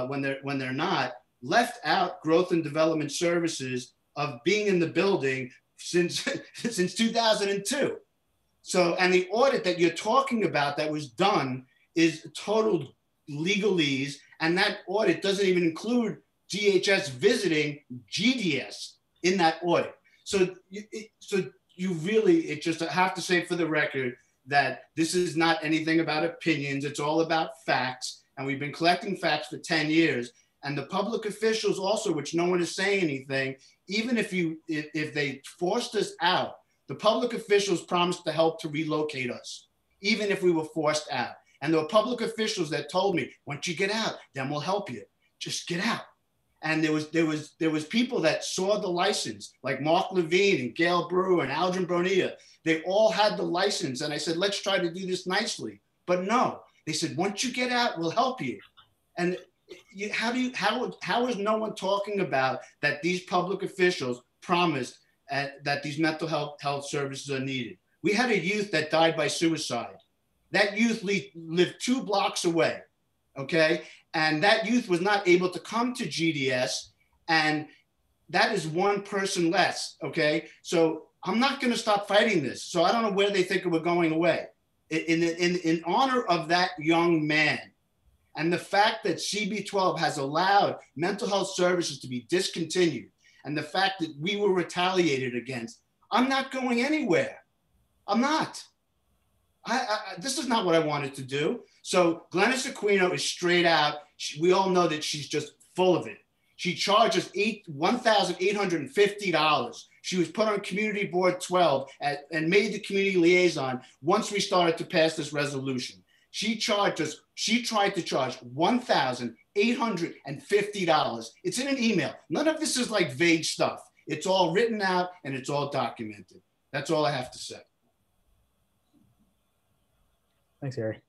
when they're not, left out growth and development services of being in the building since 2002. So, and the audit that you're talking about that was done is total legalese, and that audit doesn't even include DHS visiting GDS in that audit. So you really, just have to say for the record that this is not anything about opinions. It's all about facts. And we've been collecting facts for 10 years. And the public officials also, which no one is saying anything, even if they forced us out, the public officials promised to help to relocate us, even if we were forced out. And there were public officials that told me, once you get out, then we'll help you. Just get out. And there was people that saw the license, like Mark Levine and Gail Brewer and Aldrin Bonilla. They all had the license. And I said, let's try to do this nicely. But no, they said, once you get out, we'll help you. And how is no one talking about that these public officials promised that these mental health services are needed? We had a youth that died by suicide. That youth lived 2 blocks away, okay? And that youth was not able to come to GDS, and that is one person less, okay? So I'm not gonna stop fighting this. So I don't know where they think we're going away. In honor of that young man, and the fact that CB12 has allowed mental health services to be discontinued, and the fact that we were retaliated against, I'm not going anywhere. I'm not. This is not what I wanted to do. So Glennis Aquino is straight out. We all know that she's just full of it. She charges $1,850. She was put on Community Board 12 and made the community liaison once we started to pass this resolution. She tried to charge $1,850. It's in an email. None of this is like vague stuff. It's all written out and it's all documented. That's all I have to say. Thanks, Harry.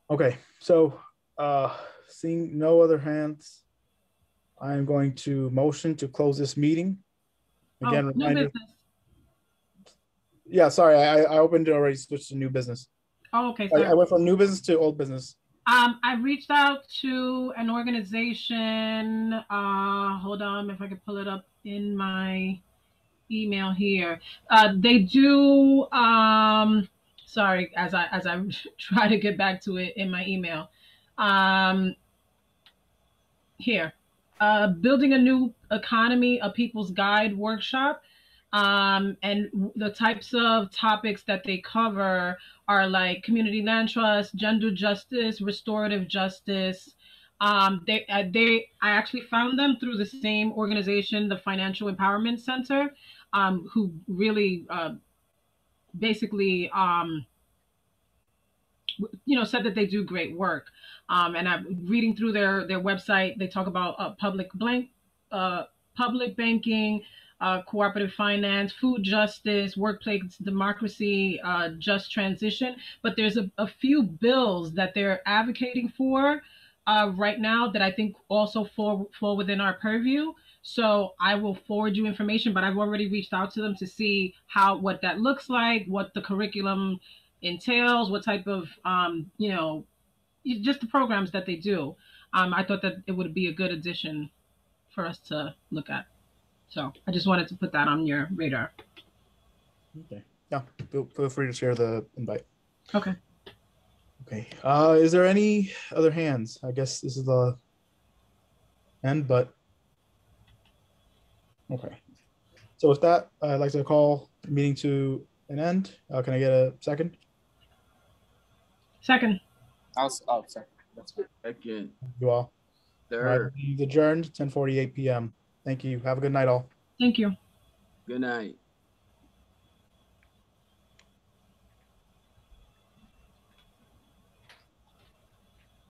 Okay, so seeing no other hands, I am going to motion to close this meeting. Again, reminder. Yeah, sorry, I opened it already, switched to new business. Oh, okay. Sorry. I went from new business to old business. I reached out to an organization. Hold on, if I could pull it up in my email here. They do. Sorry, as I try to get back to it in my email. Here, building a new economy, a people's guide workshop. And the types of topics that they cover are like community land trust, gender justice, restorative justice. I actually found them through the same organization, the Financial Empowerment Center, who really basically said that they do great work. And I'm reading through their website. They talk about public banking, cooperative finance, food justice, workplace democracy, just transition. But there's a few bills that they're advocating for right now that I think also fall within our purview. So I will forward you information, but I've already reached out to them to see what that looks like, what the curriculum entails, what type of, just the programs that they do. I thought that it would be a good addition for us to look at. So I just wanted to put that on your radar. Okay. Yeah, feel free to share the invite. Okay. Okay. Is there any other hands? I guess this is the end, but okay. So with that, I'd like to call the meeting to an end. Can I get a second? Second. Second. That's good. Second. You all. Third. Adjourned, 10:48 p.m. Thank you. Have a good night, all. Thank you. Good night.